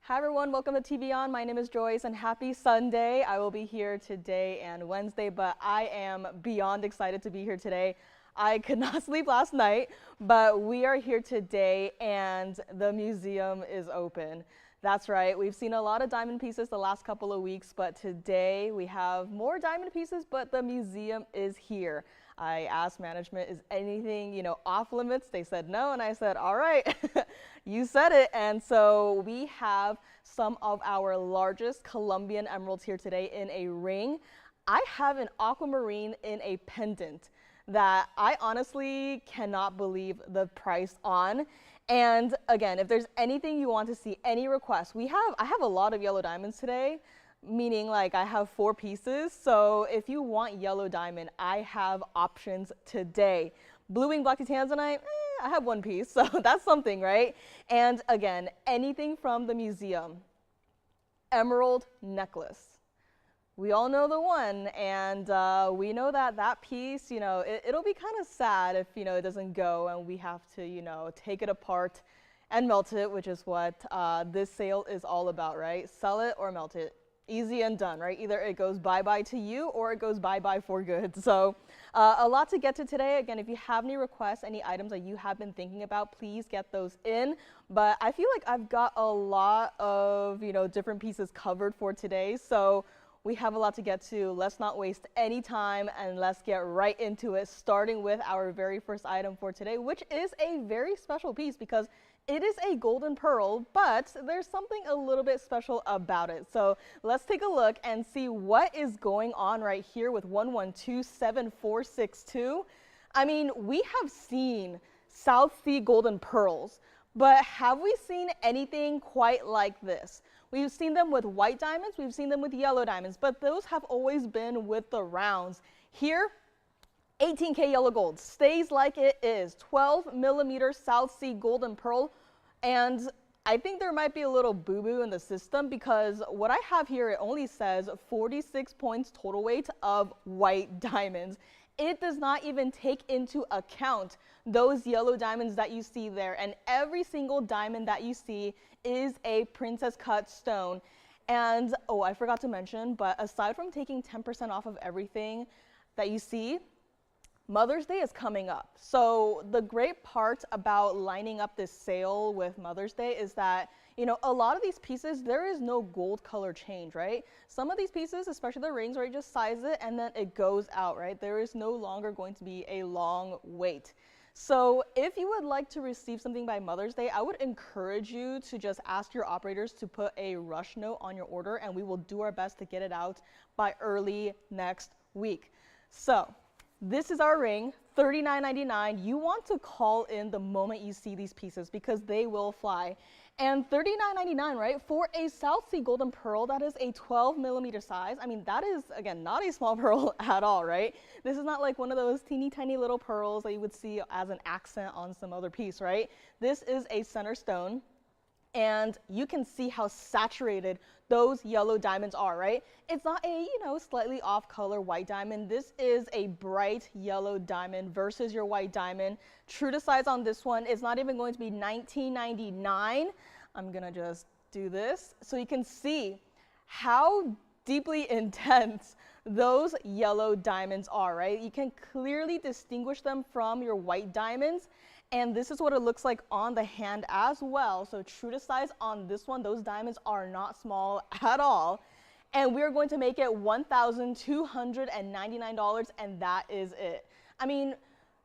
Hi everyone, welcome to TVON. My name is Joyce and happy Sunday. I will be here today and Wednesday, but I am beyond excited to be here today. I could not sleep last night, but we are here today and the museum is open. That's right, we've seen a lot of diamond pieces the last couple of weeks, but today we have more diamond pieces, but the museum is here. I asked management, is anything, off limits? They said no, and I said, all right, you said it. And so we have some of our largest Colombian emeralds here today in a ring. I have an aquamarine in a pendant that I honestly cannot believe the price on. And again, if there's anything you want to see, any requests, I have a lot of yellow diamonds today, meaning like I have 4 pieces. So if you want yellow diamond, I have options today. Blue wing black tanzanite, I have 1 piece, so that's something, right? And again, anything from the museum. Emerald necklace. We all know the one, and we know that that piece, it'll be kind of sad if, it doesn't go and we have to, take it apart and melt it, which is what this sale is all about, right? Sell it or melt it. Easy and done, right? Either it goes bye-bye to you or it goes bye-bye for good. So a lot to get to today. Again, if you have any requests, any items that you have been thinking about, please get those in. But I feel like I've got a lot of, different pieces covered for today. So we have a lot to get to. Let's not waste any time and let's get right into it, starting with our very first item for today, which is a very special piece because it is a golden pearl, but there's something a little bit special about it. So let's take a look and see what is going on right here with 1127462. I mean, we have seen South Sea golden pearls, but have we seen anything quite like this? We've seen them with white diamonds, we've seen them with yellow diamonds, but those have always been with the rounds. Here, 18K yellow gold stays like it is, 12 millimeter South Sea golden pearl. And I think there might be a little boo-boo in the system because what I have here, it only says 46 points total weight of white diamonds. It does not even take into account those yellow diamonds that you see there. And every single diamond that you see is a princess cut stone. And, oh, I forgot to mention, but aside from taking 10% off of everything that you see, Mother's Day is coming up. So the great part about lining up this sale with Mother's Day is that, a lot of these pieces, there is no gold color change, right? Some of these pieces, especially the rings, where you just size it and then it goes out, right? There is no longer going to be a long wait. So if you would like to receive something by Mother's Day, I would encourage you to just ask your operators to put a rush note on your order and we will do our best to get it out by early next week. So this is our ring, $39.99. You want to call in the moment you see these pieces because they will fly. And $39.99, right, for a South Sea golden pearl, that is a 12 millimeter size. I mean, that is, again, not a small pearl at all, right? This is not like one of those teeny tiny little pearls that you would see as an accent on some other piece, right? This is a center stone. And you can see how saturated those yellow diamonds are, right? It's not a, slightly off color white diamond. This is a bright yellow diamond versus your white diamond. True to size on this one is not even going to be $19.99. I'm gonna just do this so you can see how deeply intense those yellow diamonds are, right? You can clearly distinguish them from your white diamonds. And this is what it looks like on the hand as well. So true to size on this one, those diamonds are not small at all. And we're going to make it $1,299, and that is it. I mean,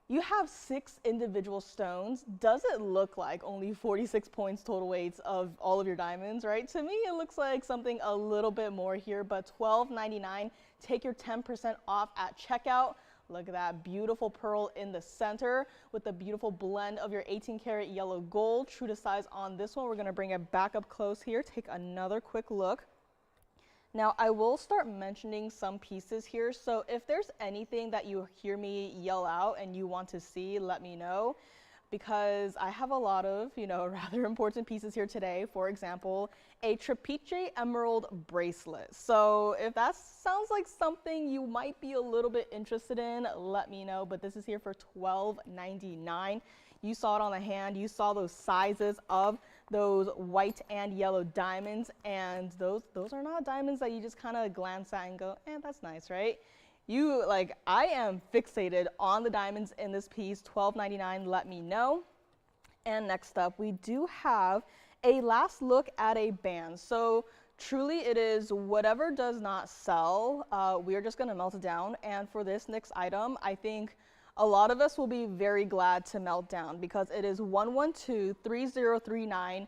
you have 6 individual stones. Does it look like only 46 points total weights of all of your diamonds, right? To me, it looks like something a little bit more here, but $12.99. Take your 10% off at checkout. Look at that beautiful pearl in the center with the beautiful blend of your 18 karat yellow gold. True to size on this one. We're going to bring it back up close here. Take another quick look. Now, I will start mentioning some pieces here. So if there's anything that you hear me yell out and you want to see, let me know. Because I have a lot of, rather important pieces here today. For example, a Trapiche emerald bracelet. So if that sounds like something you might be a little bit interested in, let me know. But this is here for $12.99. You saw it on the hand. You saw those sizes of those white and yellow diamonds, and those are not diamonds that you just kind of glance at and go, that's nice, right? I am fixated on the diamonds in this piece. $12.99, let me know. And next up, we do have a last look at a band. So truly it is whatever does not sell, we are just gonna melt it down. And for this next item, I think a lot of us will be very glad to melt down because it is 1123039,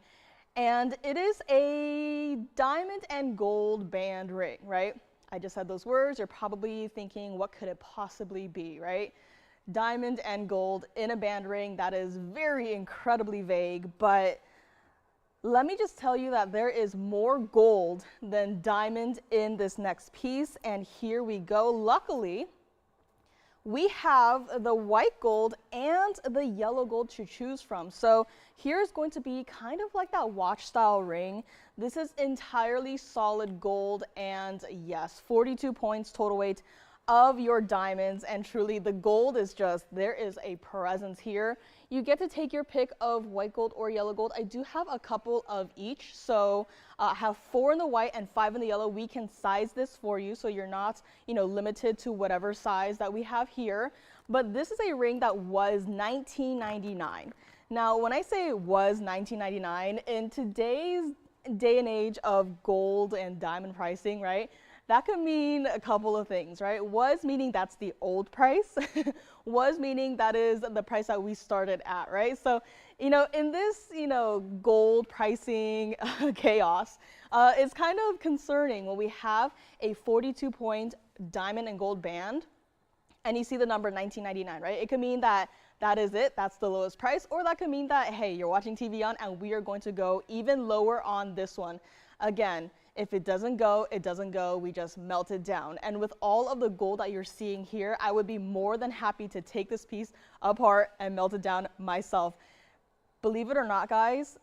and it is a diamond and gold band ring, right? I just said those words. You're probably thinking, what could it possibly be, right? Diamond and gold in a band ring, that is very incredibly vague, but let me just tell you that there is more gold than diamond in this next piece, and here we go. Luckily, we have the white gold and the yellow gold to choose from. So here's going to be kind of like that watch style ring. This is entirely solid gold, and yes, 42 points total weight of your diamonds, and truly the gold is just, there is a presence here. You get to take your pick of white gold or yellow gold. I do have a couple of each, so I have 4 in the white and 5 in the yellow. We can size this for you so you're not, limited to whatever size that we have here. But this is a ring that was $19.99. Now, when I say was $19.99, in today's day and age of gold and diamond pricing, right? That could mean a couple of things, right? Was meaning that's the old price. Was meaning that is the price that we started at, right? So, in this, gold pricing chaos, it's kind of concerning when we have a 42-point diamond and gold band, and you see the number $19.99, right? It could mean that that is it, that's the lowest price, or that could mean that, hey, you're watching TVON and we are going to go even lower on this one. Again, if it doesn't go, it doesn't go. We just melt it down. And with all of the gold that you're seeing here, I would be more than happy to take this piece apart and melt it down myself. Believe it or not, guys,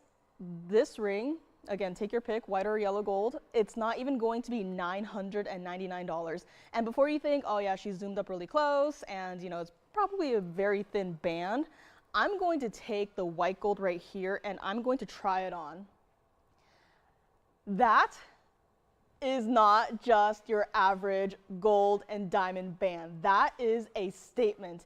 this ring, again, take your pick, white or yellow gold, it's not even going to be $999. And before you think, oh yeah, she's zoomed up really close and it's probably a very thin band, I'm going to take the white gold right here and I'm going to try it on. That is not just your average gold and diamond band. That is a statement.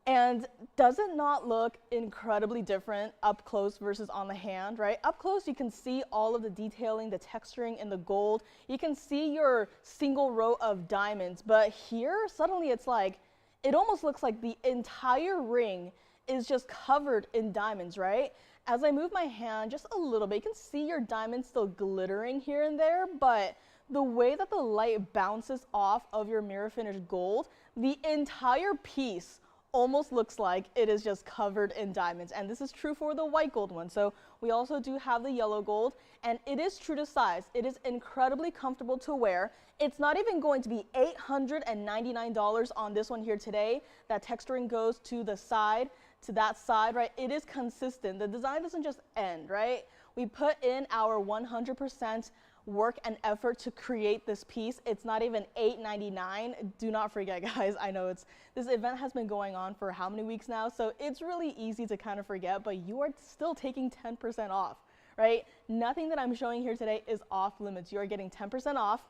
And does it not look incredibly different up close versus on the hand, right? Up close, you can see all of the detailing, the texturing in the gold. You can see your single row of diamonds. But here, suddenly it's like, it almost looks like the entire ring is just covered in diamonds, right? As I move my hand just a little bit, you can see your diamonds still glittering here and there, but the way that the light bounces off of your mirror finished gold, the entire piece almost looks like it is just covered in diamonds. And this is true for the white gold one. So we also do have the yellow gold, and it is true to size. It is incredibly comfortable to wear. It's not even going to be $899 on this one here today. That texturing goes to the side, to that side, right? It is consistent. The design doesn't just end, right? We put in our 100% work and effort to create this piece. It's not even $8.99. Do not forget, guys. I know this event has been going on for how many weeks now, so it's really easy to kind of forget, but you are still taking 10% off, right? Nothing that I'm showing here today is off limits. You are getting 10% off.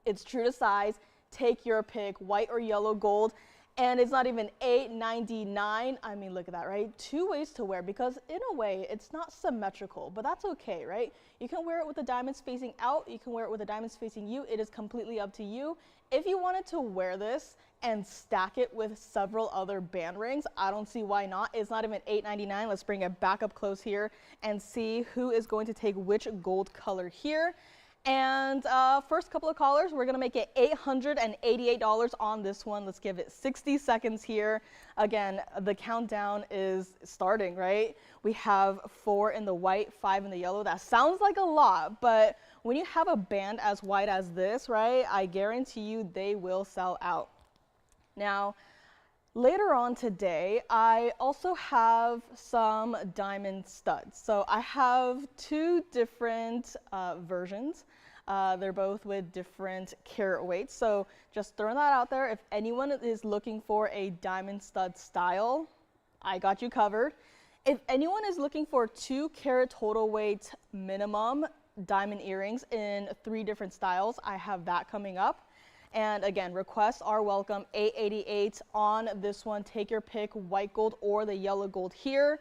It's true to size. Take your pick, white or yellow gold. And it's not even $8.99. I mean, look at that, right? 2 ways to wear, because in a way, it's not symmetrical, but that's okay, right? You can wear it with the diamonds facing out. You can wear it with the diamonds facing you. It is completely up to you. If you wanted to wear this and stack it with several other band rings, I don't see why not. It's not even $8.99. Let's bring it back up close here and see who is going to take which gold color here. And first couple of callers, we're going to make it $888 on this one. Let's give it 60 seconds here. Again, the countdown is starting, right? We have 4 in the white, 5 in the yellow. That sounds like a lot, but when you have a band as white as this, right, I guarantee you they will sell out. Now, later on today, I also have some diamond studs. So I have 2 different versions. They're both with different carat weights. So just throwing that out there, if anyone is looking for a diamond stud style, I got you covered. If anyone is looking for 2 carat total weight minimum diamond earrings in 3 different styles, I have that coming up. And again, requests are welcome. $888 on this one. Take your pick, white gold or the yellow gold here.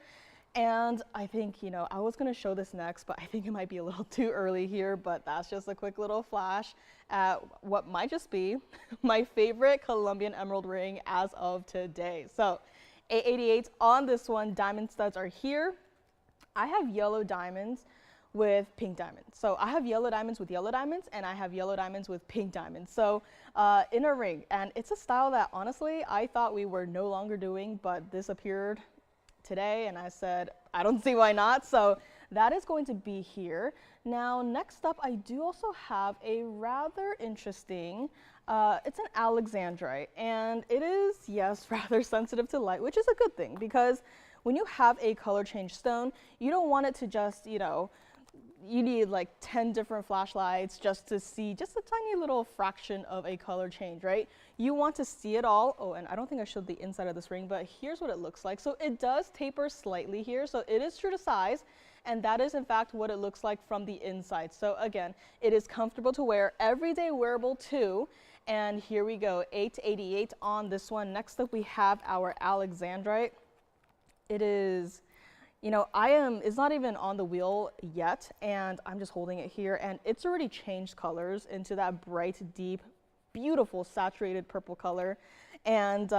And I think, you know, I was going to show this next, but I think it might be a little too early here, but that's just a quick little flash at what might just be my favorite Colombian emerald ring as of today. So $888 on this one. Diamond studs are here. I have yellow diamonds with pink diamonds. So I have yellow diamonds with yellow diamonds, and I have yellow diamonds with pink diamonds. So in a ring, and it's a style that honestly I thought we were no longer doing, but this appeared today and I said, I don't see why not. So that is going to be here. Now, next up, I do also have a rather interesting, it's an alexandrite, and it is, yes, rather sensitive to light, which is a good thing because when you have a color change stone, you don't want it to just, you know, you need like 10 different flashlights just to see just a tiny little fraction of a color change, right? You want to see it all. Oh, and I don't think I showed the inside of this ring, but here's what it looks like. So it does taper slightly here, so it is true to size, and that is in fact what it looks like from the inside. So again, it is comfortable to wear, everyday wearable too. And here we go, $888 on this one. Next up we have our alexandrite. It is, you know, it's not even on the wheel yet, and I'm just holding it here, and it's already changed colors into that bright, deep, beautiful, saturated purple color. And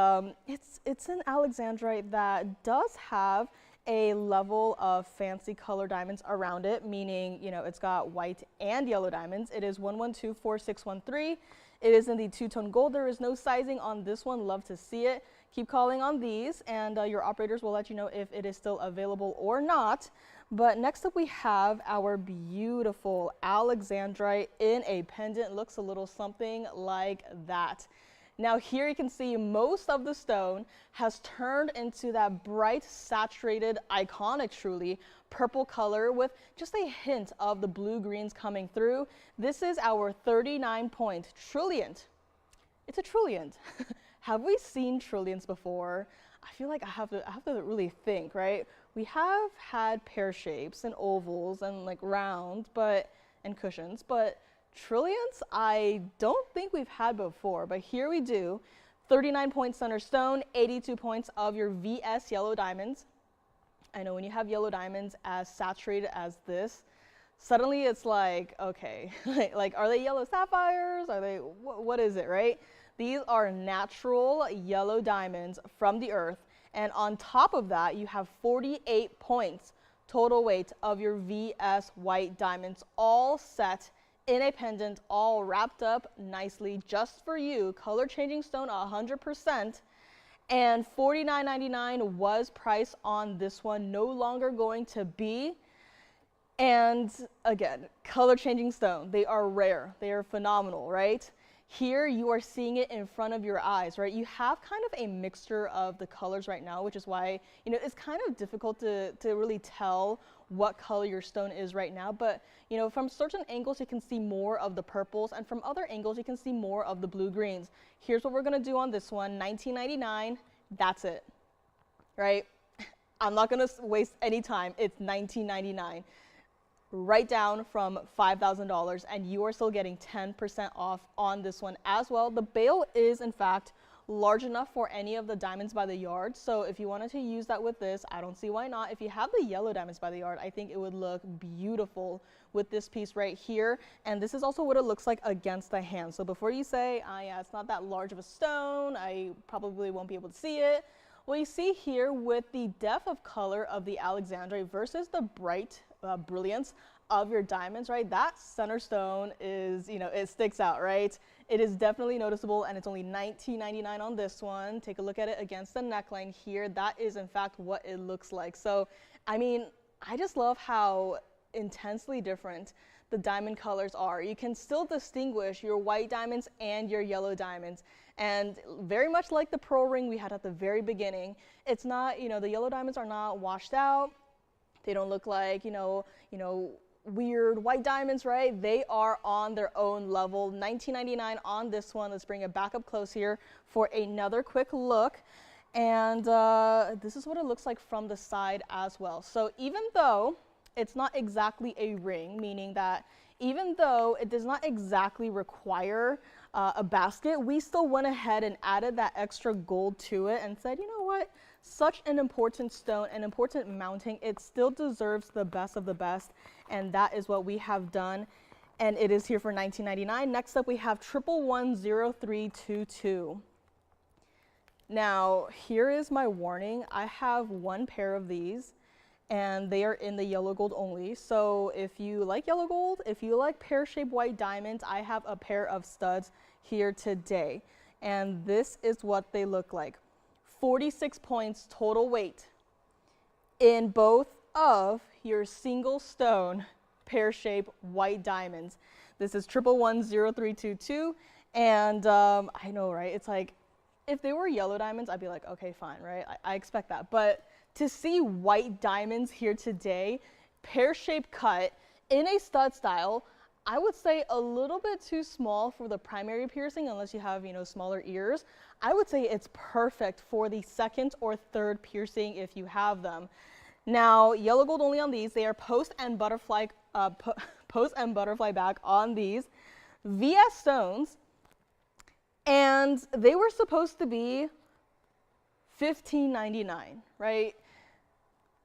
it's an alexandrite that does have a level of fancy color diamonds around it, meaning, you know, it's got white and yellow diamonds. It is 1124613. It is in the two-tone gold. There is no sizing on this one. Love to see it. Keep calling on these, and your operators will let you know if it is still available or not. But next up we have our beautiful alexandrite in a pendant. Looks a little something like that. Now here you can see most of the stone has turned into that bright, saturated, iconic truly, purple color with just a hint of the blue greens coming through. This is our 39-point trilliant. It's a trilliant. Have we seen trilliants before? I feel like I have to really think, right? We have had pear shapes and ovals and like round, and cushions, but trilliants I don't think we've had before, but here we do. 39-point center stone, 82 points of your VS yellow diamonds. I know when you have yellow diamonds as saturated as this, suddenly it's like, okay, like are they yellow sapphires? Are they, what is it, right? These are natural yellow diamonds from the earth, and on top of that, you have 48 points total weight of your VS white diamonds, all set in a pendant, all wrapped up nicely just for you. Color changing stone 100%, and $49.99 was price on this one, no longer going to be. And again, color changing stone, they are rare, they are phenomenal, right? Here you are seeing it in front of your eyes, right? You have kind of a mixture of the colors right now, which is why, you know, it's kind of difficult to really tell what color your stone is right now. But, you know, from certain angles, you can see more of the purples, and from other angles, you can see more of the blue greens. Here's what we're gonna do on this one, $19.99, that's it, right? I'm not gonna waste any time, it's $19.99. Right down from $5,000, and you are still getting 10% off on this one as well. The bail is in fact large enough for any of the diamonds by the yard, so if you wanted to use that with this, I don't see why not. If you have the yellow diamonds by the yard, I think it would look beautiful with this piece right here, and this is also what it looks like against the hand. So before you say, yeah, it's not that large of a stone, I probably won't be able to see it. Well, you see here with the depth of color of the alexandrite versus the bright brilliance of your diamonds, right? That center stone is, you know, it sticks out, right? It is definitely noticeable, and it's only $19.99 on this one. Take a look at it against the neckline here. That is in fact what it looks like. So, I mean, I just love how intensely different the diamond colors are. You can still distinguish your white diamonds and your yellow diamonds. And very much like the pearl ring we had at the very beginning, it's not, you know, the yellow diamonds are not washed out. They don't look like, you know, weird white diamonds, right? They are on their own level. $19.99 on this one. Let's bring it back up close here for another quick look. And this is what it looks like from the side as well. So even though it's not exactly a ring, meaning that even though it does not exactly require a basket, we still went ahead and added that extra gold to it and said, you know what, such an important stone, an important mounting, it still deserves the best of the best, and that is what we have done, and it is here for $19.99. Next up we have 1110322. Now, here is my warning. I have one pair of these, and they are in the yellow gold only. So if you like yellow gold, if you like pear-shaped white diamonds, I have a pair of studs here today. And this is what they look like. 46 points total weight in both of your single stone pear-shaped white diamonds. This is 1110322, and I know, right? It's like, if they were yellow diamonds, I'd be like, okay, fine, right? I expect that. But to see white diamonds here today, pear-shaped cut in a stud style, I would say a little bit too small for the primary piercing unless you have, you know, smaller ears. I would say it's perfect for the second or third piercing if you have them. Now, yellow gold only on these. They are post and butterfly back on these. VS stones. And they were supposed to be $15.99, right?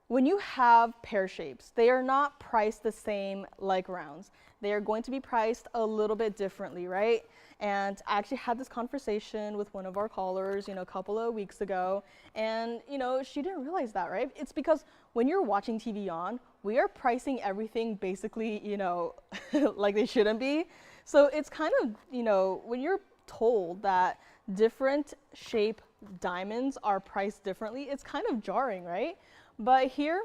When you have pear shapes, they are not priced the same like rounds. They are going to be priced a little bit differently, right? And I actually had this conversation with one of our callers, you know, a couple of weeks ago, and, you know, she didn't realize that, right? It's because when you're watching TVON, we are pricing everything basically, you know, like they shouldn't be. So it's kind of, you know, when you're told that different shape diamonds are priced differently, it's kind of jarring, right? But here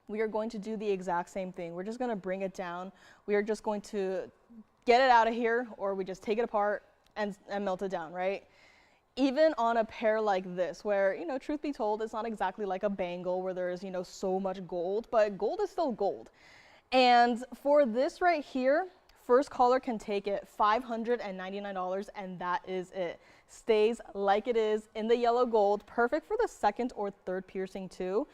we are going to do the exact same thing. We're just going to bring it down. We are just going to get it out of here, or we just take it apart and melt it down, right? Even on a pair like this, where, you know, truth be told, it's not exactly like a bangle where there's, you know, so much gold, but gold is still gold. And for this right here, first caller can take it, $599, and that is it. Stays like it is in the yellow gold, perfect for the second or third piercing too.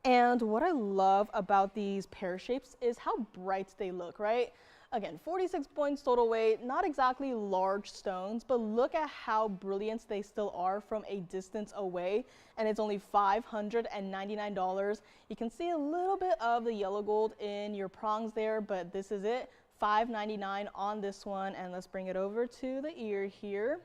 And what I love about these pear shapes is how bright they look, right? Again, 46 points total weight, not exactly large stones, but look at how brilliant they still are from a distance away, and it's only $599. You can see a little bit of the yellow gold in your prongs there, but this is it. $5.99 on this one, and let's bring it over to the ear here.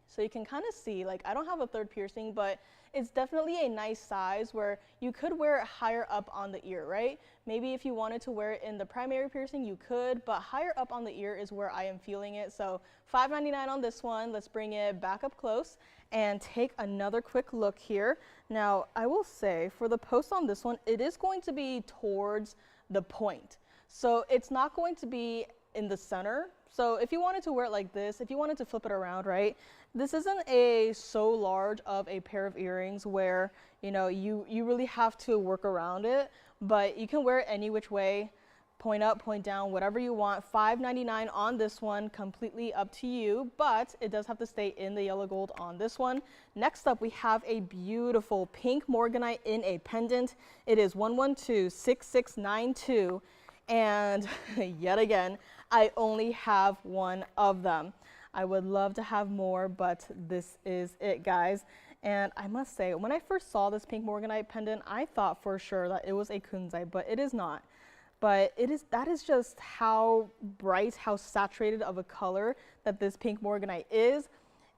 So you can kind of see, like, I don't have a third piercing, but it's definitely a nice size where you could wear it higher up on the ear, right? Maybe if you wanted to wear it in the primary piercing, you could, but higher up on the ear is where I am feeling it. So $5.99 on this one. Let's bring it back up close and take another quick look here. Now, I will say for the post on this one, it is going to be towards the point. So it's not going to be in the center. So if you wanted to wear it like this, if you wanted to flip it around, right? This isn't a so large of a pair of earrings where, you know, you really have to work around it, but you can wear it any which way, point up, point down, whatever you want. $5.99 on this one, completely up to you, but it does have to stay in the yellow gold on this one. Next up, we have a beautiful pink morganite in a pendant. It is 1126692. And yet again, I only have one of them. I would love to have more, but this is it, guys. And I must say, when I first saw this pink morganite pendant, I thought for sure that it was a kunzite, but it is not. But that is just how bright, how saturated of a color that this pink morganite is.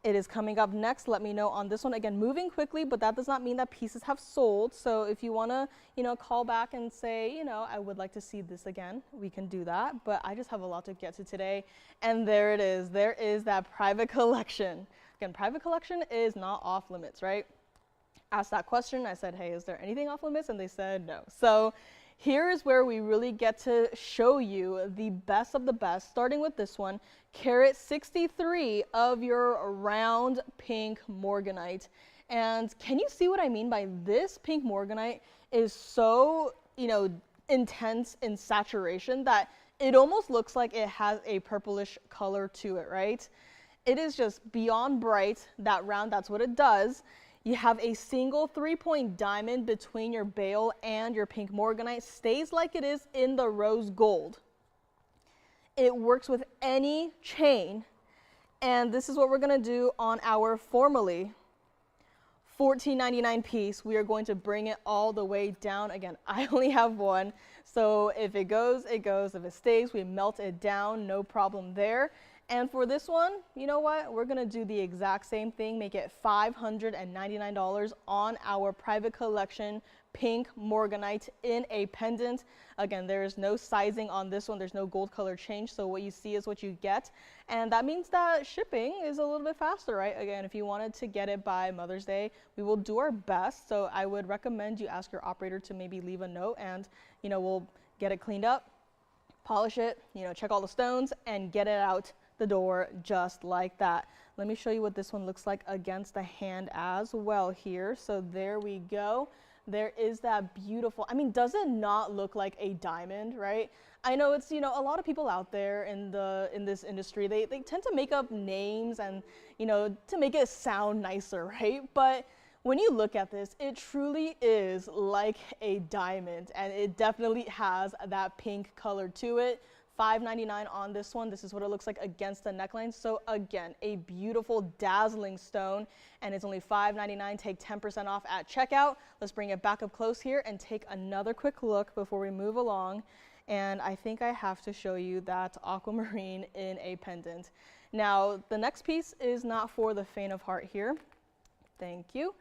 It is coming up next. Let me know on this one. Again, moving quickly, but that does not mean that pieces have sold. So if you want to, you know, call back and say, you know, I would like to see this again, we can do that. But I just have a lot to get to today. And there it is. There is that private collection. Again, private collection is not off limits, right? Asked that question. I said, hey, is there anything off limits? And they said no. So here is where we really get to show you the best of the best, starting with this one, carat 63 of your round pink morganite. And can you see what I mean by this pink morganite is so, you know, intense in saturation that it almost looks like it has a purplish color to it, right? It is just beyond bright, that round, that's what it does. You have a single 3-point diamond between your bale and your pink morganite. Stays like it is in the rose gold. It works with any chain. And this is what we're going to do on our formerly $14.99 piece. We are going to bring it all the way down. Again, I only have one. So if it goes, it goes. If it stays, we melt it down. No problem there. And for this one, you know what? We're going to do the exact same thing, make it $599 on our private collection pink morganite in a pendant. Again, there is no sizing on this one. There's no gold color change. So what you see is what you get. And that means that shipping is a little bit faster, right? Again, if you wanted to get it by Mother's Day, we will do our best. So I would recommend you ask your operator to maybe leave a note and, you know, we'll get it cleaned up, polish it, you know, check all the stones and get it out the door just like that. Let me show you what this one looks like against the hand as well here. So there we go. There is that beautiful, I mean, does it not look like a diamond, right? I know it's, you know, a lot of people out there in this industry, they tend to make up names and, you know, to make it sound nicer, right? But when you look at this, it truly is like a diamond, and it definitely has that pink color to it. $5.99 on this one. This is what it looks like against the neckline. So again, a beautiful, dazzling stone, and it's only $5.99. Take 10% off at checkout. Let's bring it back up close here and take another quick look before we move along. And I think I have to show you that aquamarine in a pendant. Now, the next piece is not for the faint of heart here. Thank you.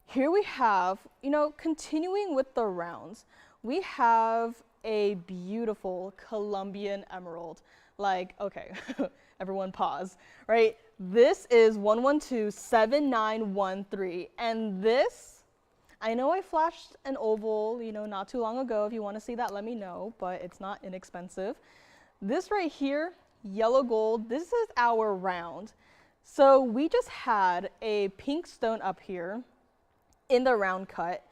Here we have, you know, continuing with the rounds, we have a beautiful Colombian emerald. Like, okay, everyone pause, right? This is 1127913, and this, I know I flashed an oval, you know, not too long ago. If you want to see that, let me know, but it's not inexpensive. This right here, yellow gold, this is our round. So we just had a pink stone up here in the round cut.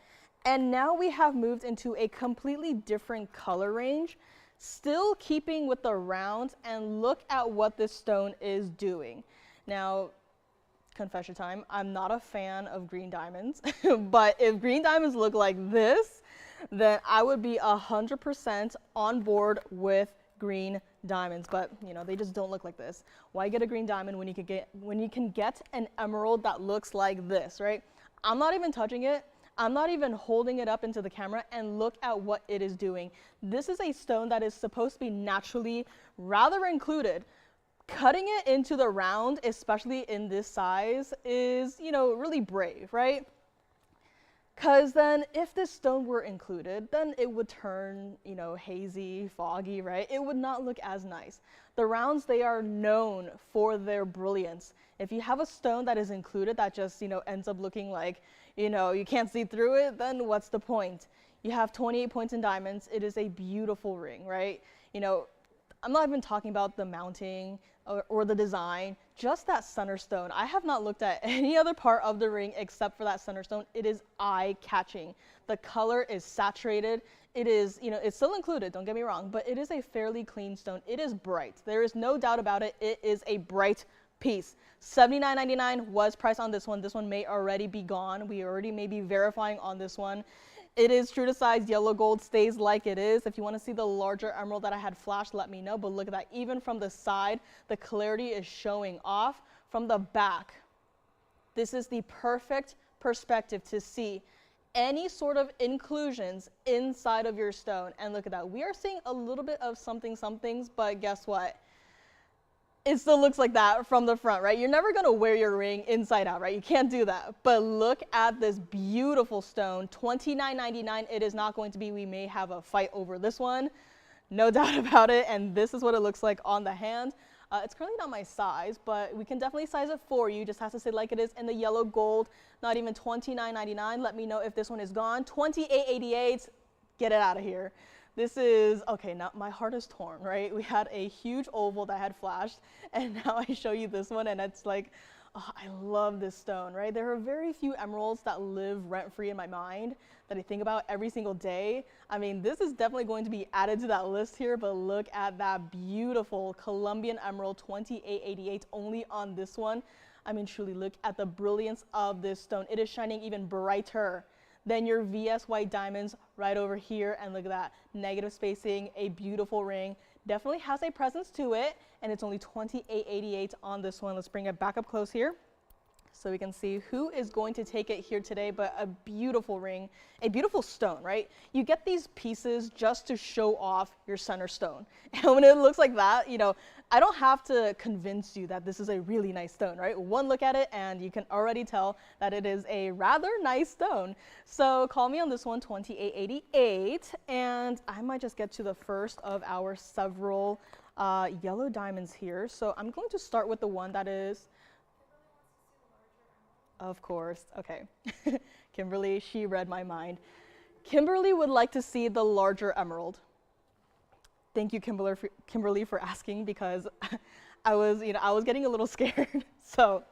And now we have moved into a completely different color range, still keeping with the rounds, and look at what this stone is doing. Now, confession time, I'm not a fan of green diamonds, but if green diamonds look like this, then I would be 100% on board with green diamonds, but you know, they just don't look like this. Why get a green diamond when you can get an emerald that looks like this, right? I'm not even touching it. I'm not even holding it up into the camera, and look at what it is doing. This is a stone that is supposed to be naturally rather included. Cutting it into the round, especially in this size, is, you know, really brave, right? Because then if this stone were included, then it would turn, you know, hazy, foggy, right? It would not look as nice. The rounds, they are known for their brilliance. If you have a stone that is included that just, you know, ends up looking like, you know, you can't see through it, then what's the point? You have 28 points in diamonds. It is a beautiful ring, right? You know, I'm not even talking about the mounting or the design, just that center stone. I have not looked at any other part of the ring except for that center stone. It is eye-catching. The color is saturated. It is, you know, it's still included, don't get me wrong, but it is a fairly clean stone. It is bright. There is no doubt about it. It is a bright piece. $79.99 was priced on this one. This one may already be gone. We already may be verifying on this one. It is true to size. Yellow gold stays like it is. If you want to see the larger emerald that I had flashed, let me know. But look at that. Even from the side, the clarity is showing off. From the back, this is the perfect perspective to see any sort of inclusions inside of your stone. And look at that. We are seeing a little bit of somethings, but guess what? It still looks like that from the front, right? You're never going to wear your ring inside out, right? You can't do that. But look at this beautiful stone, $29.99. It is not going to be, we may have a fight over this one, no doubt about it. And this is what it looks like on the hand. It's currently not my size, but we can definitely size it for you. Just has to say like it is in the yellow gold, not even $29.99. Let me know if this one is gone. $28.88, get it out of here. This is, okay, now my heart is torn, right? We had a huge oval that had flashed, and now I show you this one, and it's like, oh, I love this stone, right? There are very few emeralds that live rent-free in my mind that I think about every single day. I mean, this is definitely going to be added to that list here, but look at that beautiful Colombian emerald, $28.88 only on this one. I mean, truly look at the brilliance of this stone. It is shining even brighter than your VS white diamonds right over here. And look at that, negative spacing, a beautiful ring. Definitely has a presence to it, and it's only $28.88 on this one. Let's bring it back up close here so we can see who is going to take it here today. But a beautiful ring, a beautiful stone, right? You get these pieces just to show off your center stone. And when it looks like that, you know, I don't have to convince you that this is a really nice stone, right? One look at it and you can already tell that it is a rather nice stone. So call me on this one, $28.88, and I might just get to the first of our several yellow diamonds here. So I'm going to start with the one that is, of course, okay. Kimberly, she read my mind. Kimberly would like to see the larger emerald. Thank you, Kimberly, for asking, because I was getting a little scared. So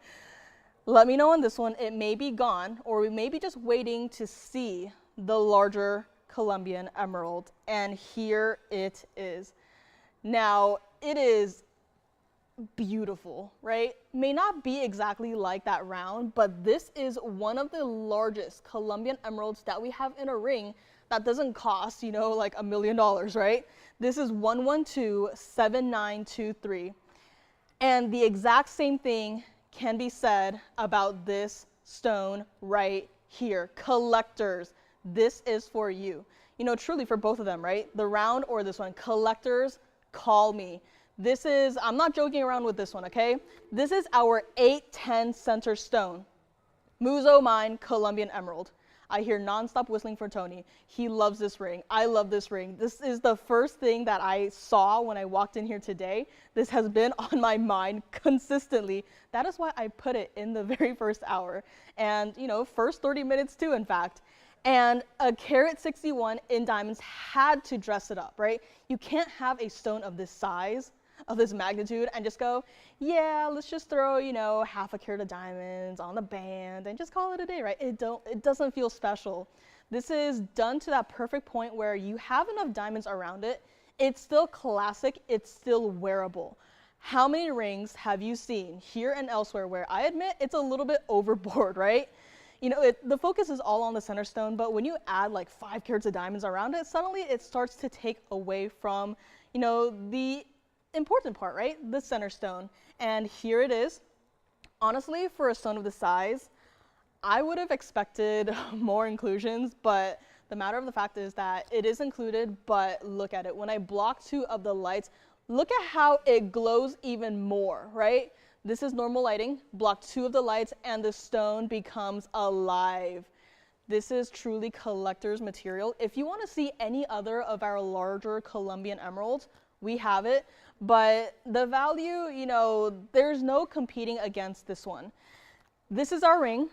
let me know on this one. It may be gone, or we may be just waiting to see the larger Colombian emerald. And here it is. Now, it is beautiful, right? May not be exactly like that round, but this is one of the largest Colombian emeralds that we have in a ring that doesn't cost, you know, like $1 million, right? This is 1127923. And the exact same thing can be said about this stone right here. Collectors, this is for you. You know, truly for both of them, right? The round or this one. Collectors, call me. This is, I'm not joking around with this one, okay? This is our 810 center stone. Muzo Mine Colombian Emerald. I hear nonstop whistling for Tony. He loves this ring. I love this ring. This is the first thing that I saw when I walked in here today. This has been on my mind consistently. That is why I put it in the very first hour. And, you know, first 30 minutes too, in fact. And a carat 61 in diamonds had to dress it up, right? You can't have a stone of this size, of this magnitude, and just go, yeah, let's just throw, you know, half a carat of diamonds on the band and just call it a day, right? It doesn't feel special. This is done to that perfect point where you have enough diamonds around it. It's still classic. It's still wearable. How many rings have you seen here and elsewhere where I admit it's a little bit overboard, right? You know, the focus is all on the center stone, but when you add like 5 carats of diamonds around it, suddenly it starts to take away from, you know, the important part, right? The center stone. And here it is. Honestly, for a stone of this size, I would have expected more inclusions, but the matter of the fact is that it is included, but look at it. When I block 2 of the lights, look at how it glows even more, right? This is normal lighting, block 2 of the lights, and the stone becomes alive. This is truly collector's material. If you want to see any other of our larger Colombian emeralds, we have it, but the value, you know, there's no competing against this one. This is our ring,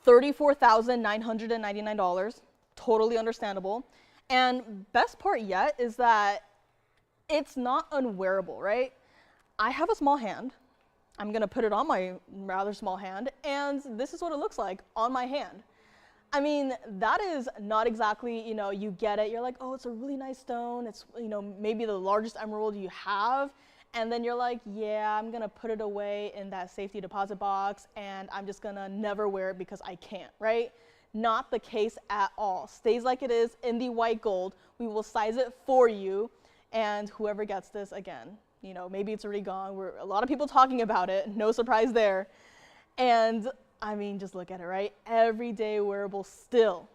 $34,999, totally understandable. And best part yet is that it's not unwearable, right? I have a small hand. I'm gonna put it on my rather small hand, and this is what it looks like on my hand. I mean, that is not exactly, you know, you get it, you're like, oh, it's a really nice stone, it's, you know, maybe the largest emerald you have, and then you're like, yeah, I'm gonna put it away in that safety deposit box, and I'm just gonna never wear it because I can't, right? Not the case at all. Stays like it is in the white gold. We will size it for you, and whoever gets this, again, you know, maybe it's already gone. We're a lot of people talking about it, no surprise there. And I mean, just look at it, right? Everyday wearable still.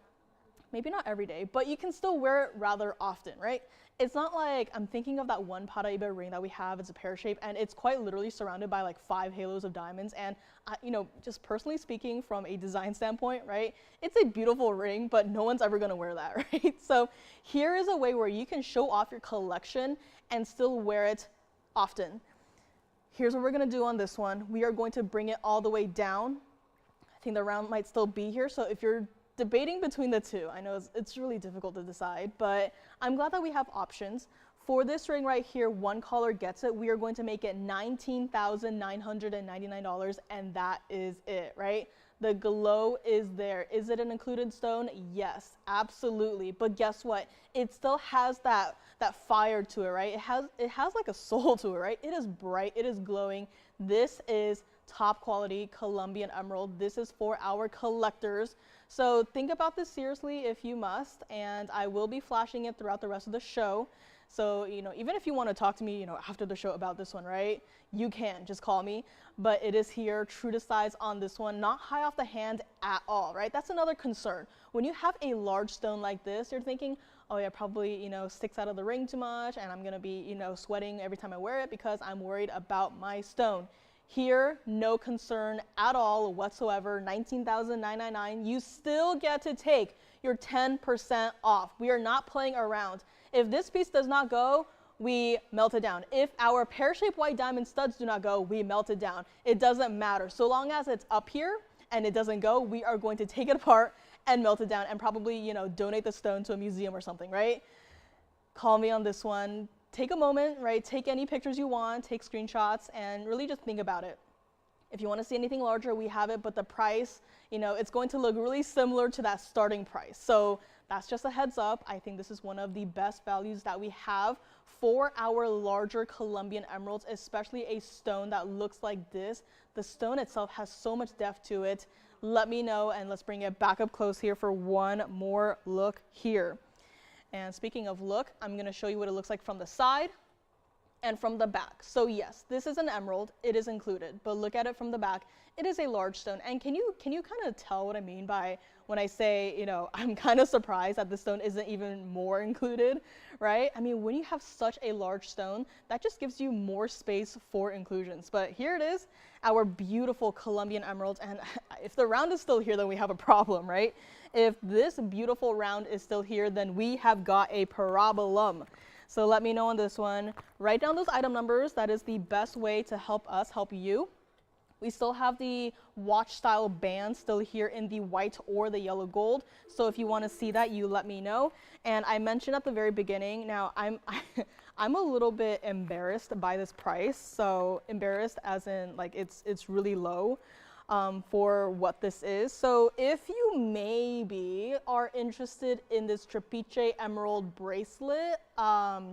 Maybe not every day, but you can still wear it rather often, right? It's not like, I'm thinking of that one Paraiba ring that we have. It's a pear shape, and it's quite literally surrounded by like 5 halos of diamonds. And, you know, just personally speaking from a design standpoint, right? It's a beautiful ring, but no one's ever gonna wear that, right? So here is a way where you can show off your collection and still wear it often. Here's what we're gonna do on this one. We are going to bring it all the way down. I think the round might still be here, so if you're debating between the two, I know it's really difficult to decide, but I'm glad that we have options. For this ring right here, one caller gets it. We are going to make it $19,999, and that is it, right? The glow is there. Is it an included stone? Yes, absolutely. But guess what? It still has that fire to it, right? It has like a soul to it, right? It is bright, it is glowing. This is top quality Colombian emerald. This is for our collectors. So think about this seriously if you must, and I will be flashing it throughout the rest of the show. So, even if you want to talk to me, after the show about this one, right? You can just call me, but it is here, true to size on this one, not high off the hand at all, right? That's another concern. When you have a large stone like this, you're thinking, oh yeah, probably, sticks out of the ring too much, and I'm gonna be, sweating every time I wear it because I'm worried about my stone. Here, no concern at all whatsoever, $19,999. You still get to take your 10% off. We are not playing around. If this piece does not go, we melt it down. If our pear-shaped white diamond studs do not go, we melt it down. It doesn't matter. So long as it's up here and it doesn't go, we are going to take it apart and melt it down and probably, donate the stone to a museum or something, right? Call me on this one. Take a moment, right? Take any pictures you want, take screenshots, and really just think about it. If you want to see anything larger, we have it, but the price, it's going to look really similar to that starting price. So that's just a heads up. I think this is one of the best values that we have for our larger Colombian emeralds, especially a stone that looks like this. The stone itself has so much depth to it. Let me know, and let's bring it back up close here for one more look here. And speaking of look, I'm going to show you what it looks like from the side and from the back. So yes, this is an emerald, it is included, but look at it from the back. It is a large stone. And can you kind of tell what I mean by when I say, I'm kind of surprised that the stone isn't even more included, right? I mean, when you have such a large stone, that just gives you more space for inclusions. But here it is, our beautiful Colombian emerald. And if the round is still here, then we have a problem, right? If this beautiful round is still here, then we have got a problem. So let me know on this one. Write down those item numbers. That is the best way to help us help you. We still have the watch style band still here in the white or the yellow gold. So if you want to see that, you let me know. And I mentioned at the very beginning, now I'm a little bit embarrassed by this price. So embarrassed as in like it's really low. For what this is. So if you maybe are interested in this Trapiche Emerald bracelet,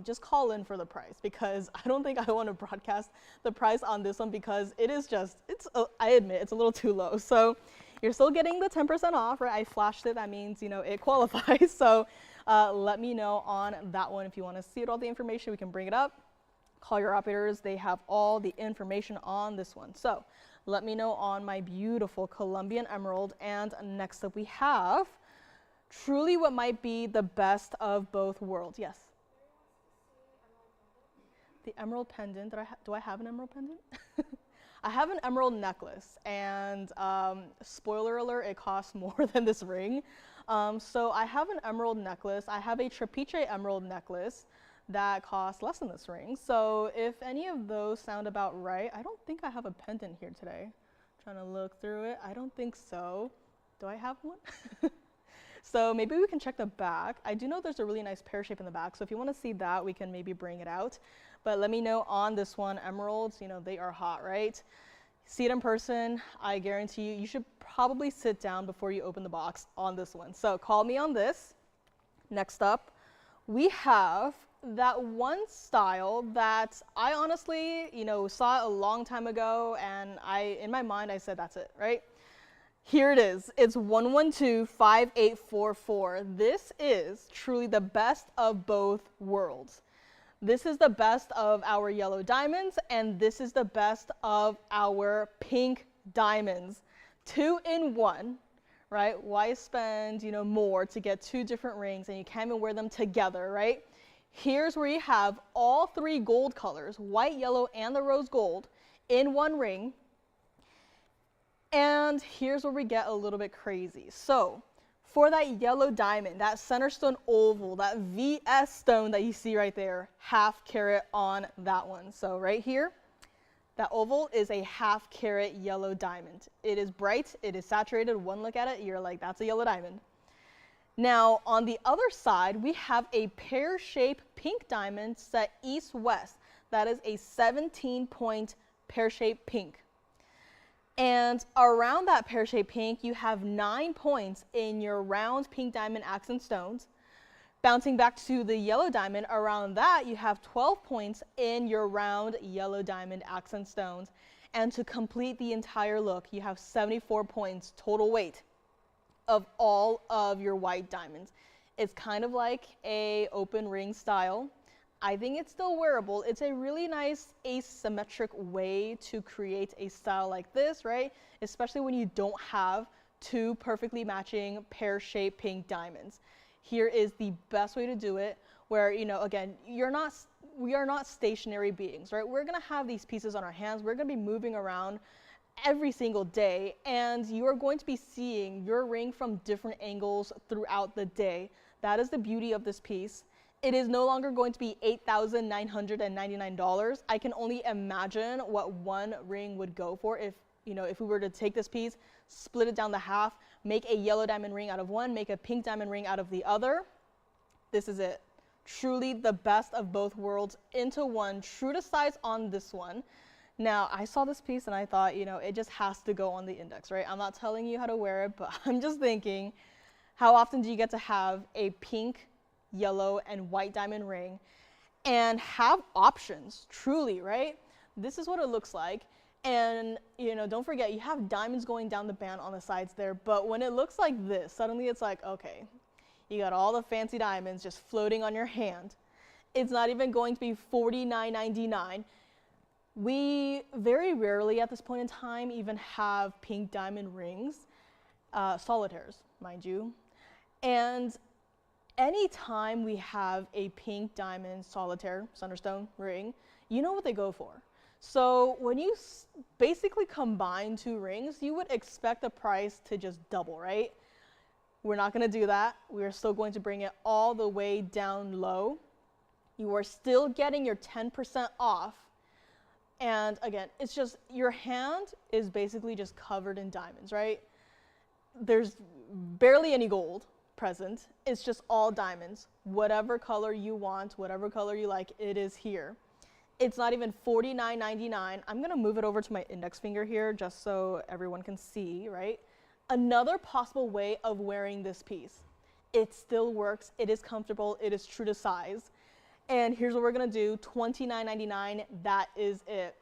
just call in for the price, because I don't think I want to broadcast the price on this one, because it is just, I admit, it's a little too low. So you're still getting the 10% off, right? I flashed it, that means, it qualifies. So let me know on that one. If you want to see all the information, we can bring it up. Call your operators, they have all the information on this one. So let me know on my beautiful Colombian emerald. And next up we have truly what might be the best of both worlds. Yes? The emerald pendant. Do I have an emerald pendant? I have an emerald necklace, and spoiler alert, it costs more than this ring. So I have an emerald necklace. I have a Trapiche emerald necklace that costs less than this ring. So if any of those sound about right, I don't think I have a pendant here today. Trying to look through it. I don't think so. Do I have one? So maybe we can check the back. I do know there's a really nice pear shape in the back. So if you want to see that, we can maybe bring it out. But let me know on this one. Emeralds, they are hot, right? See it in person. I guarantee you should probably sit down before you open the box on this one. So call me on this. Next up, we have that one style that I honestly, saw a long time ago, and in my mind, I said, that's it, right? Here it is. It's 112-5844. This is truly the best of both worlds. This is the best of our yellow diamonds, and this is the best of our pink diamonds. 2 in 1, right? Why spend, more to get 2 different rings, and you can't even wear them together, right? Here's where you have all 3 gold colors, white, yellow, and the rose gold, in one ring. And here's where we get a little bit crazy. So for that yellow diamond, that center stone oval, that VS stone that you see right there, ½ carat on that one. So right here, that oval is a ½ carat yellow diamond. It is bright, it is saturated. One look at it, you're like, that's a yellow diamond. Now, on the other side, we have a pear-shaped pink diamond set east-west. That is a 17-point pear-shaped pink. And around that pear-shaped pink, you have 9 points in your round pink diamond accent stones. Bouncing back to the yellow diamond, around that you have 12 points in your round yellow diamond accent stones. And to complete the entire look, you have 74 points total weight of all of your white diamonds. It's kind of like a open ring style. I think it's still wearable. It's a really nice asymmetric way to create a style like this, right? Especially when you don't have two perfectly matching pear-shaped pink diamonds. Here is the best way to do it, where, you know, again, we are not stationary beings, right? We're gonna have these pieces on our hands. We're gonna be moving around every single day, and you are going to be seeing your ring from different angles throughout the day. That is the beauty of this piece. It is no longer going to be $8,999. I can only imagine what one ring would go for if, you know, if we were to take this piece, split it down to half, make a yellow diamond ring out of one, make a pink diamond ring out of the other. This is it. Truly the best of both worlds into one, true to size on this one. Now, I saw this piece and I thought, you know, it just has to go on the index, right? I'm not telling you how to wear it, but I'm just thinking, how often do you get to have a pink, yellow, and white diamond ring and have options, truly, right? This is what it looks like. And, you know, don't forget, you have diamonds going down the band on the sides there, but when it looks like this, suddenly it's like, okay, you got all the fancy diamonds just floating on your hand. It's not even going to be $49.99. We very rarely at this point in time even have pink diamond rings, solitaires, mind you. And anytime we have a pink diamond solitaire Sunderstone ring, you know what they go for. So when you basically combine two rings, you would expect the price to just double, right? We're not going to do that. We are still going to bring it all the way down low. You are still getting your 10% off. And again, it's just your hand is basically just covered in diamonds, right? There's barely any gold present. It's just all diamonds. Whatever color you want, whatever color you like, it is here. It's not even $49.99. I'm going to move it over to my index finger here just so everyone can see, right? Another possible way of wearing this piece. It still works. It is comfortable. It is true to size. And here's what we're going to do. $29.99. That is it.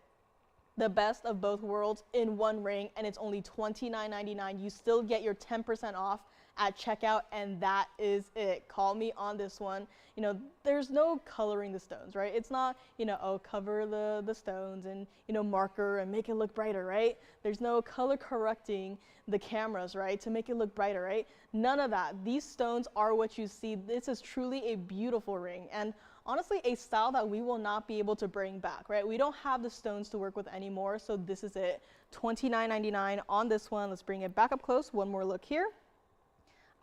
The best of both worlds in one ring, and it's only $29.99. You still get your 10% off at checkout, and that is it. Call me on this one. You know, there's no coloring the stones, right? It's not, you know, oh, cover the stones and, you know, marker and make it look brighter, right? There's no color correcting the cameras, right, to make it look brighter, right? None of that. These stones are what you see. This is truly a beautiful ring, and honestly, a style that we will not be able to bring back, right? We don't have the stones to work with anymore, so this is it. $29.99 on this one. Let's bring it back up close. One more look here.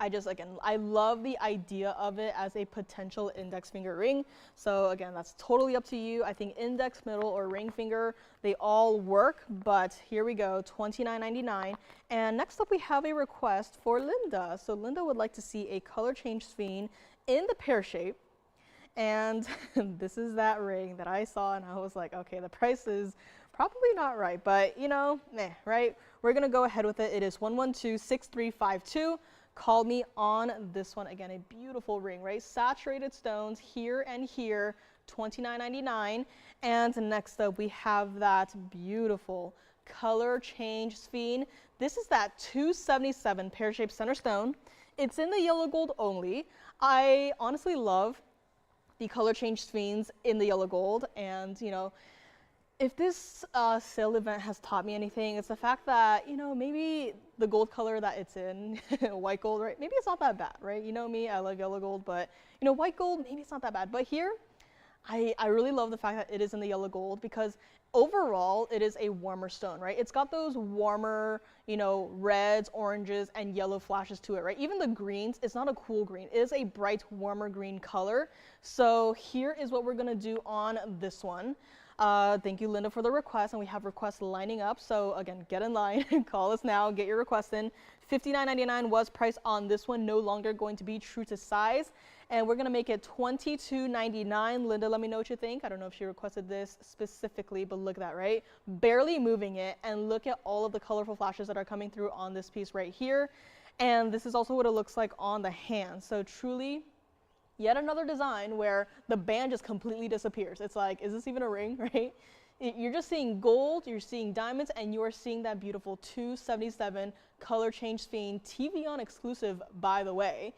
I love the idea of it as a potential index finger ring. So again, that's totally up to you. I think index, middle, or ring finger, they all work, but here we go, $29.99. And next up we have a request for Linda. So Linda would like to see a color change sphin in the pear shape. And this is that ring that I saw and I was like, okay, the price is probably not right, but you know, right? We're gonna go ahead with it. It is 112-6352. Call me on this one. Again, a beautiful ring, right? Saturated stones here and here, $29.99. And next up, we have that beautiful color change sphin. This is that 277 pear-shaped center stone. It's in the yellow gold only. I honestly love the color change spins in the yellow gold, and you know, if this sale event has taught me anything, it's the fact that, you know, maybe the gold color that it's in, white gold, right? Maybe it's not that bad, right? You know me, I love yellow gold, but, you know, white gold, maybe it's not that bad. But here, I really love the fact that it is in the yellow gold because overall, it is a warmer stone, right? It's got those warmer, you know, reds, oranges, and yellow flashes to it, right? Even the greens, it's not a cool green. It is a bright, warmer green color. So here is what we're going to do on this one. Thank you, Linda, for the request, and we have requests lining up. So again, get in line, call us now, get your request in. $59.99 was priced on this one, no longer going to be true to size. And we're gonna make it $22.99. Linda, let me know what you think. I don't know if she requested this specifically, but look at that, right? Barely moving it, and look at all of the colorful flashes that are coming through on this piece right here. And this is also what it looks like on the hand. So truly, yet another design where the band just completely disappears. It's like, is this even a ring, right? You're just seeing gold, you're seeing diamonds, and you're seeing that beautiful 277 color change Fiend TVON exclusive, by the way.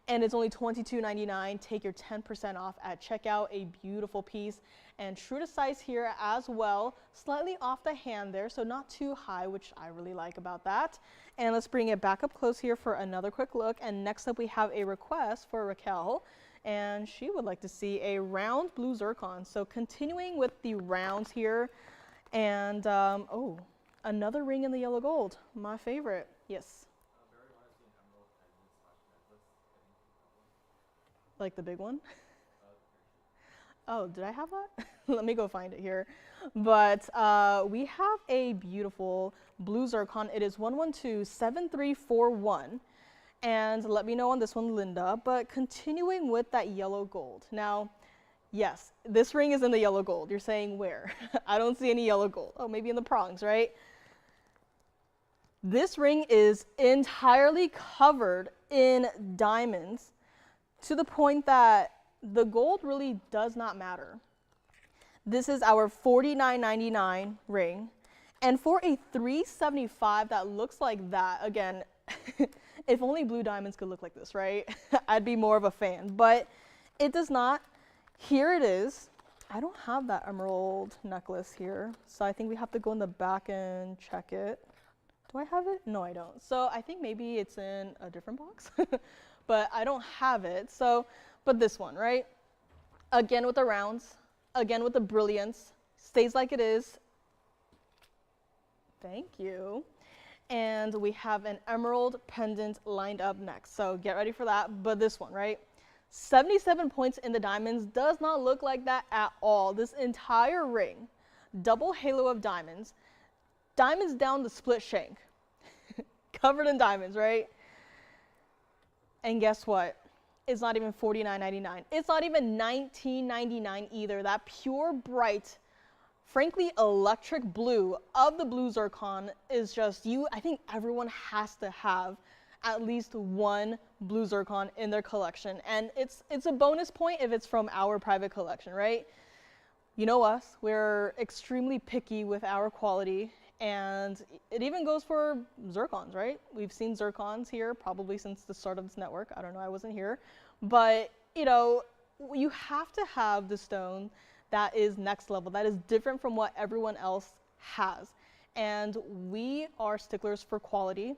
And it's only $22.99. Take your 10% off at checkout. A beautiful piece and true to size here as well. Slightly off the hand there, so not too high, which I really like about that. And let's bring it back up close here for another quick look. And next up we have a request for Raquel, and she would like to see a round blue zircon. So continuing with the rounds here, and oh, another ring in the yellow gold, my favorite. Yes. Like the big one? Oh, did I have that? Let me go find it here. But we have a beautiful blue zircon. It is 1127341. And let me know on this one, Linda. But continuing with that yellow gold. Now, yes, this ring is in the yellow gold. You're saying where? I don't see any yellow gold. Oh, maybe in the prongs, right? This ring is entirely covered in diamonds, to the point that the gold really does not matter. This is our $49.99 ring. And for a $375 that looks like that, again, if only blue diamonds could look like this, right? I'd be more of a fan, but it does not. Here it is. I don't have that emerald necklace here, so I think we have to go in the back and check it. Do I have it? No, I don't. So I think maybe it's in a different box. But I don't have it. So, but this one, right? Again with the rounds, again with the brilliance, stays like it is. Thank you. And we have an emerald pendant lined up next. So get ready for that. But this one, right? 77 points in the diamonds does not look like that at all. This entire ring, double halo of diamonds, diamonds down the split shank, covered in diamonds, right? And guess what? It's not even $49.99. It's not even $19.99 either. That pure, bright, frankly, electric blue of the blue zircon is just I think everyone has to have at least one blue zircon in their collection. And it's a bonus point if it's from our private collection, right? You know us, we're extremely picky with our quality. And it even goes for zircons, right? We've seen zircons here probably since the start of this network. I don't know, I wasn't here. But, you know, you have to have the stone that is next level, that is different from what everyone else has. And we are sticklers for quality.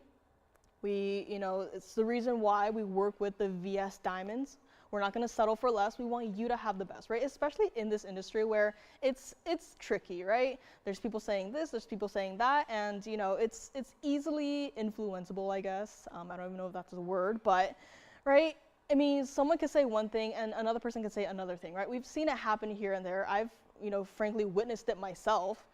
It's the reason why we work with the VS diamonds. We're not going to settle for less. We want you to have the best, right? Especially in this industry where it's tricky, right? There's people saying this, there's people saying that, and it's easily influenceable, I guess. I don't even know if that's a word, but right? I mean, someone could say one thing and another person could say another thing, right? We've seen it happen here and there. I've, frankly witnessed it myself.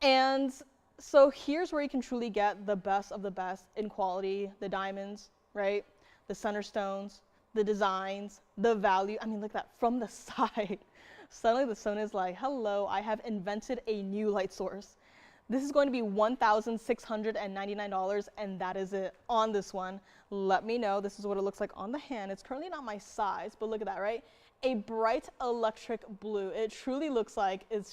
And so here's where you can truly get the best of the best in quality, the diamonds, right? The center stones, the designs, the value. I mean, look at that from the side. Suddenly the stone is like, hello, I have invented a new light source. This is going to be $1,699, and that is it on this one. Let me know. This is what it looks like on the hand. It's currently not my size, but look at that, right? A bright electric blue. It truly looks like it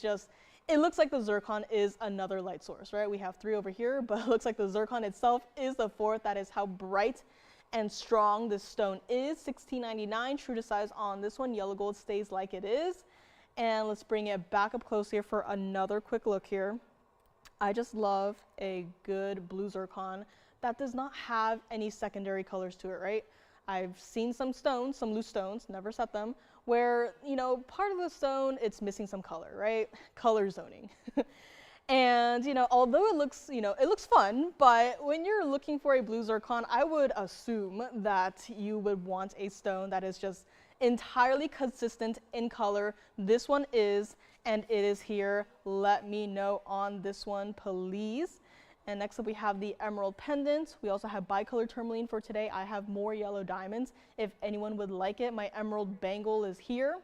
looks like the zircon is another light source, right? We have 3 over here, but it looks like the zircon itself is the 4th. That is how bright and strong this stone is. $16.99, true to size on this one. Yellow gold stays like it is. And let's bring it back up close here for another quick look here. I just love a good blue zircon that does not have any secondary colors to it, right? I've seen some stones, some loose stones, never set them, where, part of the stone, it's missing some color, right? Color zoning. And, although it looks fun, but when you're looking for a blue zircon, I would assume that you would want a stone that is just entirely consistent in color. This one is, and it is here. Let me know on this one, please. And next up we have the emerald pendant. We also have bicolor tourmaline for today. I have more yellow diamonds if anyone would like it. My emerald bangle is here.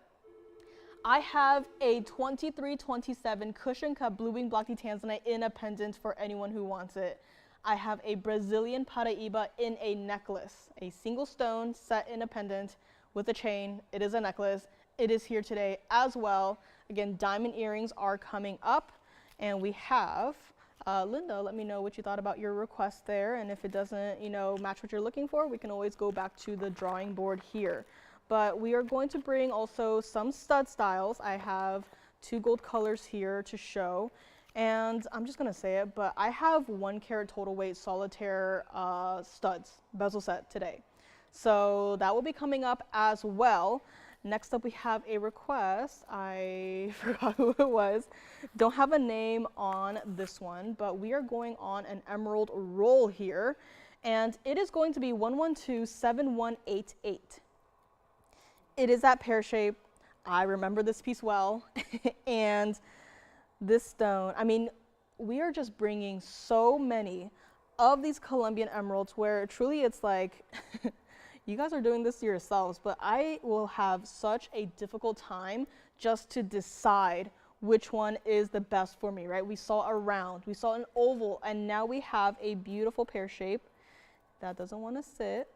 I have a 2327 cushion cut blue wing block tanzanite in a pendant for anyone who wants it. I have a Brazilian Paraíba in a necklace, a single stone set in a pendant with a chain. It is a necklace. It is here today as well. Again, diamond earrings are coming up, and we have Linda, let me know what you thought about your request there, and if it doesn't, match what you're looking for, we can always go back to the drawing board here. But we are going to bring also some stud styles. I have 2 gold colors here to show. And I'm just going to say it, but I have 1 carat total weight solitaire studs, bezel set today. So that will be coming up as well. Next up we have a request. I forgot who it was. Don't have a name on this one, but we are going on an emerald roll here. And it is going to be 1127188. It is that pear shape. I remember this piece well. And this stone, I mean, we are just bringing so many of these Colombian emeralds where truly it's like, you guys are doing this to yourselves, but I will have such a difficult time just to decide which one is the best for me, right? We saw a round, we saw an oval, and now we have a beautiful pear shape that doesn't want to sit.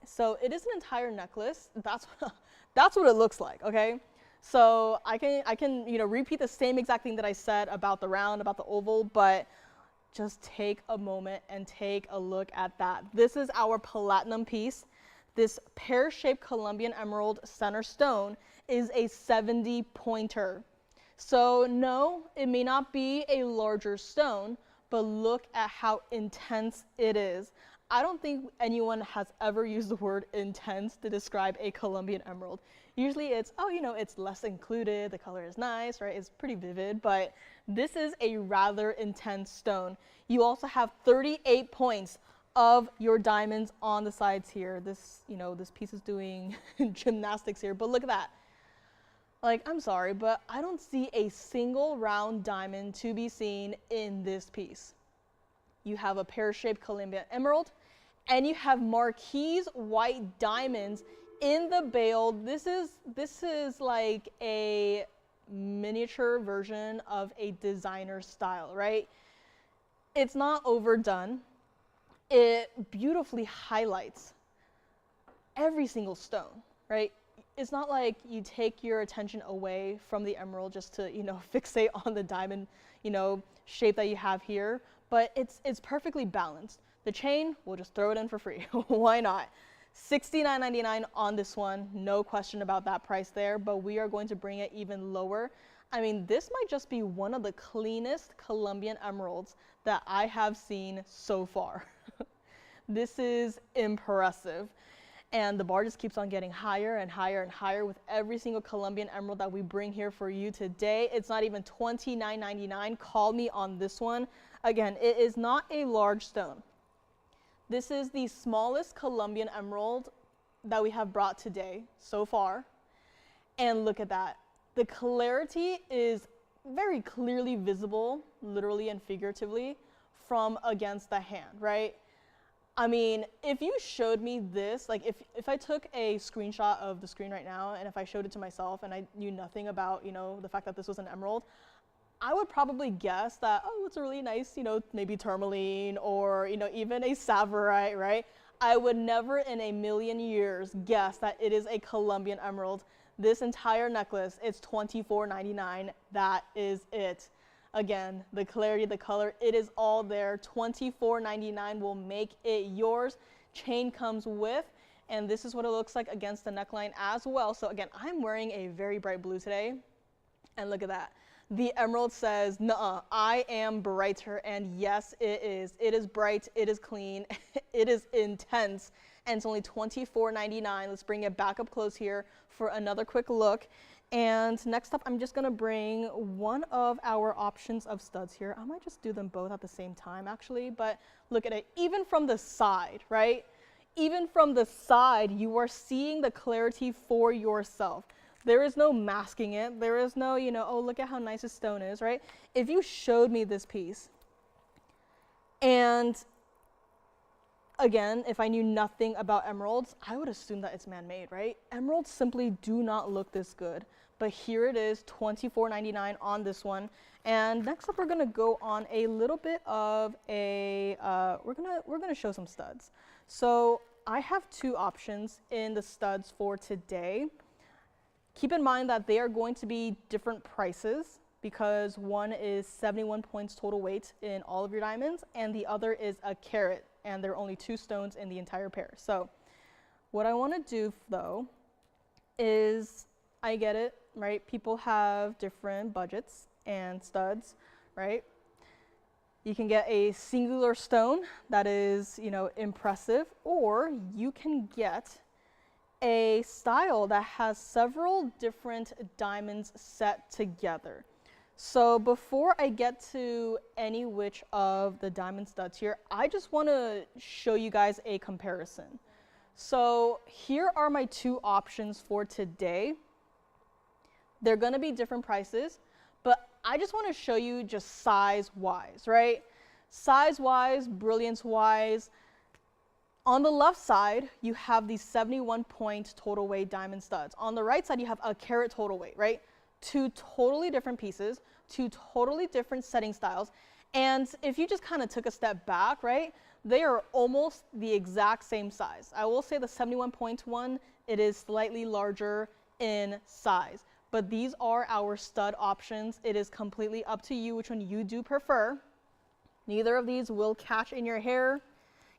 So it is an entire necklace. That's what it looks like, okay? So I can repeat the same exact thing that I said about the round, about the oval, but just take a moment and take a look at that. This is our platinum piece. This pear-shaped Colombian emerald center stone is a 70 pointer. So no, it may not be a larger stone, but look at how intense it is. I don't think anyone has ever used the word intense to describe a Colombian emerald. Usually it's, it's less included, the color is nice, right? It's pretty vivid, but this is a rather intense stone. You also have 38 points of your diamonds on the sides here. This, this piece is doing gymnastics here, but look at that. Like, I'm sorry, but I don't see a single round diamond to be seen in this piece. You have a pear-shaped Colombian emerald, and you have marquise white diamonds in the bail. This is like a miniature version of a designer style, right? It's not overdone. It beautifully highlights every single stone, right? It's not like you take your attention away from the emerald just to, fixate on the diamond, shape that you have here, but it's perfectly balanced. The chain, we'll just throw it in for free. Why not? $69.99 on this one, no question about that price there, but we are going to bring it even lower. I mean, this might just be one of the cleanest Colombian emeralds that I have seen so far. This is impressive. And the bar just keeps on getting higher and higher and higher with every single Colombian emerald that we bring here for you today. It's not even $29.99. Call me on this one. Again, it is not a large stone. This is the smallest Colombian emerald that we have brought today so far. And look at that. The clarity is very clearly visible, literally and figuratively, from against the hand, right? I mean, if you showed me this, like if I took a screenshot of the screen right now and if I showed it to myself and I knew nothing about, the fact that this was an emerald, I would probably guess that, oh, it's a really nice, maybe tourmaline or, even a savarite, right? I would never in a million years guess that it is a Colombian emerald. This entire necklace is $24.99. That is it. Again, the clarity, the color, it is all there. $24.99 will make it yours. Chain comes with, and this is what it looks like against the neckline as well. So again, I'm wearing a very bright blue today, and look at that. The emerald says, nuh-uh, I am brighter, and yes, it is. It is bright, it is clean, it is intense, and it's only $24.99. Let's bring it back up close here for another quick look. And next up, I'm just gonna bring one of our options of studs here. I might just do them both at the same time, actually, but look at it, even from the side, right? Even from the side, you are seeing the clarity for yourself. There is no masking it. There is no, oh, look at how nice this stone is, right? If you showed me this piece, and again, if I knew nothing about emeralds, I would assume that it's man-made, right? Emeralds simply do not look this good. But here it is, $24.99 on this one. And next up, we're gonna go on a little bit of a, we're gonna show some studs. So I have two options in the studs for today. Keep in mind that they are going to be different prices because one is 71 points total weight in all of your diamonds, and the other is a carat, and there are only 2 stones in the entire pair. So what I want to do, though, is I get it, right? People have different budgets and studs, right? You can get a singular stone that is, impressive, or you can get a style that has several different diamonds set together. So before I get to any which of the diamond studs here, I just want to show you guys a comparison. So here are my 2 options for today. They're going to be different prices, but I just want to show you just size-wise, right? Size-wise, brilliance-wise. On the left side, you have these 71-point total weight diamond studs. On the right side, you have a carat total weight, right? 2 totally different pieces, 2 totally different setting styles. And if you just kind of took a step back, right, they are almost the exact same size. I will say the 71-point one, it is slightly larger in size. But these are our stud options. It is completely up to you which one you do prefer. Neither of these will catch in your hair,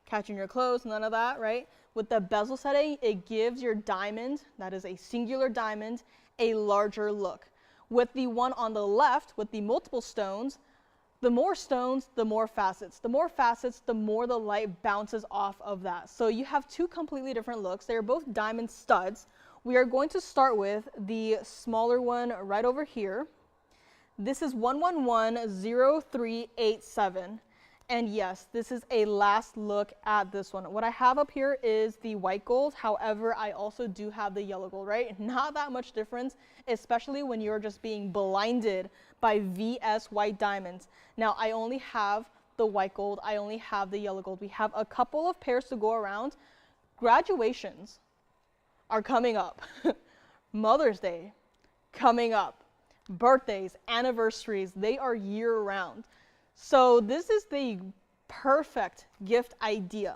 catch in your clothes, none of that, right? With the bezel setting, it gives your diamond, that is a singular diamond, a larger look. With the one on the left, with the multiple stones, the more stones, the more facets. The more facets, the more the light bounces off of that. So you have 2 completely different looks. They are both diamond studs. We are going to start with the smaller one right over here. This is 1110387. And yes, this is a last look at this one. What I have up here is the white gold. However, I also do have the yellow gold, right? Not that much difference, especially when you're just being blinded by VS white diamonds. Now, I only have the white gold. I only have the yellow gold. We have a couple of pairs to go around. Graduations are coming up. Mother's Day coming up. Birthdays, anniversaries, they are year round. So this is the perfect gift idea.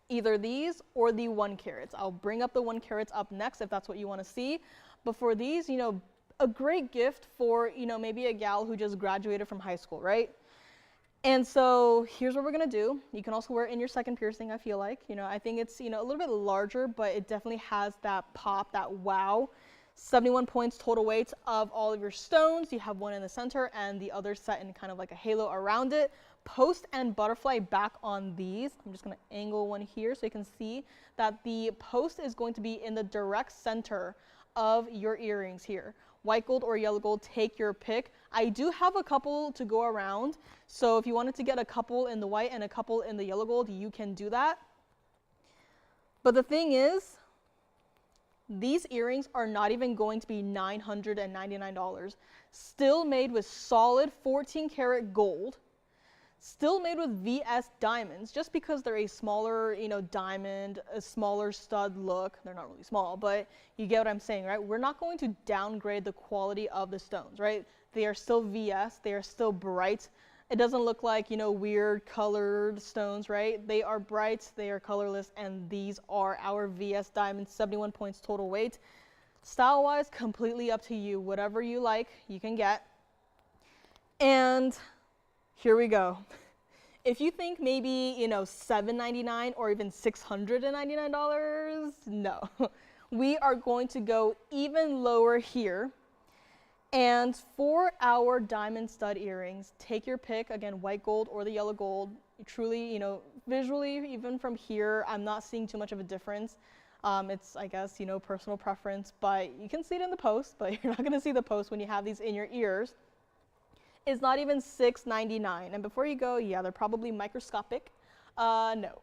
Either these or the 1 carats. I'll bring up the 1 carats up next if that's what you want to see. But for these, a great gift for, maybe a gal who just graduated from high school, right? And so here's what we're going to do. You can also wear it in your second piercing, I feel like. I think it's, a little bit larger, but it definitely has that pop, that wow. 71 points total weight of all of your stones. You have one in the center and the other set in kind of like a halo around it. Post and butterfly back on these. I'm just going to angle one here so you can see that the post is going to be in the direct center of your earrings here. White gold or yellow gold, take your pick. I do have a couple to go around, so if you wanted to get a couple in the white and a couple in the yellow gold, you can do that. But the thing is, these earrings are not even going to be $999. Still made with solid 14 karat gold. Still made with VS diamonds. Just because they're a smaller, diamond, a smaller stud look. They're not really small, but you get what I'm saying, right? We're not going to downgrade the quality of the stones, right? They are still VS. They are still bright. It doesn't look like, weird colored stones, right? They are bright, they are colorless, and these are our VS diamonds, 71 points total weight. Style-wise, completely up to you. Whatever you like, you can get. And here we go. If you think maybe, $799 or even $699, no. We are going to go even lower here. And for our diamond stud earrings, take your pick. Again, white gold or the yellow gold. Truly, visually, even from here, I'm not seeing too much of a difference. It's, I guess, personal preference, but you can see it in the post, but you're not going to see the post when you have these in your ears. It's not even $699. And before you go, yeah, they're probably microscopic. No.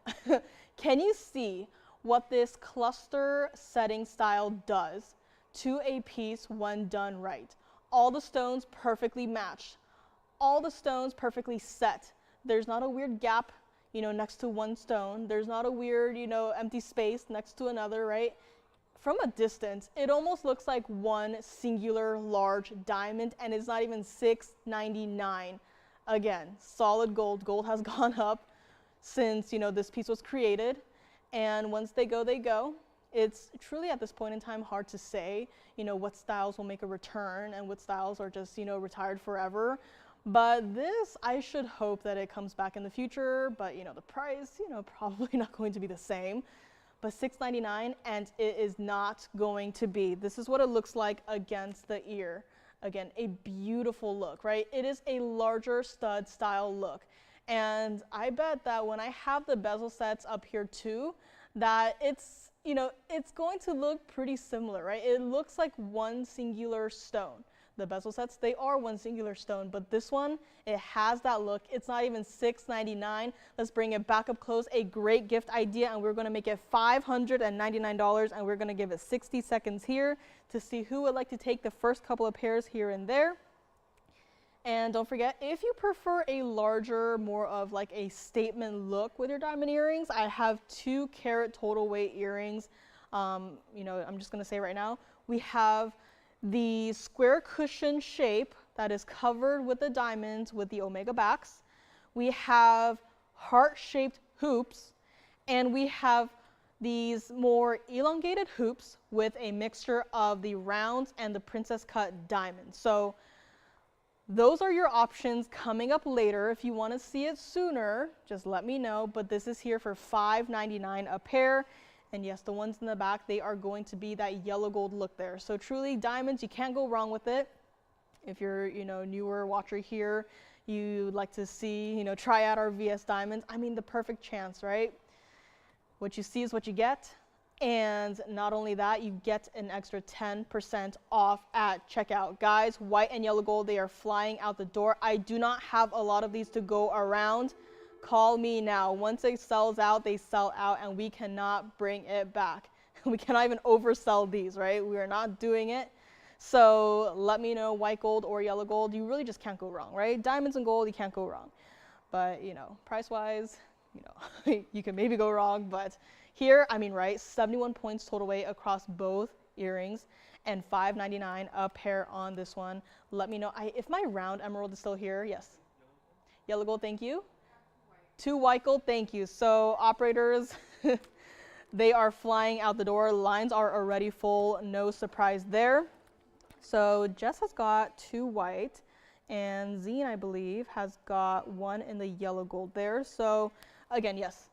Can you see what this cluster setting style does to a piece when done right. All the stones perfectly matched. All the stones perfectly set. There's not a weird gap, next to one stone. There's not a weird, empty space next to another, right? From a distance, it almost looks like one singular large diamond, and it's not even $6.99. Again, solid gold. Gold has gone up since, this piece was created. And once they go, they go. It's truly at this point in time hard to say, what styles will make a return and what styles are just, retired forever. But this, I should hope that it comes back in the future, but the price, probably not going to be the same. But $6.99, and it is not going to be. This is what it looks like against the ear. Again, a beautiful look, right? It is a larger stud style look. And I bet that when I have the bezel sets up here too, that it's, it's going to look pretty similar, right? It looks like one singular stone. The bezel sets, they are one singular stone, but this one, it has that look. It's not even $6.99. Let's bring it back up close. A great gift idea, and we're going to make it $599, and we're going to give it 60 seconds here to see who would like to take the first couple of pairs here and there. And don't forget, if you prefer a larger, more of like a statement look with your diamond earrings, I have 2 carat total weight earrings. I'm just going to say right now, we have the square cushion shape that is covered with the diamonds with the omega backs. We have heart-shaped hoops, and we have these more elongated hoops with a mixture of the rounds and the princess cut diamonds. So those are your options coming up later. If you want to see it sooner, just let me know, but this is here for $5.99 a pair. And yes, the ones in the back, they are going to be that yellow gold look there. So truly, diamonds, you can't go wrong with it. If you're, newer watcher here, you'd like to see, try out our VS diamonds. I mean, the perfect chance, right? What you see is what you get. And not only that, you get an extra 10% off at checkout. Guys, white and yellow gold, they are flying out the door. I do not have a lot of these to go around. Call me now. Once it sells out, they sell out, and we cannot bring it back. We cannot even oversell these, right? We are not doing it. So let me know, white gold or yellow gold. You really just can't go wrong, right? Diamonds and gold, you can't go wrong. But, price-wise, you can maybe go wrong. But here, right, 71 points total weight across both earrings and $5.99 a pair on this one. Let me know. If my round emerald is still here, yes. Yellow gold, thank you. 2 white gold, thank you. So operators, they are flying out the door. Lines are already full, no surprise there. So Jess has got 2 white, and Zine, I believe, has got 1 in the yellow gold there. So again, yes.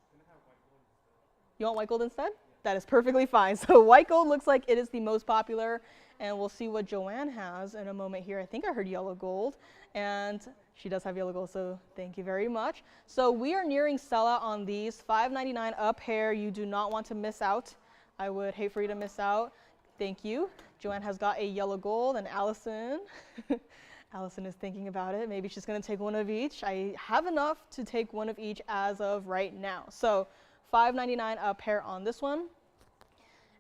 You want white gold instead? That is perfectly fine. So white gold looks like it is the most popular, and we'll see what Joanne has in a moment here. I think I heard yellow gold, and she does have yellow gold, so thank you very much. So we are nearing sellout on these, $5.99 a pair. You do not want to miss out. I would hate for you to miss out. Thank you. Joanne has got a yellow gold, and Allison, Allison is thinking about it. Maybe she's going to take one of each. I have enough to take one of each as of right now. So $5.99 a pair on this one.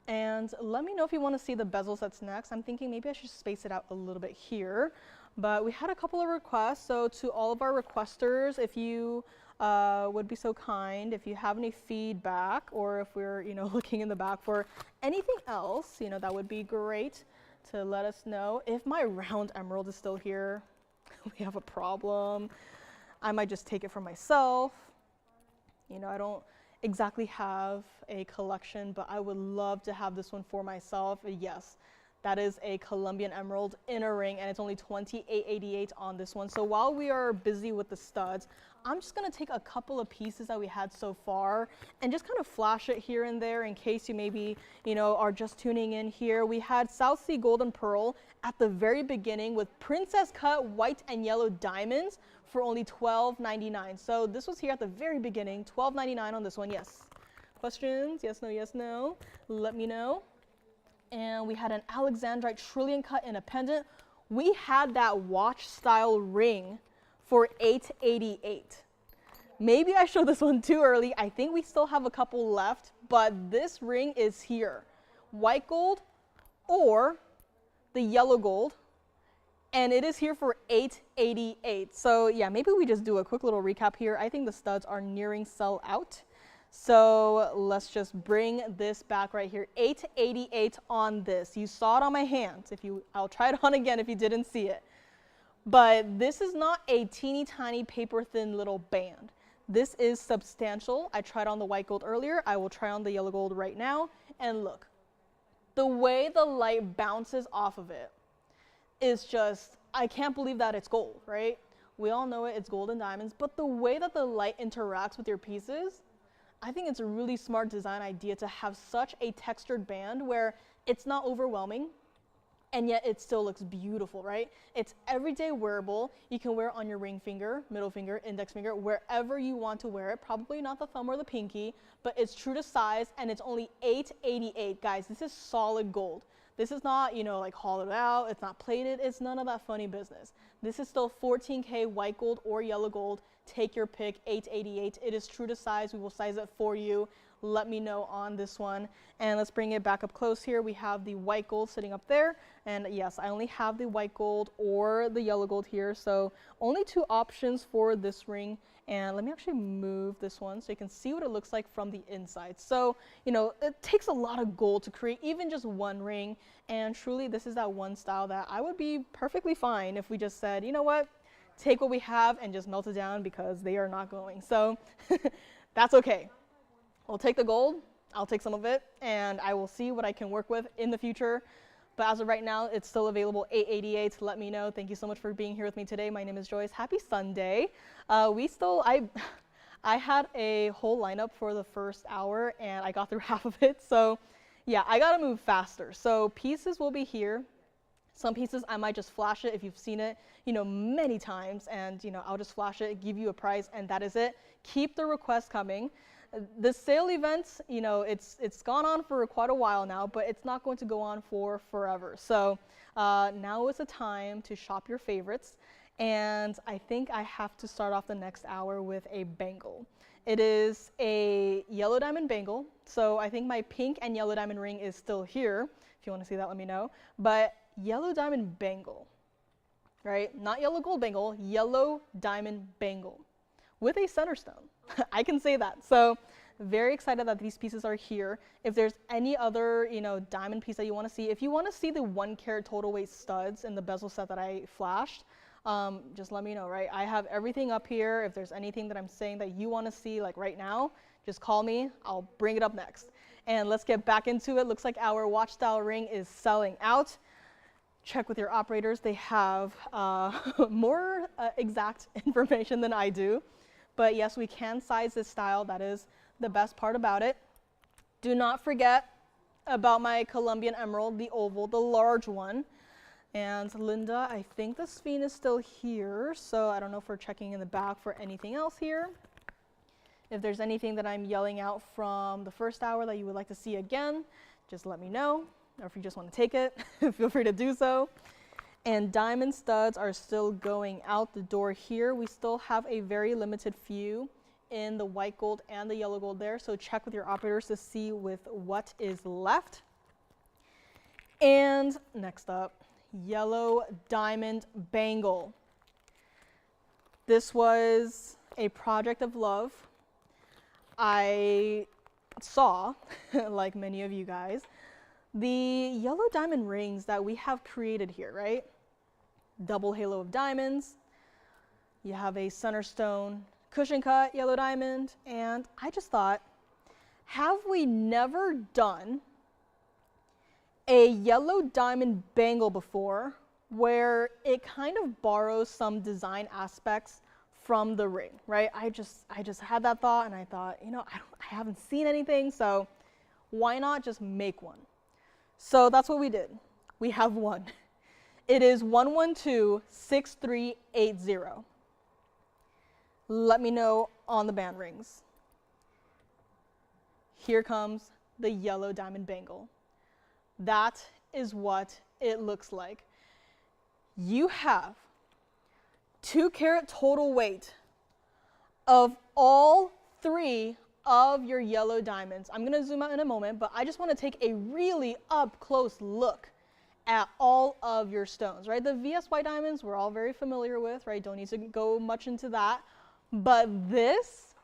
And let me know if you want to see the bezel sets next. I'm thinking maybe I should space it out a little bit here. But we had a couple of requests. So to all of our requesters, if you would be so kind, if you have any feedback, or if we're looking in the back for anything else, that would be great to let us know. If my round emerald is still here, we have a problem. I might just take it for myself. I don't exactly have a collection, but I would love to have this one for myself. Yes, that is a Colombian emerald in a ring, and it's only $28.88 on this one. So while we are busy with the studs, I'm just going to take a couple of pieces that we had so far and just kind of flash it here and there in case you maybe, are just tuning in here. We had South Sea Golden Pearl at the very beginning with princess cut white and yellow diamonds for only $12.99. So this was here at the very beginning, $12.99 on this one. Yes. Questions? Yes, no, yes, no. Let me know. And we had an Alexandrite trillion cut in a pendant. We had that watch style ring for $8.88. Maybe I showed this one too early. I think we still have a couple left, but this ring is here. White gold or the yellow gold, and it is here for $888. So yeah, maybe we just do a quick little recap here. I think the studs are nearing sell out. So let's just bring this back right here. $888 on this. You saw it on my hands. I'll try it on again if you didn't see it. But this is not a teeny tiny paper thin little band. This is substantial. I tried on the white gold earlier. I will try on the yellow gold right now. And look, the way the light bounces off of it is just, I can't believe that it's gold, right? We all know it's gold and diamonds, but the way that the light interacts with your pieces, I think it's a really smart design idea to have such a textured band where it's not overwhelming, and yet it still looks beautiful, right? It's everyday wearable. You can wear it on your ring finger, middle finger, index finger, wherever you want to wear it. Probably not the thumb or the pinky, but it's true to size, and it's only $888. Guys, this is solid gold. This is not, like hollowed out. It's not plated. It's none of that funny business. This is still 14K white gold or yellow gold. Take your pick, $888. It is true to size. We will size it for you. Let me know on this one. And let's bring it back up close here. We have the white gold sitting up there. And yes, I only have the white gold or the yellow gold here. So only two options for this ring. And let me actually move this one so you can see what it looks like from the inside. So, it takes a lot of gold to create even just one ring. And truly, this is that one style that I would be perfectly fine if we just said, you know what, take what we have and just melt it down, because they are not glowing. So that's okay. We'll take the gold, I'll take some of it, and I will see what I can work with in the future. But as of right now, it's still available, $888. Let me know. Thank you so much for being here with me today. My name is Joyce. Happy Sunday. I had a whole lineup for the first hour, and I got through half of it. So yeah, I gotta move faster. So pieces will be here. Some pieces I might just flash it if you've seen it, many times, and I'll just flash it, give you a price, and that is it. Keep the requests coming. The sale event, it's gone on for quite a while now, but it's not going to go on for forever. So now is the time to shop your favorites. And I think I have to start off the next hour with a bangle. It is a yellow diamond bangle. So I think my pink and yellow diamond ring is still here. If you want to see that, let me know. But yellow diamond bangle, right? Not yellow gold bangle, yellow diamond bangle with a center stone. I can say that. So very excited that these pieces are here. If there's any other, diamond piece that you want to see, if you want to see the 1 carat total weight studs in the bezel set that I flashed, just let me know, right? I have everything up here. If there's anything that I'm saying that you want to see, like right now, just call me. I'll bring it up next. And let's get back into it. Looks like our watch style ring is selling out. Check with your operators. They have more exact information than I do. But yes, we can size this style. That is the best part about it. Do not forget about my Colombian emerald, the oval, the large one. And Linda, I think the sphinx is still here. So I don't know if we're checking in the back for anything else here. If there's anything that I'm yelling out from the first hour that you would like to see again, just let me know. Or if you just want to take it, feel free to do so. And diamond studs are still going out the door here. We still have a very limited few in the white gold and the yellow gold there. So check with your operators to see with what is left. And next up, yellow diamond bangle. This was a project of love. I saw, like many of you guys, the yellow diamond rings that we have created here, right? Double halo of diamonds. You have a center stone cushion cut yellow diamond. And I just thought, have we never done a yellow diamond bangle before where it kind of borrows some design aspects from the ring, right? I just had that thought, and I thought, I haven't seen anything, so why not just make one? So that's what we did. We have one. It is 1126380. Let me know on the band rings. Here comes the yellow diamond bangle. That is what it looks like. You have 2 carat total weight of all 3 of your yellow diamonds. I'm going to zoom out in a moment, but I just want to take a really up close look at all of your stones, right? The VS white diamonds we're all very familiar with, right? Don't need to go much into that. But this,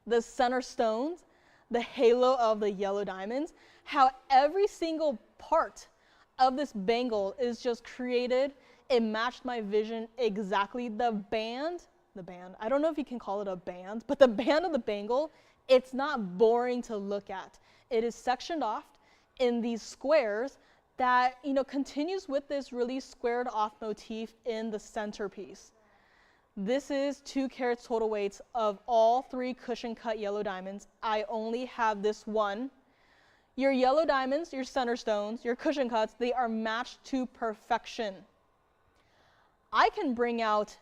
the center stones, the halo of the yellow diamonds, how every single part of this bangle is just created. It matched my vision exactly. The band, I don't know if you can call it a band, but the band of the bangle, it's not boring to look at. It is sectioned off in these squares that, you know, continues with this really squared off motif in the centerpiece. This is 2 carats total weights of all 3 cushion cut yellow diamonds. I only have this one. Your yellow diamonds, your center stones, your cushion cuts, they are matched to perfection. I can bring out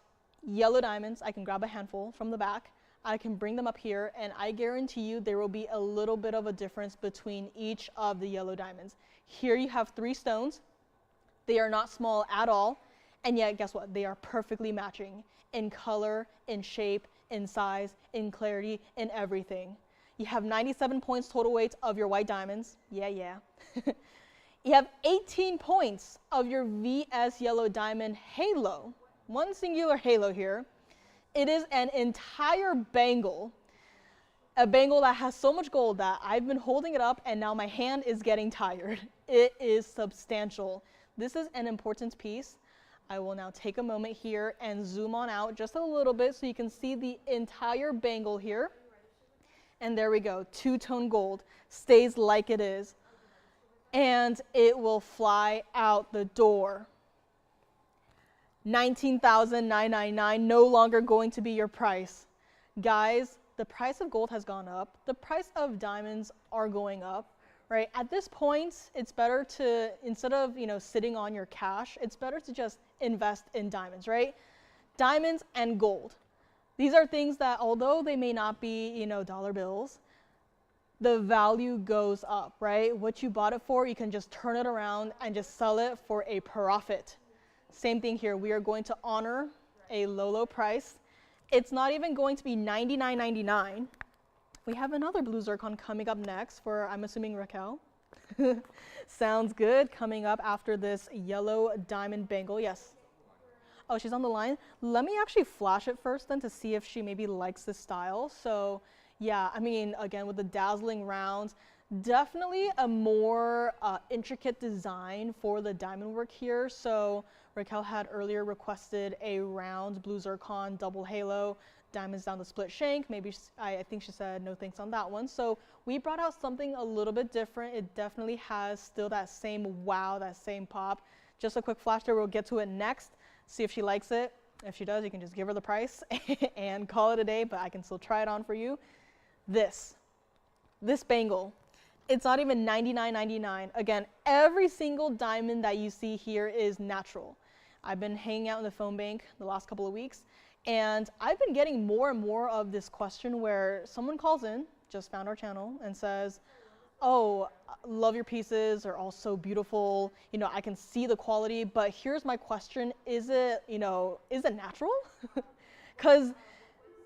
yellow diamonds. I can grab a handful from the back. I can bring them up here, and I guarantee you there will be a little bit of a difference between each of the yellow diamonds. Here you have 3 stones. They are not small at all, and yet guess what? They are perfectly matching in color, in shape, in size, in clarity, in everything. You have 97 points total weight of your white diamonds. Yeah. You have 18 points of your VS yellow diamond halo. One singular halo here. It is an entire bangle, a bangle that has so much gold that I've been holding it up and now my hand is getting tired. It is substantial. This is an important piece. I will now take a moment here and zoom on out just a little bit so you can see the entire bangle here. And there we go, 2-tone gold, stays like it is. And it will fly out the door. $19,999, no longer going to be your price. Guys, the price of gold has gone up. The price of diamonds are going up, right? At this point, it's better to, instead of, you know, sitting on your cash, it's better to just invest in diamonds, right? Diamonds and gold. These are things that, although they may not be, you know, dollar bills, the value goes up, right? What you bought it for, you can just turn it around and just sell it for a profit. Same thing here. We are going to honor a low price. It's not even going to be $99.99. We have another blue zircon coming up next for, I'm assuming, Raquel. Sounds good. Coming up after this yellow diamond bangle. Yes. Oh, she's on the line. Let me actually flash it first then to see if she maybe likes this style. So yeah, I mean, again, with the dazzling rounds, definitely a more intricate design for the diamond work here. So Raquel had earlier requested a round blue zircon double halo, diamonds down the split shank. Maybe I think she said no thanks on that one. So we brought out something a little bit different. It definitely has still that same wow, that same pop. Just a quick flash there. We'll get to it next. See if she likes it. If she does, you can just give her the price and call it a day, but I can still try it on for you. This bangle, it's not even $99.99. Again, every single diamond that you see here is natural. I've been hanging out in the phone bank the last couple of weeks, and I've been getting more and more of this question where someone calls in, just found our channel, and says, oh, love your pieces, they're all so beautiful, you know, I can see the quality, but here's my question, is it, you know, is it natural? Because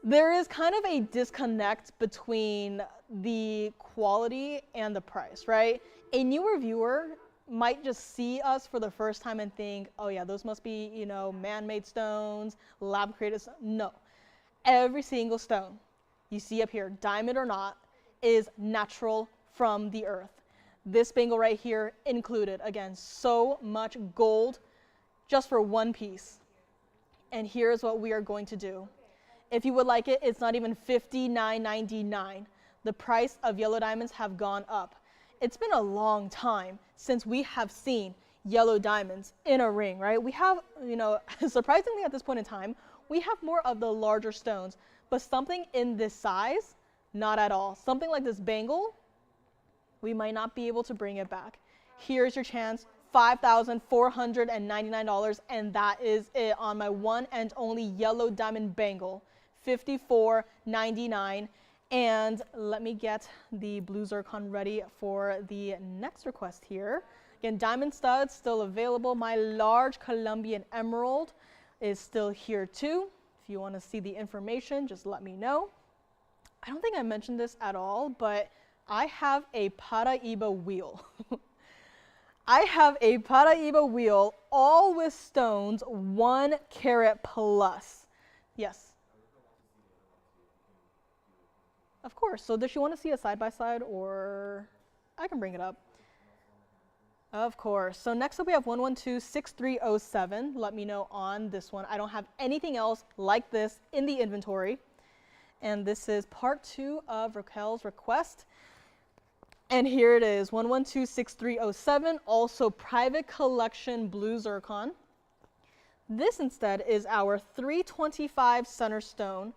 there is kind of a disconnect between the quality and the price, right? A newer viewer might just see us for the first time and think, oh yeah, those must be, you know, man-made stones, lab-created stones. No, every single stone you see up here, diamond or not, is natural from the earth. This bangle right here included, again, so much gold just for one piece. And here's what we are going to do. If you would like it, it's not even $59.99. The price of yellow diamonds have gone up. It's been a long time since we have seen yellow diamonds in a ring, right? We have, you know, surprisingly at this point in time, we have more of the larger stones, but something in this size, not at all. Something like this bangle, we might not be able to bring it back. Here's your chance, $5,499, and that is it on my one and only yellow diamond bangle. $54.99. And let me get the blue zircon ready for the next request here. Again, diamond studs still available. My large Colombian emerald is still here too. If you want to see the information, just let me know. I don't think I mentioned this at all, but I have a Paraíba wheel. I have a Paraiba wheel, all with stones, 1 carat plus. Yes. Of course. So does she want to see a side by side, or I can bring it up? Of course. So next up we have 1126307. Let me know on this one. I don't have anything else like this in the inventory. And this is part 2 of Raquel's request. And here it is, 1126307, also private collection blue zircon. This instead is our 325 center stone,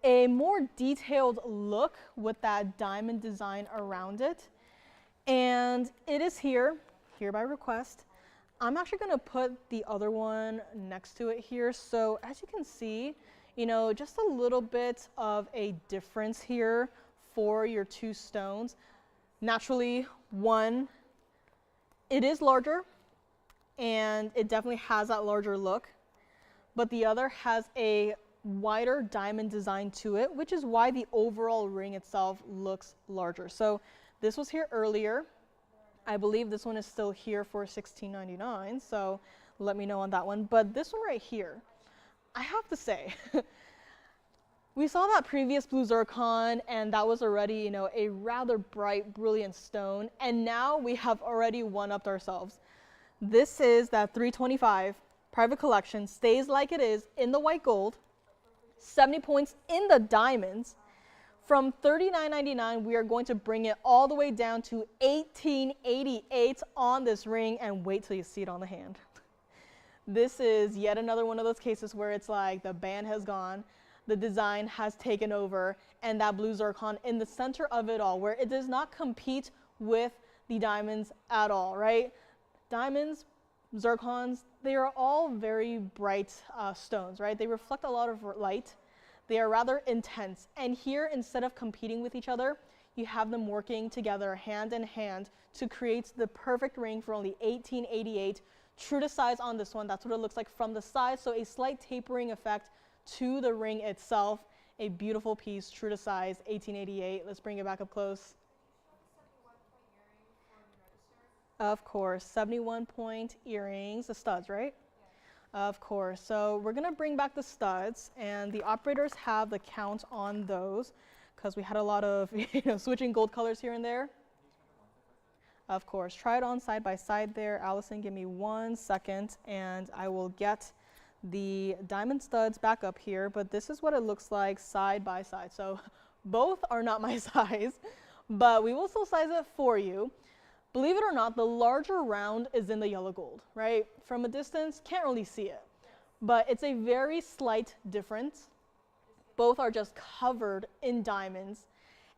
a more detailed look with that diamond design around it. And it is here by request. I'm actually going to put the other one next to it here. So as you can see, you know, just a little bit of a difference here for your 2 stones. Naturally, one, it is larger and it definitely has that larger look, but the other has a wider diamond design to it, which is why the overall ring itself looks larger. So this was here earlier. I believe this one is still here for $16.99, so let me know on that one. But this one right here, I have to say, we saw that previous blue zircon, and that was already, you know, a rather bright, brilliant stone, and now we have already one-upped ourselves. This is that 325 private collection, stays like it is in the white gold, 70 points in the diamonds. From $39.99, we are going to bring it all the way down to $18.88 on this ring, and wait till you see it on the hand. This is yet another one of those cases where it's like the band has gone, the design has taken over, and that blue zircon in the center of it all, where it does not compete with the diamonds at all, right? Diamonds, zircons, they are all very bright stones, right? They reflect a lot of light. They are rather intense. And here, instead of competing with each other, you have them working together hand in hand to create the perfect ring for only $18.88. True to size on this one, that's what it looks like from the side. So a slight tapering effect to the ring itself. A beautiful piece, true to size, $18.88. Let's bring it back up close. Of course, 71-point earrings, the studs, right? Of course. So we're going to bring back the studs, and the operators have the count on those because we had a lot of switching gold colors here and there. Of course. Try it on side by side there. Allison, give me 1 second, and I will get the diamond studs back up here. But this is what it looks like side by side. So both are not my size, but we will still size it for you. Believe it or not, the larger round is in the yellow gold, right? From a distance, can't really see it, but it's a very slight difference. Both are just covered in diamonds,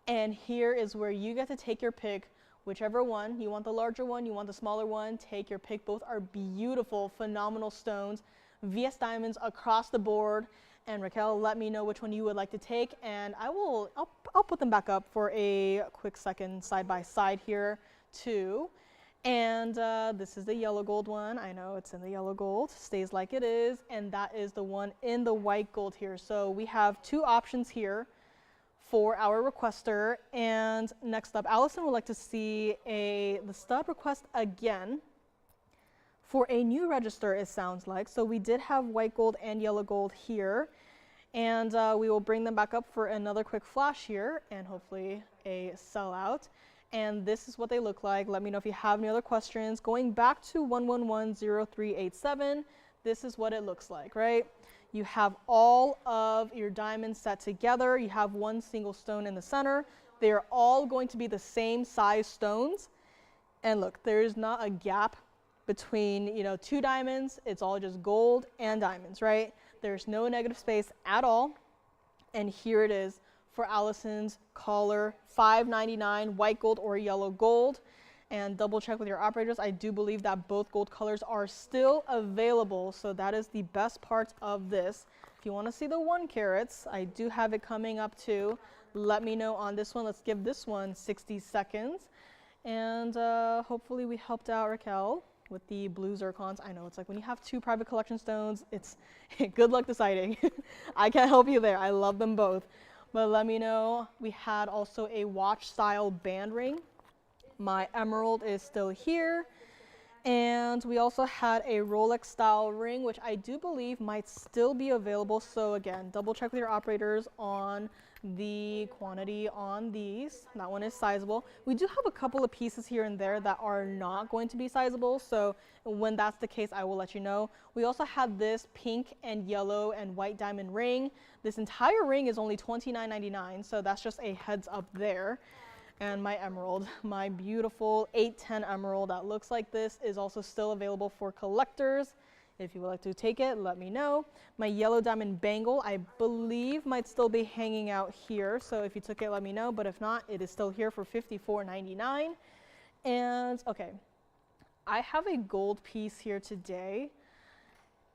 and here is where you get to take your pick, whichever one. You want the larger one, you want the smaller one, take your pick. Both are beautiful, phenomenal stones, VS diamonds across the board. And Raquel, let me know which one you would like to take, and I'll put them back up for a quick second side by side here too. And this is the yellow gold one. I know it's in the yellow gold, stays like it is, and that is the one in the white gold here. So we have 2 options here for our requester. And next up, Allison would like to see the stud request again for a new register, it sounds like. So we did have white gold and yellow gold here, and we will bring them back up for another quick flash here and hopefully a sellout. And this is what they look like. Let me know if you have any other questions. Going back to 1110387, this is what it looks like, right? You have all of your diamonds set together. You have one single stone in the center. They are all going to be the same size stones. And look, there's not a gap between, 2 diamonds. It's all just gold and diamonds, right? There's no negative space at all. And here it is for Allison's collar, $5.99, white gold or yellow gold. And double check with your operators. I do believe that both gold colors are still available, so that is the best part of this. If you want to see the 1 carats, I do have it coming up too. Let me know on this one. Let's give this one 60 seconds. And hopefully we helped out Raquel with the blue zircons. I know it's like when you have 2 private collection stones, it's good luck deciding. I can't help you there. I love them both. But let me know. We had also a watch style band ring. My emerald is still here. And we also had a Rolex style ring, which I do believe might still be available. So again, double check with your operators on the quantity on these. That one is sizable. We do have a couple of pieces here and there that are not going to be sizable. So when that's the case, I will let you know. We also have this pink and yellow and white diamond ring. This entire ring is only $29.99. So that's just a heads up there. And my emerald, my beautiful 810 emerald that looks like this is also still available for collectors. If you would like to take it, let me know. My yellow diamond bangle, I believe might still be hanging out here. So if you took it, let me know. But if not, it is still here for $54.99. And okay, I have a gold piece here today.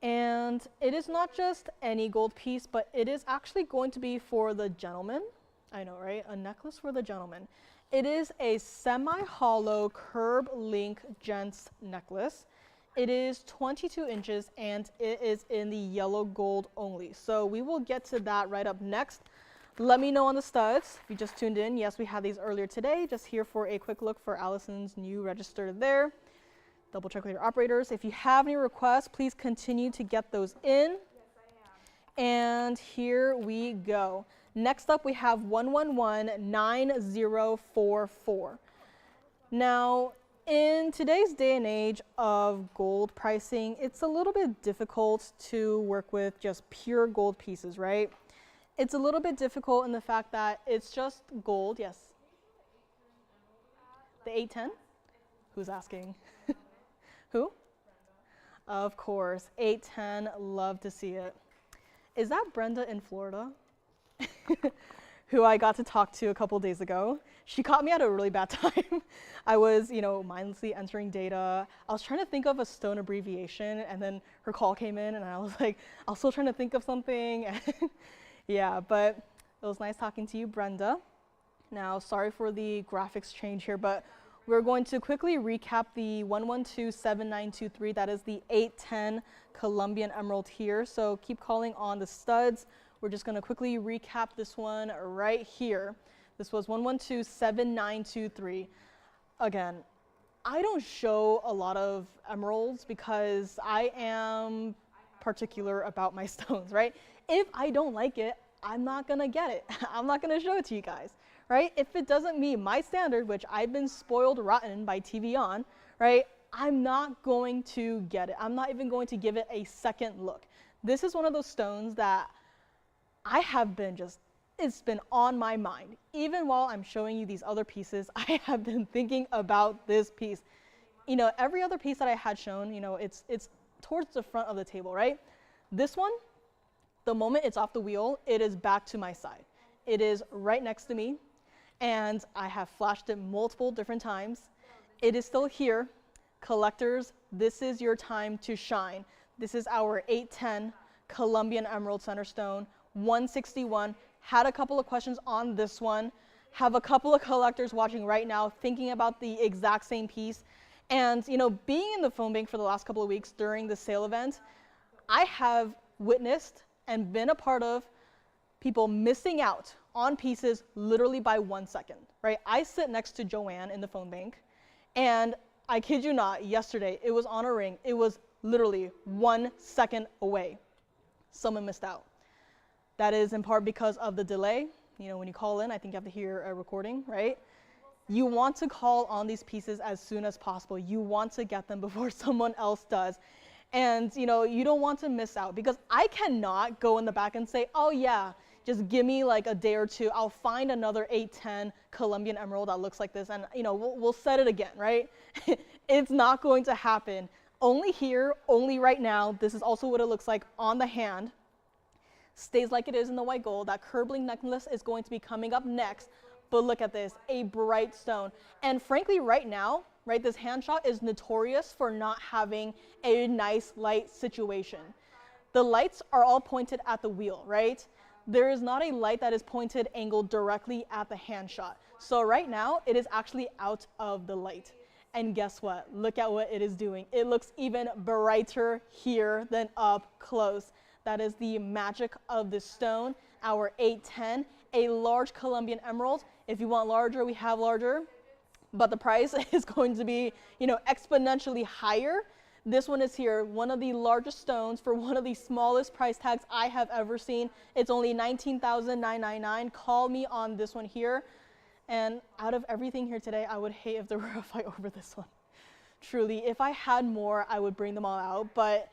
And it is not just any gold piece, but it is actually going to be for the gentleman. I know, right? A necklace for the gentleman. It is a semi-hollow curb link gents necklace. It is 22 inches and it is in the yellow gold only. So we will get to that right up next. Let me know on the studs. If you just tuned in, yes, we had these earlier today. Just here for a quick look for Allison's new register there. Double check with your operators. If you have any requests, please continue to get those in. And here we go. Next up, we have 1119044. Now, in today's day and age of gold pricing, it's a little bit difficult to work with just pure gold pieces, right? It's a little bit difficult in the fact that it's just gold. Yes. The 810? Who's asking? Who? Of course, 810, love to see it. Is that Brenda in Florida? Who I got to talk to a couple days ago. She caught me at a really bad time. I was, mindlessly entering data. I was trying to think of a stone abbreviation, and then her call came in, and I was like, I was still trying to think of something. Yeah, but it was nice talking to you, Brenda. Now, sorry for the graphics change here, but we're going to quickly recap the 1127923. That is the 810 Colombian emerald here. So keep calling on the studs. We're just going to quickly recap this one right here. This was 1127923. Again, I don't show a lot of emeralds because I am particular about my stones, right? If I don't like it, I'm not going to get it. I'm not going to show it to you guys, right? If it doesn't meet my standard, which I've been spoiled rotten by TVON, right? I'm not going to get it. I'm not even going to give it a second look. This is one of those stones that I have been it's been on my mind. Even while I'm showing you these other pieces, I have been thinking about this piece. Every other piece that I had shown, it's towards the front of the table, right? This one, the moment it's off the wheel, it is back to my side. It is right next to me, and I have flashed it multiple different times. It is still here. Collectors, this is your time to shine. This is our 810 Colombian Emerald Center Stone. 161. Had a couple of questions on this one. Have a couple of collectors watching right now thinking about the exact same piece. And being in the phone bank for the last couple of weeks during the sale event, I have witnessed and been a part of people missing out on pieces literally by 1 second, right? I sit next to Joanne in the phone bank, and I kid you not, yesterday it was on a ring. It was literally 1 second away. Someone missed out. That is in part because of the delay. When you call in, I think you have to hear a recording, right? You want to call on these pieces as soon as possible. You want to get them before someone else does. And you don't want to miss out, because I cannot go in the back and say, oh yeah, just give me like a day or two. I'll find another 810 Colombian emerald that looks like this, and we'll set it again, right? It's not going to happen. Only here, only right now. This is also what it looks like on the hand. Stays like it is in the white gold. That curb link necklace is going to be coming up next. But look at this, a bright stone. And frankly, right now, right, this hand shot is notorious for not having a nice light situation. The lights are all pointed at the wheel, right? There is not a light that is pointed angled directly at the hand shot. So right now, it is actually out of the light. And guess what? Look at what it is doing. It looks even brighter here than up close. That is the magic of this stone, our 810, a large Colombian emerald. If you want larger, we have larger. but the price is going to be, exponentially higher. This one is here, one of the largest stones for one of the smallest price tags I have ever seen. It's only $19,999. Call me on this one here. And out of everything here today, I would hate if there were a fight over this one. Truly, if I had more, I would bring them all out. But,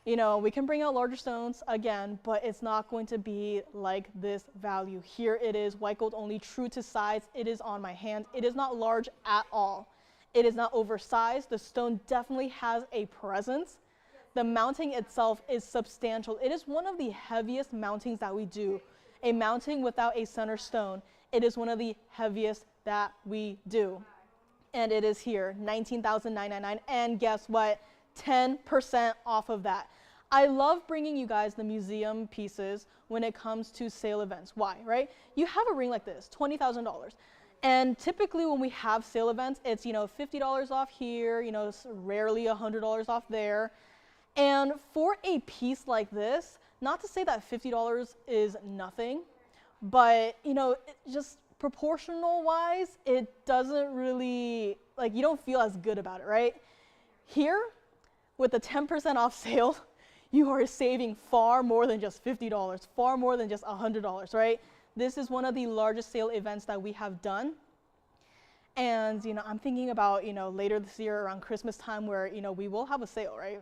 we can bring out larger stones again, but it's not going to be like this value. Here it is, white gold only, true to size. It is on my hand. It is not large at all. It is not oversized. The stone definitely has a presence. The mounting itself is substantial. It is one of the heaviest mountings that we do. A mounting without a center stone. It is one of the heaviest that we do. And it is here, $19,999. And guess what? 10% off of that. I love bringing you guys the museum pieces when it comes to sale events. Why, right? You have a ring like this, $20,000. And typically when we have sale events, it's, $50 off here, rarely $100 off there. And for a piece like this, not to say that $50 is nothing, but, just proportional wise, it doesn't really, you don't feel as good about it, right? Here, with the 10% off sale, you are saving far more than just $50, far more than just $100, right? This is one of the largest sale events that we have done. And, I'm thinking about, later this year around Christmas time where, we will have a sale, right?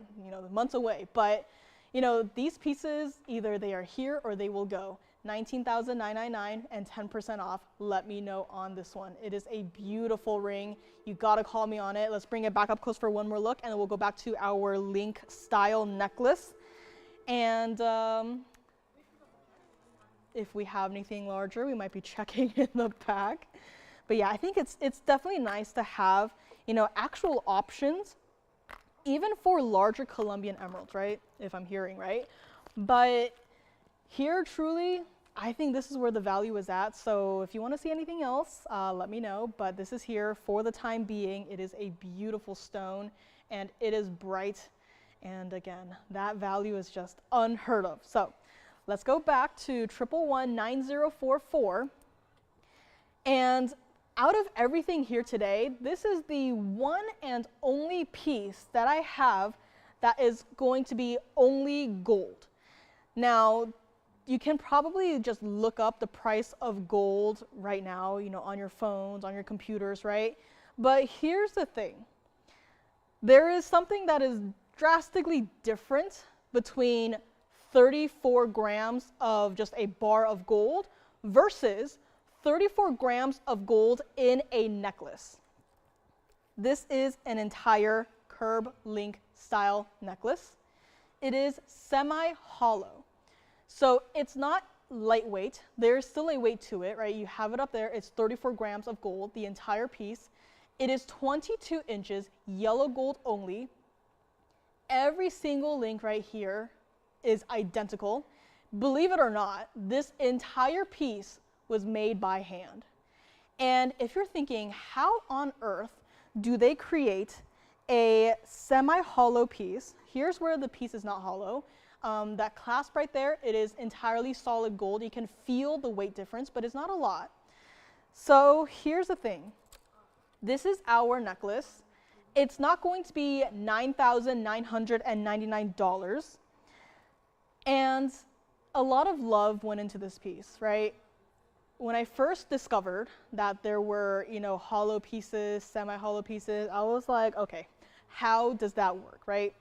Months away. But, these pieces, either they are here or they will go. $19,999 and 10% off. Let me know on this one. It is a beautiful ring. You gotta call me on it. Let's bring it back up close for one more look, and then we'll go back to our link style necklace. And if we have anything larger, we might be checking in the back. But yeah, I think it's definitely nice to have, actual options, even for larger Colombian emeralds, right? If I'm hearing right. But here, truly, I think this is where the value is at. So if you want to see anything else, let me know. But this is here for the time being. It is a beautiful stone, and it is bright. And again, that value is just unheard of. So let's go back to 1119044. And out of everything here today, this is the one and only piece that I have that is going to be only gold. Now, you can probably just look up the price of gold right now, on your phones, on your computers, right? But here's the thing. There is something that is drastically different between 34 grams of just a bar of gold versus 34 grams of gold in a necklace. This is an entire curb link style necklace. It is semi-hollow. So it's not lightweight. There's still a weight to it, right? You have it up there. It's 34 grams of gold, the entire piece. It is 22 inches, yellow gold only. Every single link right here is identical. Believe it or not, this entire piece was made by hand. And if you're thinking, how on earth do they create a semi-hollow piece? Here's where the piece is not hollow. That clasp right there, it is entirely solid gold. You can feel the weight difference, but it's not a lot. So here's the thing. This is our necklace. It's not going to be $9,999. And a lot of love went into this piece, right? When I first discovered that there were, hollow pieces, semi-hollow pieces, I was like, okay, how does that work, right?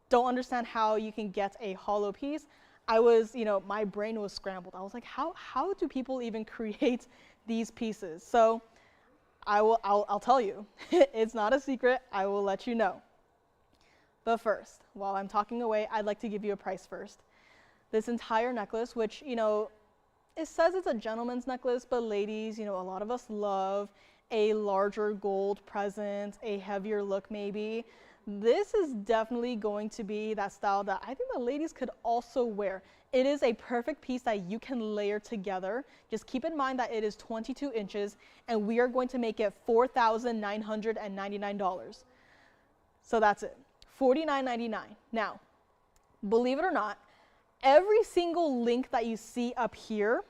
Don't understand how you can get a hollow piece. I was, my brain was scrambled. I was like, how do people even create these pieces? So I'll tell you. It's not a secret. I will let you know. But first, while I'm talking away, I'd like to give you a price first. This entire necklace, which, it says it's a gentleman's necklace, but ladies, a lot of us love a larger gold present, a heavier look maybe. This is definitely going to be that style that I think the ladies could also wear. It is a perfect piece that you can layer together. Just keep in mind that it is 22 inches, and we are going to make it $4,999. So that's it, $49.99. Now, believe it or not, every single link that you see up here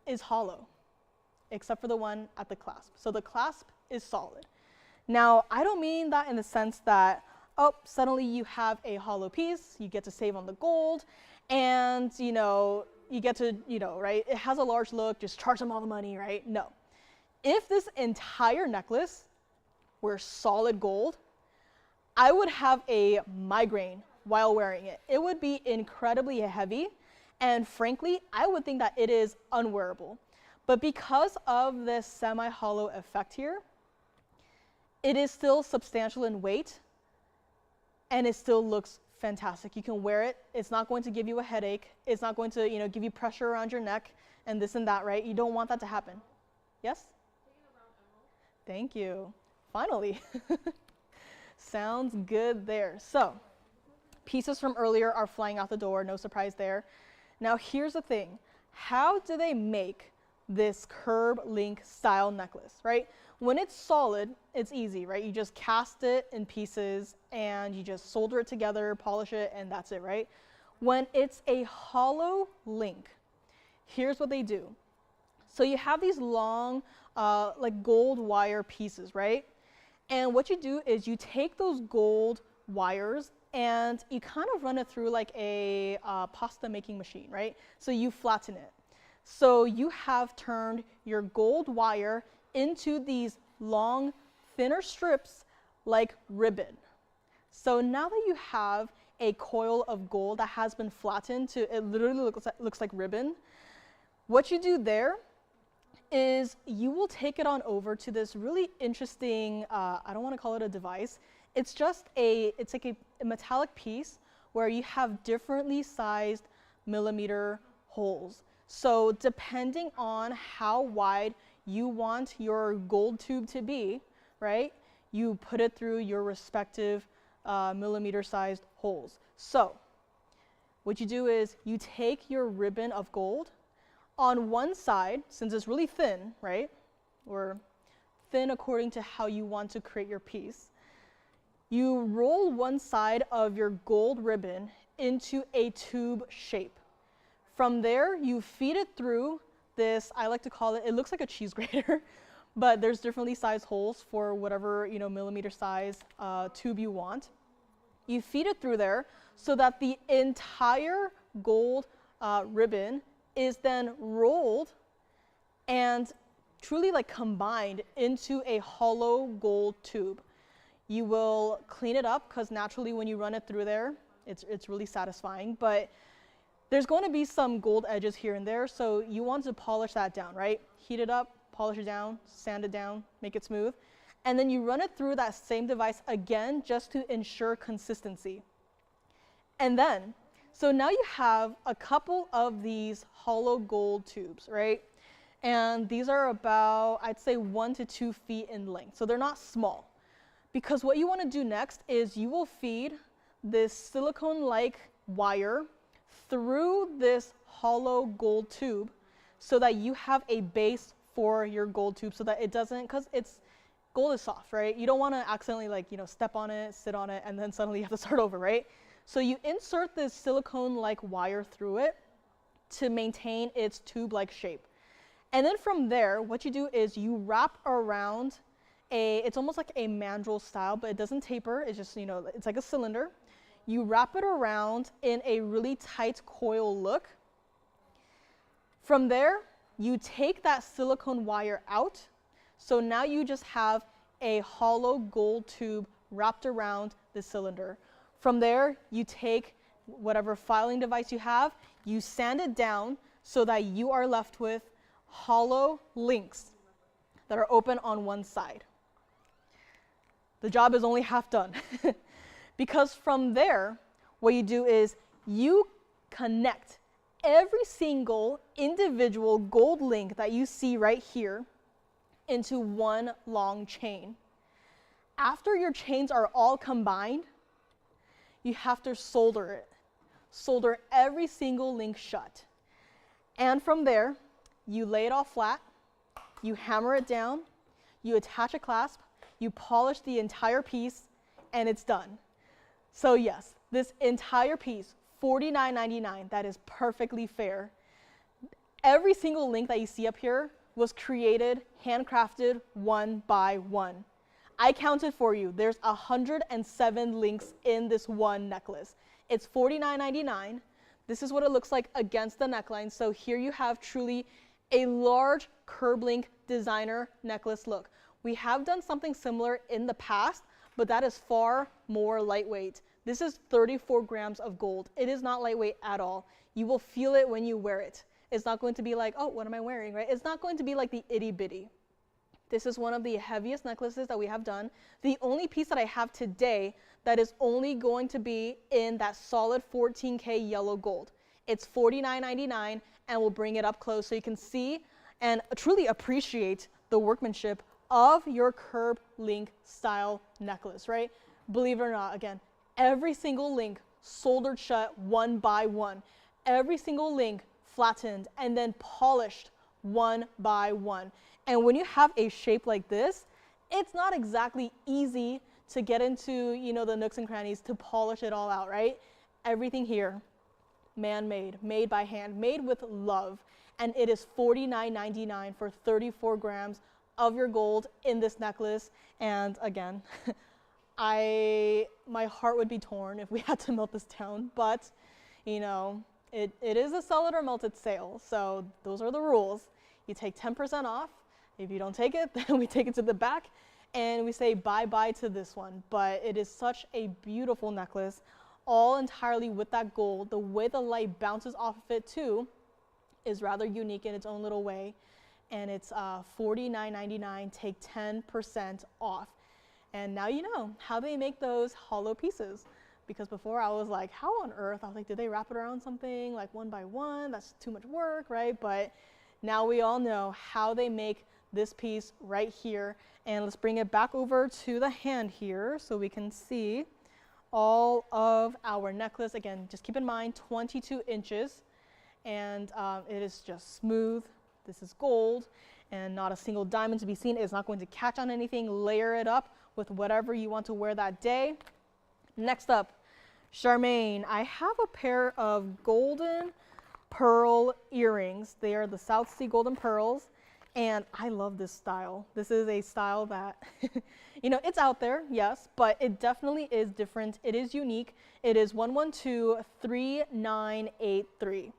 is hollow. except for the one at the clasp. So the clasp is solid. Now, I don't mean that in the sense that, oh, suddenly you have a hollow piece, you get to save on the gold, and, you get to, right, it has a large look, just charge them all the money, right? No. If this entire necklace were solid gold, I would have a migraine while wearing it. It would be incredibly heavy, and frankly, I would think that it is unwearable. But because of this semi-hollow effect here, it is still substantial in weight, and it still looks fantastic. You can wear it. It's not going to give you a headache. It's not going to, give you pressure around your neck and this and that, right? You don't want that to happen. Yes? Thank you. Finally. Sounds good there. So, pieces from earlier are flying out the door. No surprise there. Now, here's the thing. How do they make this curb link style necklace, right? When it's solid, it's easy, right? You just cast it in pieces and you just solder it together, polish it, and that's it, right? When it's a hollow link, here's what they do. So you have these long, like gold wire pieces, right? And what you do is you take those gold wires and you kind of run it through like a pasta making machine, right? So you flatten it. So you have turned your gold wire into these long, thinner strips like ribbon. So now that you have a coil of gold that has been flattened to, it literally looks like ribbon, what you do there is you will take it on over to this really interesting, I don't want to call it a device, it's like a metallic piece where you have differently sized millimeter holes. So depending on how wide you want your gold tube to be, right, you put it through your respective millimeter sized holes. So what you do is you take your ribbon of gold on one side, since it's really thin, right, or thin according to how you want to create your piece, you roll one side of your gold ribbon into a tube shape. From there, you feed it through this, I like to call it looks like a cheese grater, but there's differently sized holes for whatever, millimeter size tube you want. You feed it through there so that the entire gold ribbon is then rolled and truly like combined into a hollow gold tube. You will clean it up because naturally when you run it through there, it's really satisfying, but there's going to be some gold edges here and there, so you want to polish that down, right? Heat it up, polish it down, sand it down, make it smooth, and then you run it through that same device again just to ensure consistency. And then, so now you have a couple of these hollow gold tubes, right? And these are about, I'd say 1 to 2 feet in length, so they're not small. Because what you want to do next is you will feed this silicone-like wire through this hollow gold tube so that you have a base for your gold tube so that it doesn't, because gold is soft, right? You don't want to accidentally step on it, sit on it, and then suddenly you have to start over, right? So you insert this silicone-like wire through it to maintain its tube-like shape. And then from there, what you do is you wrap around it's almost like a mandrel style, but it doesn't taper, it's just, it's like a cylinder. You wrap it around in a really tight coil look. From there, you take that silicone wire out. So now you just have a hollow gold tube wrapped around the cylinder. From there, you take whatever filing device you have, you sand it down so that you are left with hollow links that are open on one side. The job is only half done. Because from there, what you do is you connect every single individual gold link that you see right here into one long chain. After your chains are all combined, you have to solder it. Solder every single link shut. And from there, you lay it all flat, you hammer it down, you attach a clasp, you polish the entire piece, and it's done. So yes, this entire piece, $49.99, that is perfectly fair. Every single link that you see up here was created, handcrafted, one by one. I counted for you. There's 107 links in this one necklace. It's $49.99. This is what it looks like against the neckline. So here you have truly a large curb link designer necklace look. We have done something similar in the past, but that is far more lightweight. This is 34 grams of gold. It is not lightweight at all. You will feel it when you wear it. It's not going to be like, oh, what am I wearing, right? It's not going to be like the itty bitty. This is one of the heaviest necklaces that we have done. The only piece that I have today that is only going to be in that solid 14K yellow gold. It's $49.99, and we'll bring it up close so you can see and truly appreciate the workmanship of your curb link style necklace, right? Believe it or not, again, every single link soldered shut one by one. Every single link flattened and then polished one by one. And when you have a shape like this, it's not exactly easy to get into, you know, the nooks and crannies to polish it all out, right? Everything here, man-made, made by hand, made with love. And it is $49.99 for 34 grams of your gold in this necklace. And again, my heart would be torn if we had to melt this down, but you know, it is a sell it or melt it sale. So those are the rules. You take 10% off. If you don't take it, then we take it to the back and we say bye-bye to this one. But it is such a beautiful necklace, all entirely with that gold. The way the light bounces off of it too is rather unique in its own little way. And it's $49.99, take 10% off. And now you know how they make those hollow pieces. Because before I was like, how on earth? I was like, did they wrap it around something like one by one? That's too much work, right? But now we all know how they make this piece right here. And let's bring it back over to the hand here so we can see all of our necklace. Again, just keep in mind, 22 inches. And it is just smooth. This is gold and not a single diamond to be seen. It's not going to catch on anything. Layer it up with whatever you want to wear that day. Next up, Charmaine. I have a pair of golden pearl earrings. They are the South Sea Golden Pearls, and I love this style. This is a style that, you know, it's out there, yes, but it definitely is different. It is unique. It is 1123983.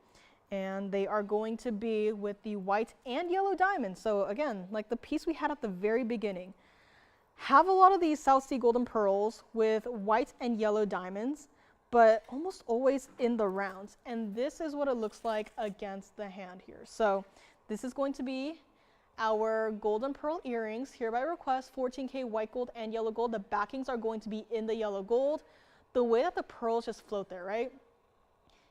And they are going to be with the white and yellow diamonds. So again, like the piece we had at the very beginning, have a lot of these South Sea Golden Pearls with white and yellow diamonds, but almost always in the rounds. And this is what it looks like against the hand here. So this is going to be our golden pearl earrings, here by request, 14K white gold and yellow gold. The backings are going to be in the yellow gold. The way that the pearls just float there, right?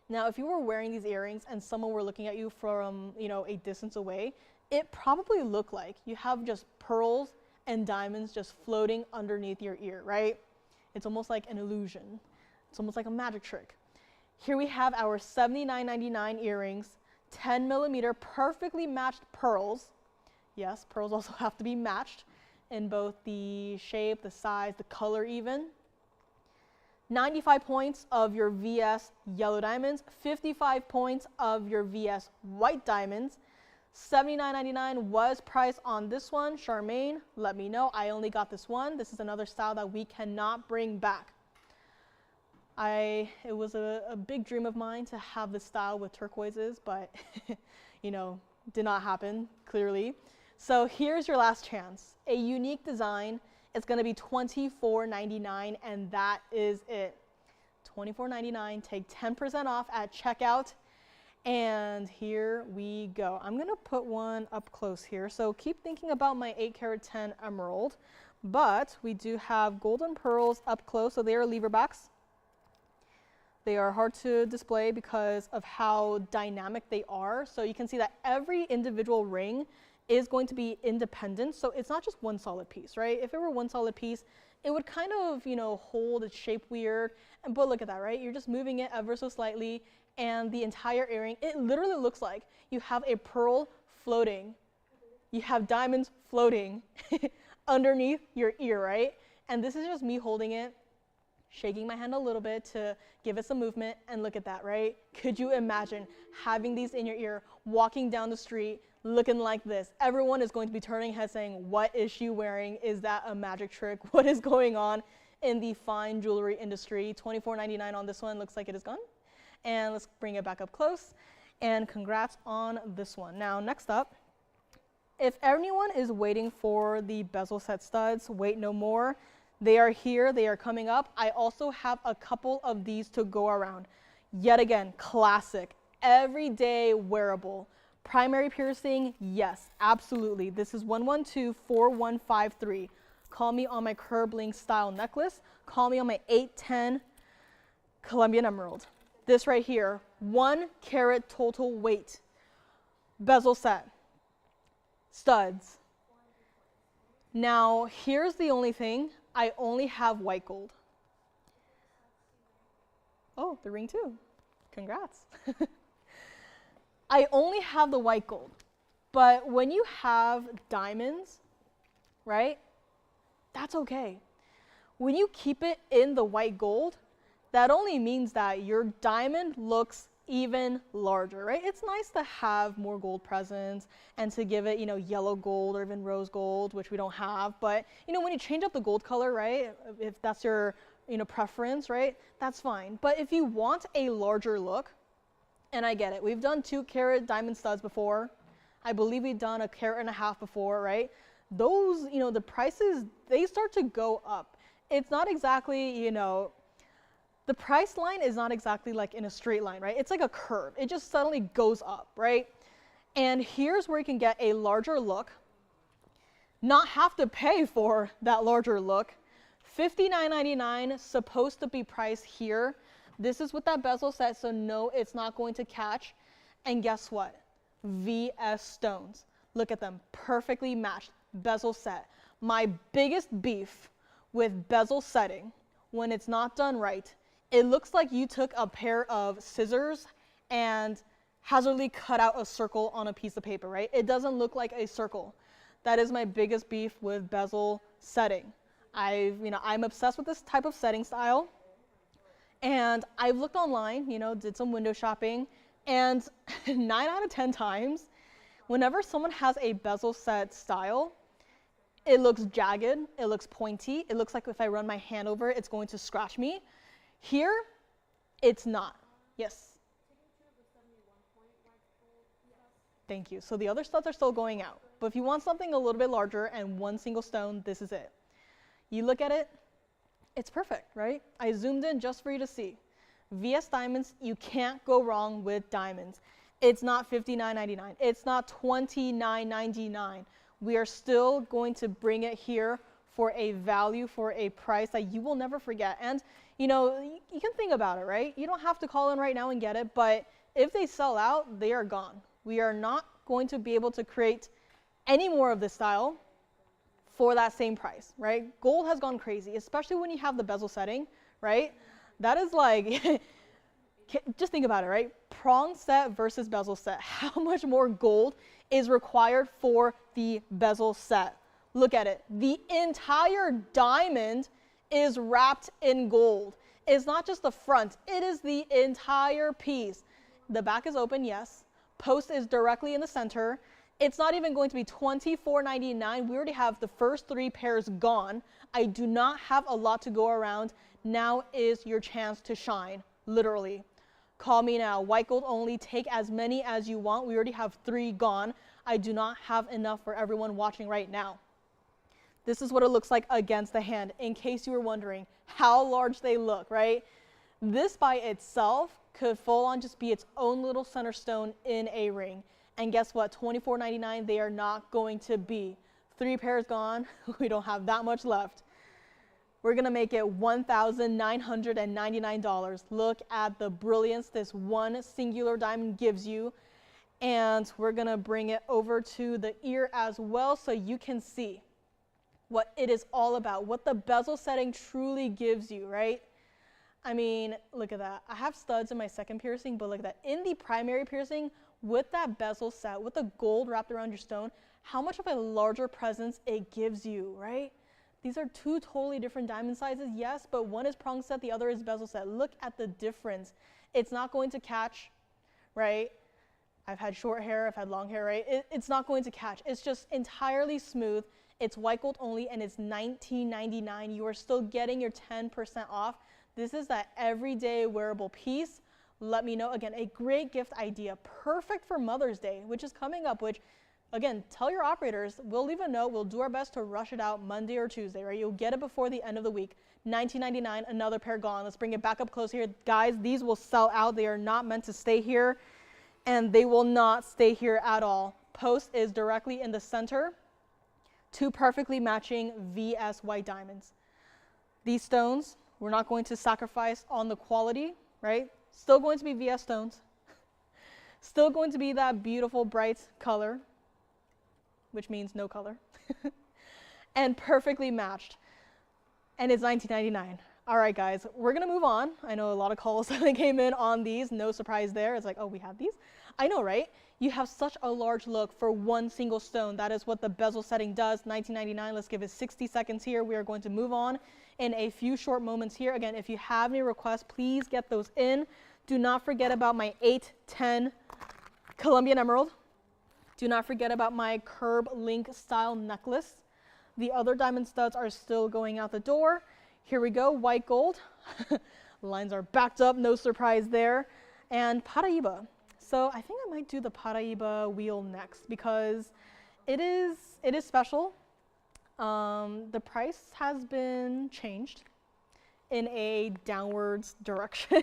Now, if you were wearing these earrings and someone were looking at you from, you know, a distance away, it probably looked like you have just pearls and diamonds just floating underneath your ear, right? It's almost like an illusion. It's almost like a magic trick. Here we have our $79.99 earrings, 10 millimeter perfectly matched pearls. Yes, pearls also have to be matched in both the shape, the size, the color even. 95 points of your VS yellow diamonds, 55 points of your VS white diamonds. $79.99 was priced on this one. Charmaine, let me know. I only got this one. This is another style that we cannot bring back. It was a big dream of mine to have this style with turquoises, but you know, did not happen, clearly. So here's your last chance. A unique design. It's going to be $24.99, and that is it. $24.99. Take 10% off at checkout. And here we go. I'm going to put one up close here. So keep thinking about my 8-carat-10 emerald. But we do have golden pearls up close. So they are lever backs. They are hard to display because of how dynamic they are. So you can see that every individual ring is going to be independent. So it's not just one solid piece, right? If it were one solid piece, it would kind of, you know, hold its shape weird. But look at that, right? You're just moving it ever so slightly, and the entire earring, it literally looks like you have a pearl floating. You have diamonds floating underneath your ear, right? And this is just me holding it, shaking my hand a little bit to give it some movement, and look at that, right? Could you imagine having these in your ear, walking down the street, looking like this? Everyone is going to be turning heads saying, what is she wearing? Is that a magic trick? What is going on in the fine jewelry industry? $24.99 on this one, looks like it is gone. And let's bring it back up close. And congrats on this one. Now, next up, if anyone is waiting for the bezel set studs, wait no more. They are here, they are coming up. I also have a couple of these to go around. Yet again, classic, everyday wearable. Primary piercing, yes, absolutely. This is 1124153. Call me on my curb link style necklace. Call me on my 810 Colombian emerald. This right here, 1 carat total weight. Bezel set, studs. Now, here's the only thing. I only have white gold. Oh, the ring too. Congrats. I only have the white gold. But when you have diamonds, right, that's okay. When you keep it in the white gold, that only means that your diamond looks even larger, right? It's nice to have more gold presents and to give it, yellow gold or even rose gold, which we don't have. But, when you change up the gold color, right, if that's your, preference, right, that's fine. But if you want a larger look, and I get it, we've done 2 carat diamond studs before. I believe we've done 1.5 carats before, right? Those, the prices, they start to go up. It's not exactly, the price line is not exactly like in a straight line, right? It's like a curve. It just suddenly goes up, right? And here's where you can get a larger look, not have to pay for that larger look. $59.99 supposed to be priced here. This is with that bezel set, so no, it's not going to catch. And guess what? VS stones. Look at them, perfectly matched, bezel set. My biggest beef with bezel setting, when it's not done right, it looks like you took a pair of scissors and hazardly cut out a circle on a piece of paper, right? It doesn't look like a circle. That is my biggest beef with bezel setting. I'm obsessed with this type of setting style. And I've looked online, did some window shopping, and 9 out of 10 times, whenever someone has a bezel set style, it looks jagged, it looks pointy, it looks like if I run my hand over it, it's going to scratch me. Here, it's not. Yes? Thank you. So the other studs are still going out. But if you want something a little bit larger and 1 single stone, this is it. You look at it, it's perfect, right? I zoomed in just for you to see. VS diamonds, you can't go wrong with diamonds. It's not $59.99. It's not $29.99. We are still going to bring it here for a value, for a price that you will never forget. And you can think about it, right? You don't have to call in right now and get it, but if they sell out, they are gone. We are not going to be able to create any more of this style for that same price, right? Gold has gone crazy, especially when you have the bezel setting, right? That is like, just think about it, right? Prong set versus bezel set. How much more gold is required for the bezel set? Look at it. The entire diamond is wrapped in gold. It's not just the front, it is the entire piece. The back is open, yes. Post is directly in the center. It's not even going to be $24.99. We already have the first 3 pairs gone. I do not have a lot to go around. Now is your chance to shine, literally. Call me now. White gold only. Take as many as you want. We already have 3 gone. I do not have enough for everyone watching right now. This is what it looks like against the hand, in case you were wondering how large they look, right? This by itself could full on just be its own little center stone in a ring. And guess what? $24.99, they are not going to be. 3 pairs gone. We don't have that much left. We're going to make it $1,999. Look at the brilliance this one singular diamond gives you. And we're going to bring it over to the ear as well so you can see what it is all about, what the bezel setting truly gives you, right? I mean, look at that. I have studs in my second piercing, but look at that. In the primary piercing, with that bezel set, with the gold wrapped around your stone, how much of a larger presence it gives you, right? These are two totally different diamond sizes, yes, but one is prong set, the other is bezel set. Look at the difference. It's not going to catch, right? I've had short hair, I've had long hair, right? It's not going to catch. It's just entirely smooth. It's white gold only, and it's $19.99. You are still getting your 10% off. This is that everyday wearable piece. Let me know. Again, a great gift idea, perfect for Mother's Day, which is coming up, which, again, tell your operators, we'll leave a note, we'll do our best to rush it out Monday or Tuesday, right? You'll get it before the end of the week. $19.99, another pair gone. Let's bring it back up close here. Guys, these will sell out. They are not meant to stay here, and they will not stay here at all. Post is directly in the center. Two perfectly matching VS white diamonds. These stones, we're not going to sacrifice on the quality, right? Still going to be VS stones. Still going to be that beautiful bright color, which means no color, and perfectly matched. And it's $19.99. All right, guys, we're gonna move on. I know a lot of calls that came in on these, no surprise there. It's like, oh, we have these? I know, right? You have such a large look for one single stone. That is what the bezel setting does, $19.99. Let's give it 60 seconds here. We are going to move on in a few short moments here. Again, if you have any requests, please get those in. Do not forget about my 810 Colombian emerald. Do not forget about my curb link style necklace. The other diamond studs are still going out the door. Here we go, white gold. Lines are backed up, no surprise there. And Paraíba. So I think I might do the Paraíba wheel next because it is special. The price has been changed in a downwards direction.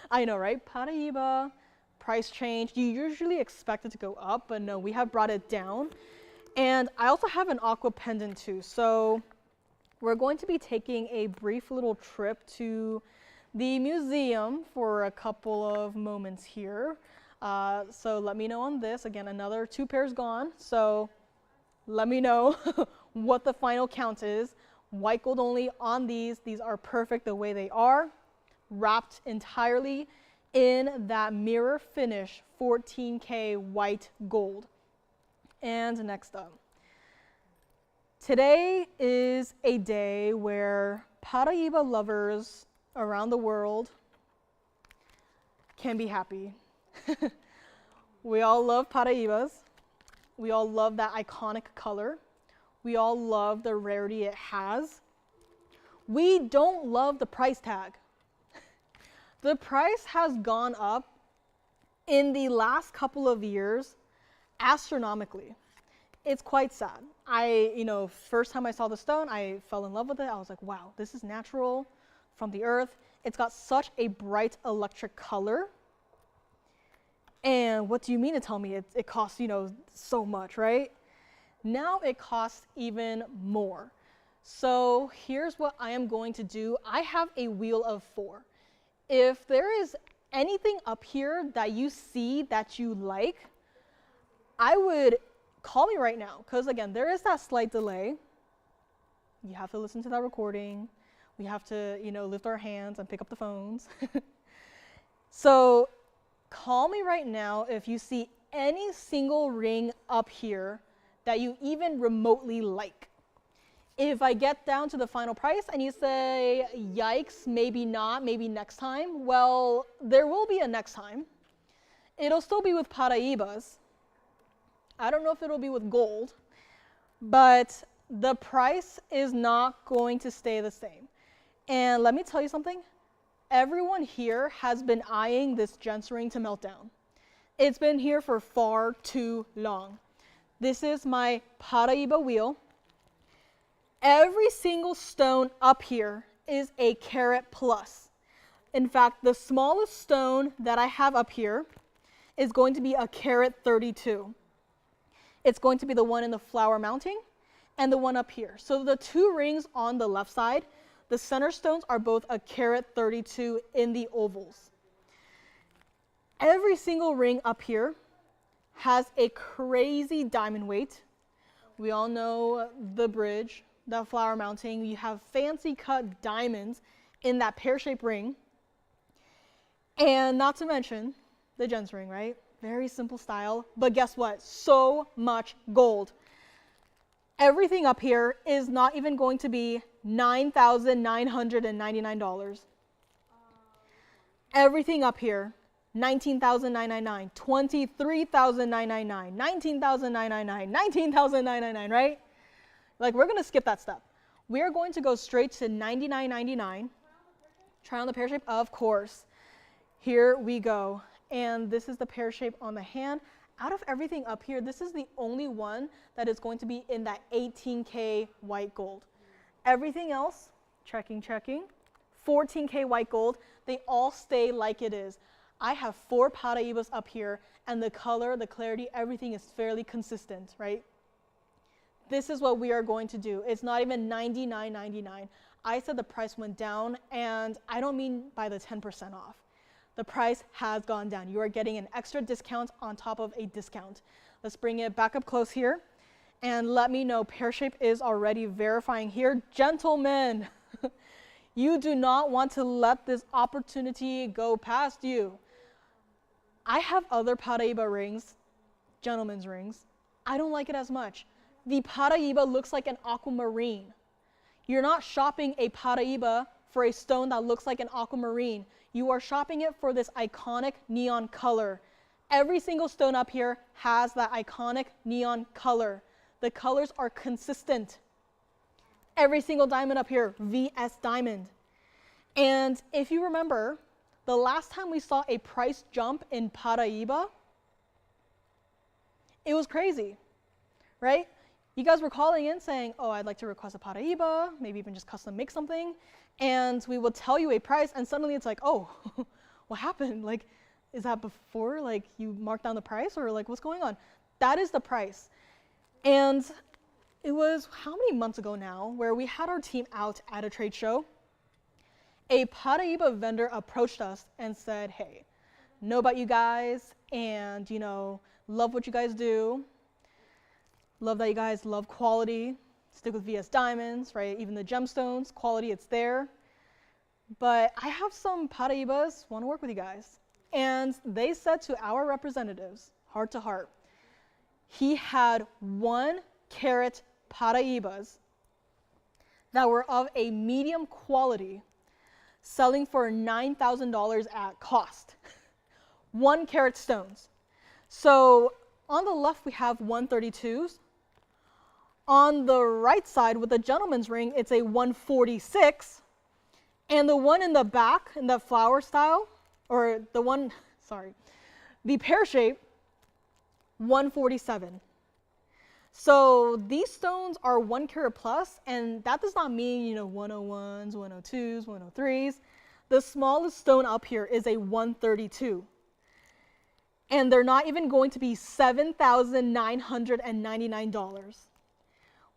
I know, right? Paraíba, price change. You usually expect it to go up, but no, we have brought it down. And I also have an aqua pendant too. So we're going to be taking a brief little trip to the museum for a couple of moments here. So let me know on this. Again, another 2 pairs gone. So let me know what the final count is. White gold only on these. These are perfect the way they are. Wrapped entirely in that mirror finish 14K white gold. And next up. Today is a day where Paraíba lovers around the world can be happy. We all love Paraíbas. We all love that iconic color. We all love the rarity it has. We don't love the price tag. The price has gone up in the last couple of years astronomically. It's quite sad. First time I saw the stone, I fell in love with it. I was like, wow, this is natural from the earth. It's got such a bright electric color. And what do you mean to tell me it costs, so much, right? Now it costs even more. So here's what I am going to do. I have a wheel of 4. If there is anything up here that you see that you like, I would call me right now, because again, there is that slight delay. You have to listen to that recording. We have to, lift our hands and pick up the phones. So call me right now if you see any single ring up here that you even remotely like. If I get down to the final price and you say, yikes, maybe not, maybe next time, well, there will be a next time. It'll still be with Paraíbas. I don't know if it'll be with gold, but the price is not going to stay the same. And let me tell you something. Everyone here has been eyeing this gents ring to melt down. It's been here for far too long. This is my Paraíba wheel. Every single stone up here is a carat plus. In fact, the smallest stone that I have up here is going to be a carat 32. It's going to be the one in the flower mounting and the one up here. So the 2 rings on the left side, the center stones are both a carat 32 in the ovals. Every single ring up here has a crazy diamond weight. We all know the bridge, the flower mounting. You have fancy cut diamonds in that pear-shaped ring. And not to mention the gents ring, right? Very simple style, but guess what? So much gold. Everything up here is not even going to be $9,999. Everything up here, $19,999, $23,999, $19,999, $19,999, right? Like, we're going to skip that step. We are going to go straight to $99.99. Try on the pear shape, of course. Here we go. And this is the pear shape on the hand. Out of everything up here, this is the only one that is going to be in that 18K white gold. Everything else, checking, 14K white gold, they all stay like it is. I have 4 Paraibas up here, and the color, the clarity, everything is fairly consistent, right? This is what we are going to do. It's not even $99.99. I said the price went down, and I don't mean by the 10% off. The price has gone down. You are getting an extra discount on top of a discount. Let's bring it back up close here, and let me know. Pear shape is already verifying here. Gentlemen, you do not want to let this opportunity go past you. I have other Paraiba rings, gentlemen's rings. I don't like it as much. The Paraiba looks like an aquamarine. You're not shopping a Paraiba for a stone that looks like an aquamarine. You are shopping it for this iconic neon color. Every single stone up here has that iconic neon color. The colors are consistent. Every single diamond up here, VS diamond. And if you remember, the last time we saw a price jump in Paraiba, it was crazy, right? You guys were calling in saying, oh, I'd like to request a Paraiba, maybe even just custom make something. And we will tell you a price, and suddenly it's like, oh, what happened? Like, is that before, like, you marked down the price, or like, what's going on? That is the price. And it was how many months ago now where we had our team out at a trade show. A Paraiba vendor approached us and said, hey, know about you guys, and, you know, love what you guys do. Love that you guys love quality. Stick with VS diamonds, right? Even the gemstones, quality, it's there. But I have some Paraibas, want to work with you guys. And they said to our representatives, heart to heart, he had 1 carat Paraibas that were of a medium quality, selling for $9,000 at cost. 1 carat stones. So on the left, we have 132s. On the right side with the gentleman's ring, it's a 146. And the one in the back, in the flower style, or the one, sorry, the pear shape, 147. So these stones are 1 carat plus, and that does not mean, you know, 101s, 102s, 103s. The smallest stone up here is a 132. And they're not even going to be $7,999.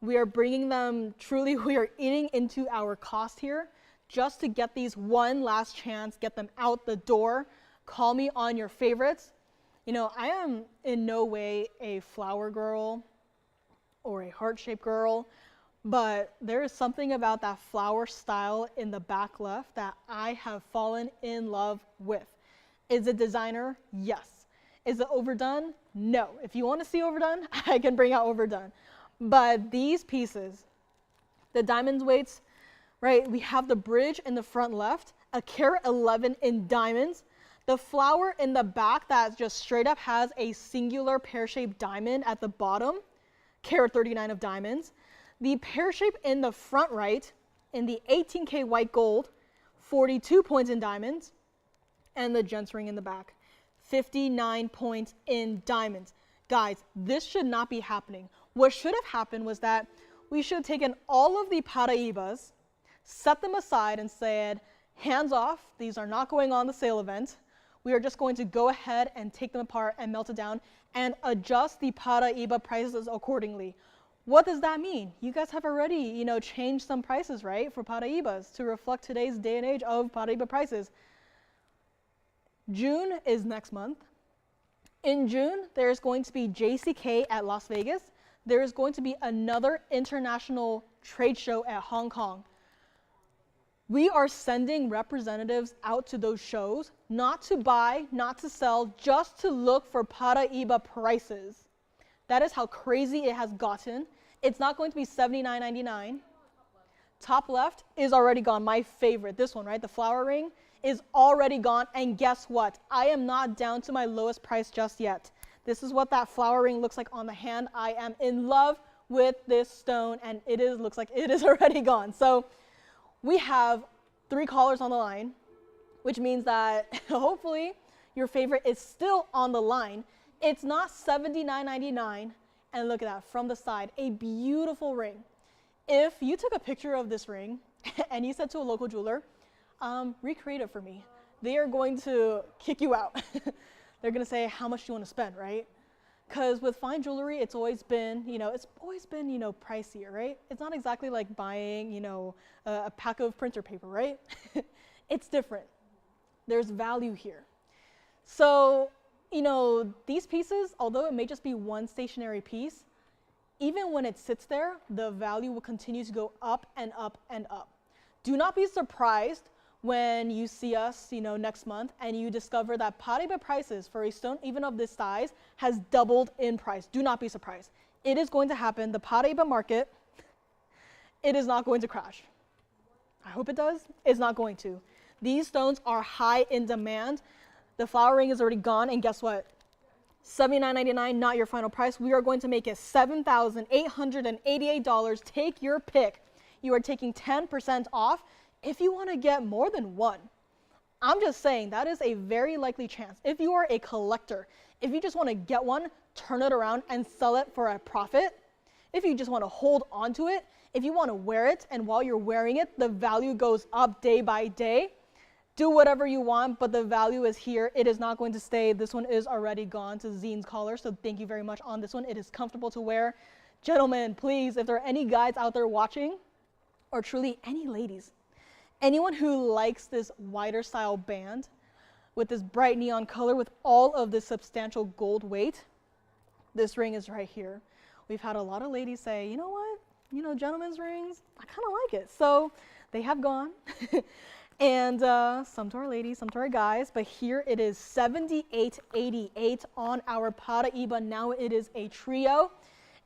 We are bringing them, truly, we are eating into our cost here just to get these one last chance, get them out the door. Call me on your favorites. You know, I am in no way a flower girl or a heart-shaped girl, but there is something about that flower style in the back left that I have fallen in love with. Is it designer? Yes. Is it overdone? No. If you want to see overdone, I can bring out overdone. But these pieces, the diamond weights, right? We have the bridge in the front left, a carat 11 in diamonds. The flower in the back that just straight up has a singular pear-shaped diamond at the bottom, carat 39 of diamonds. The pear shape in the front right, in the 18K white gold, 42 points in diamonds. And the gents ring in the back, 59 points in diamonds. Guys, this should not be happening. What should have happened was that we should have taken all of the Paraibas, set them aside and said, hands off, these are not going on the sale event. We are just going to go ahead and take them apart and melt it down and adjust the Paraiba prices accordingly. What does that mean? You guys have already, you know, changed some prices, right, for Paraibas to reflect today's day and age of Paraiba prices. June is next month. In June, there's going to be JCK at Las Vegas. There is going to be another international trade show at Hong Kong. We are sending representatives out to those shows, not to buy, not to sell, just to look for Paraiba prices. That is how crazy it has gotten It's not going to be $79.99. Top left is already gone. My favorite, this one, right? The flower ring is already gone. And guess what? I am not down to my lowest price just yet. This is what that flower ring looks like on the hand. I am in love with this stone, and looks like it is already gone. So we have 3 callers on the line, which means that hopefully your favorite is still on the line. It's not $79.99. And look at that from the side, a beautiful ring. If you took a picture of this ring and you said to a local jeweler, recreate it for me, they are going to kick you out. They're going to say, how much do you want to spend, right? Because with fine jewelry, it's always been, pricier, right? It's not exactly like buying, a pack of printer paper, right? It's different. There's value here. So, these pieces, although it may just be one stationary piece, even when it sits there, the value will continue to go up and up and up. Do not be surprised when you see us, next month and you discover that Paraiba prices for a stone even of this size has doubled in price. Do not be surprised. It is going to happen. The Paraiba market, it is not going to crash. I hope it does. It's not going to. These stones are high in demand. The flower ring is already gone, and guess what? $79.99, not your final price. We are going to make it $7,888. Take your pick. You are taking 10% off if you want to get more than one. I'm just saying that is a very likely chance. If you are a collector, if you just want to get one, turn it around and sell it for a profit. If you just want to hold on to it, if you want to wear it, and while you're wearing it, the value goes up day by day, do whatever you want, but the value is here. It is not going to stay. This one is already gone to Zine's collar, so thank you very much on this one. It is comfortable to wear. Gentlemen, please, if there are any guys out there watching, or truly any ladies, anyone who likes this wider style band with this bright neon color with all of this substantial gold weight, this ring is right here. We've had a lot of ladies say, you know what, gentlemen's rings, I kind of like it. So they have gone. And some to our ladies, some to our guys, but here it is $78.88 on our Paraiba. Now it is a trio.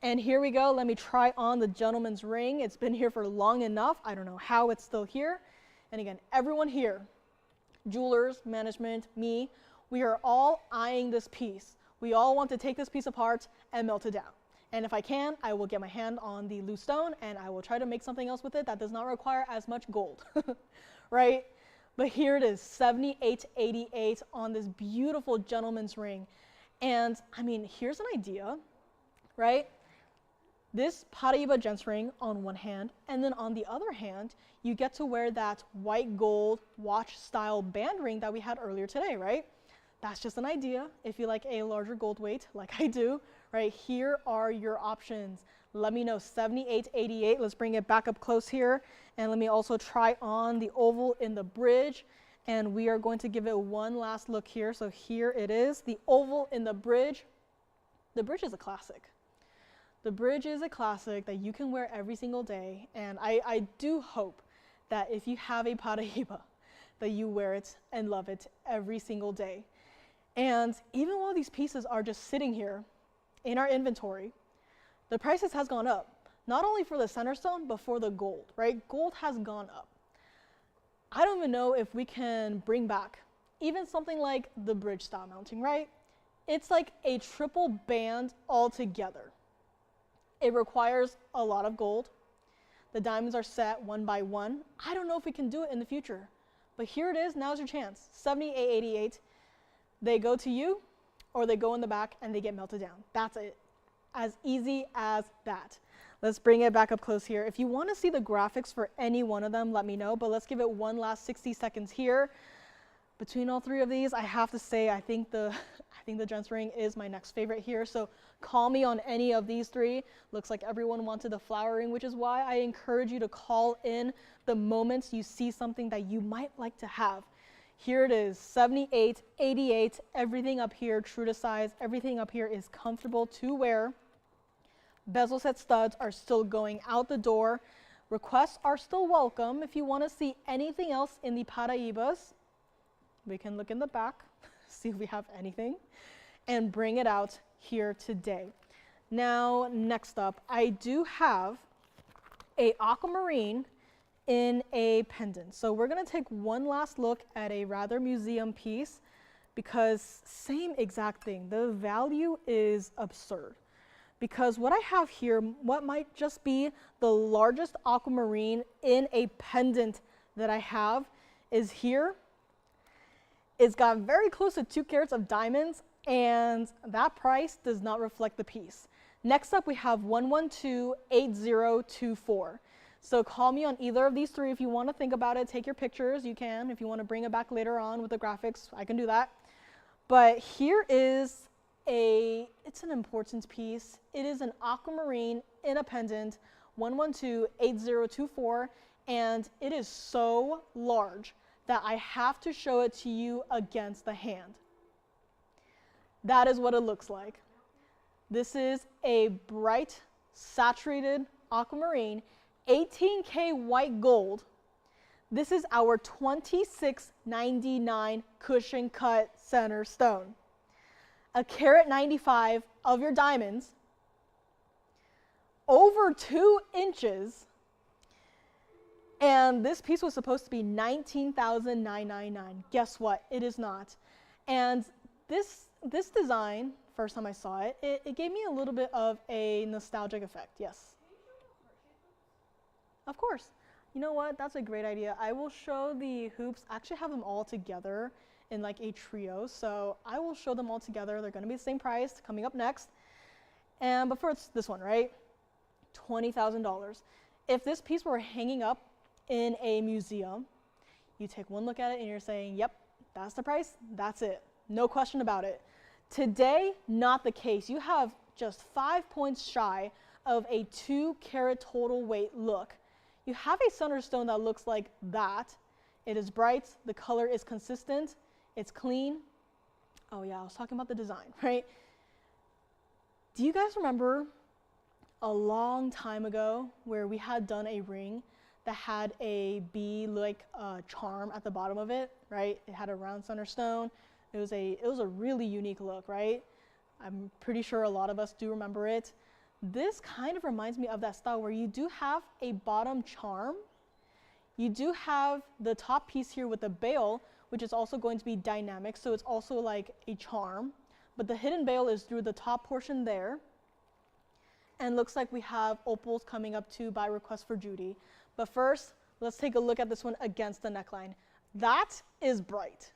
And here we go. Let me try on the gentleman's ring. It's been here for long enough. I don't know how it's still here. And again, everyone here, jewelers, management, me, we are all eyeing this piece. We all want to take this piece apart and melt it down. And if I can, I will get my hand on the loose stone and I will try to make something else with it that does not require as much gold. Right? But here it is, $78.88 on this beautiful gentleman's ring. And I mean, here's an idea, right? This Paraiba gents ring on one hand, and then on the other hand, you get to wear that white gold watch style band ring that we had earlier today, right? That's just an idea. If you like a larger gold weight, like I do, right? Here are your options. Let me know, $78.88. Let's bring it back up close here. And let me also try on the oval in the bridge. And we are going to give it one last look here. So here it is, the oval in the bridge. The bridge is a classic. The bridge is a classic that you can wear every single day. And I do hope that if you have a Paraiba, that you wear it and love it every single day. And even while these pieces are just sitting here in our inventory, the prices has gone up. Not only for the center stone, but for the gold, right? Gold has gone up. I don't even know if we can bring back even something like the bridge style mounting, right? It's like a triple band altogether. It requires a lot of gold. The diamonds are set one by one. I don't know if we can do it in the future, but here it is. Now's your chance. $78.88. They go to you, or they go in the back and they get melted down. That's it. As easy as that. Let's bring it back up close here. If you want to see the graphics for any one of them, let me know, but let's give it one last 60 seconds here. Between all three of these, I have to say, I think the gents ring is my next favorite here. So call me on any of these three. Looks like everyone wanted the flower ring, which is why I encourage you to call in the moments you see something that you might like to have. Here it is, $78.88. Everything up here, true to size. Everything up here is comfortable to wear. Bezel set studs are still going out the door. Requests are still welcome. If you want to see anything else in the Paraibas, we can look in the back, see if we have anything, and bring it out here today. Now, next up, I do have a aquamarine in a pendant. So we're gonna take one last look at a rather museum piece because same exact thing, the value is absurd. Because what I have here, what might just be the largest aquamarine in a pendant that I have is here. It's got very close to 2 carats of diamonds, and that price does not reflect the piece. Next up, we have 1128024. So call me on either of these 3 if you want to think about it. Take your pictures, you can. If you want to bring it back later on with the graphics, I can do that. But here is it's an important piece. It is an aquamarine in a pendant, 1128024, and it is so large that I have to show it to you against the hand. That is what it looks like. This is a bright, saturated aquamarine, 18K white gold. This is our 2699 cushion cut center stone. A carat 95 of your diamonds, over 2 inches, and this piece was supposed to be $19,999. Guess what? It is not. And this design, first time I saw it, it gave me a little bit of a nostalgic effect. Yes. Of course. You know what? That's a great idea. I will show the hoops. I actually have them all together in like a trio, so I will show them all together. They're going to be the same price coming up next. And but first, this one, right? $20,000. If this piece were hanging up in a museum, you take one look at it and you're saying, yep, that's the price, that's it. No question about it. Today, not the case. You have just 5 points shy of a 2 carat total weight look. You have a center stone that looks like that. It is bright, the color is consistent, it's clean. Oh yeah, I was talking about the design, right? Do you guys remember a long time ago where we had done a ring that had a bee-like charm at the bottom of it, right? It had a round center stone. It was a really unique look, right? I'm pretty sure a lot of us do remember it. This kind of reminds me of that style where you do have a bottom charm. You do have the top piece here with the bail, which is also going to be dynamic, so it's also like a charm. But the hidden bail is through the top portion there. And looks like we have opals coming up too by request for Judy. But first, let's take a look at this one against the neckline. That is bright.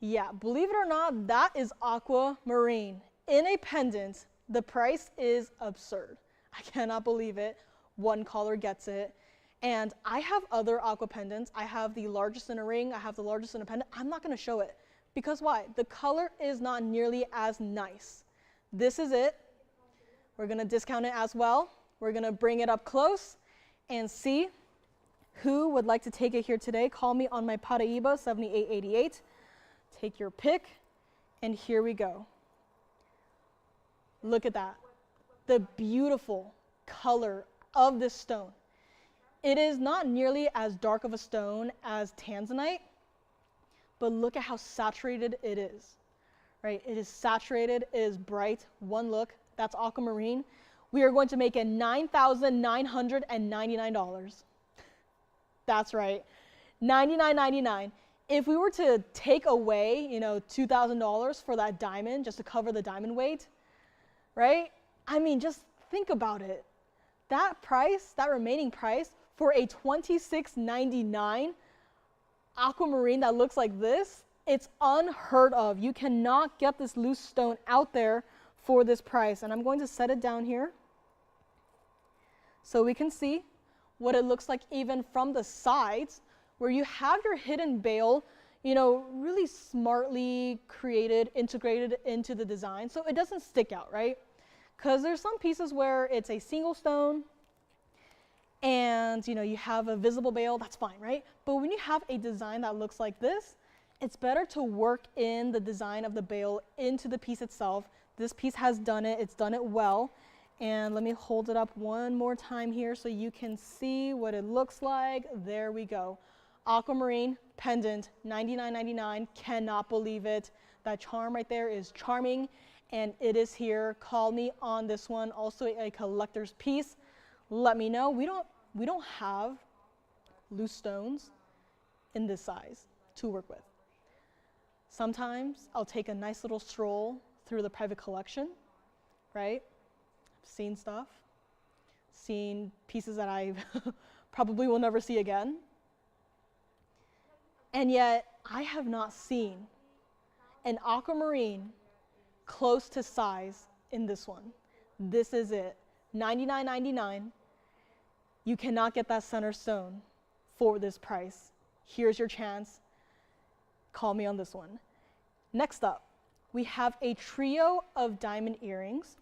Yeah, believe it or not, that is aquamarine in a pendant. The price is absurd. I cannot believe it. One caller gets it. And I have other aqua pendants. I have the largest in a ring. I have the largest in a pendant. I'm not going to show it. Because why? The color is not nearly as nice. This is it. We're going to discount it as well. We're going to bring it up close and see who would like to take it here today. Call me on my Paraíba 7888. Take your pick, and here we go. Look at that. The beautiful color of this stone. It is not nearly as dark of a stone as tanzanite, but look at how saturated it is, right? It is saturated, it is bright. One look, that's aquamarine. We are going to make it $9,999. That's right, $99.99. If we were to take away, $2,000 for that diamond just to cover the diamond weight, right? I mean, just think about it. That price, that remaining price for a $26.99 aquamarine that looks like this, it's unheard of. You cannot get this loose stone out there for this price. And I'm going to set it down here so we can see what it looks like even from the sides, where you have your hidden bail, really smartly created, integrated into the design so it doesn't stick out, right? Because there's some pieces where it's a single stone and you have a visible bail, that's fine, right? But when you have a design that looks like this, it's better to work in the design of the bail into the piece itself. This piece has done it, it's done it well. And let me hold it up one more time here so you can see what it looks like. There we go. Aquamarine pendant, $99.99. Cannot believe it. That charm right there is charming. and it is here. Call me on this one. Also a collector's piece. Let me know. We don't have loose stones in this size to work with. Sometimes I'll take a nice little stroll through the private collection, right? Seen stuff, seen pieces that I probably will never see again. And yet I have not seen an aquamarine close to size in this one. This is it, $99.99. You cannot get that center stone for this price. Here's your chance. Call me on this one. Next up, we have a trio of diamond earrings.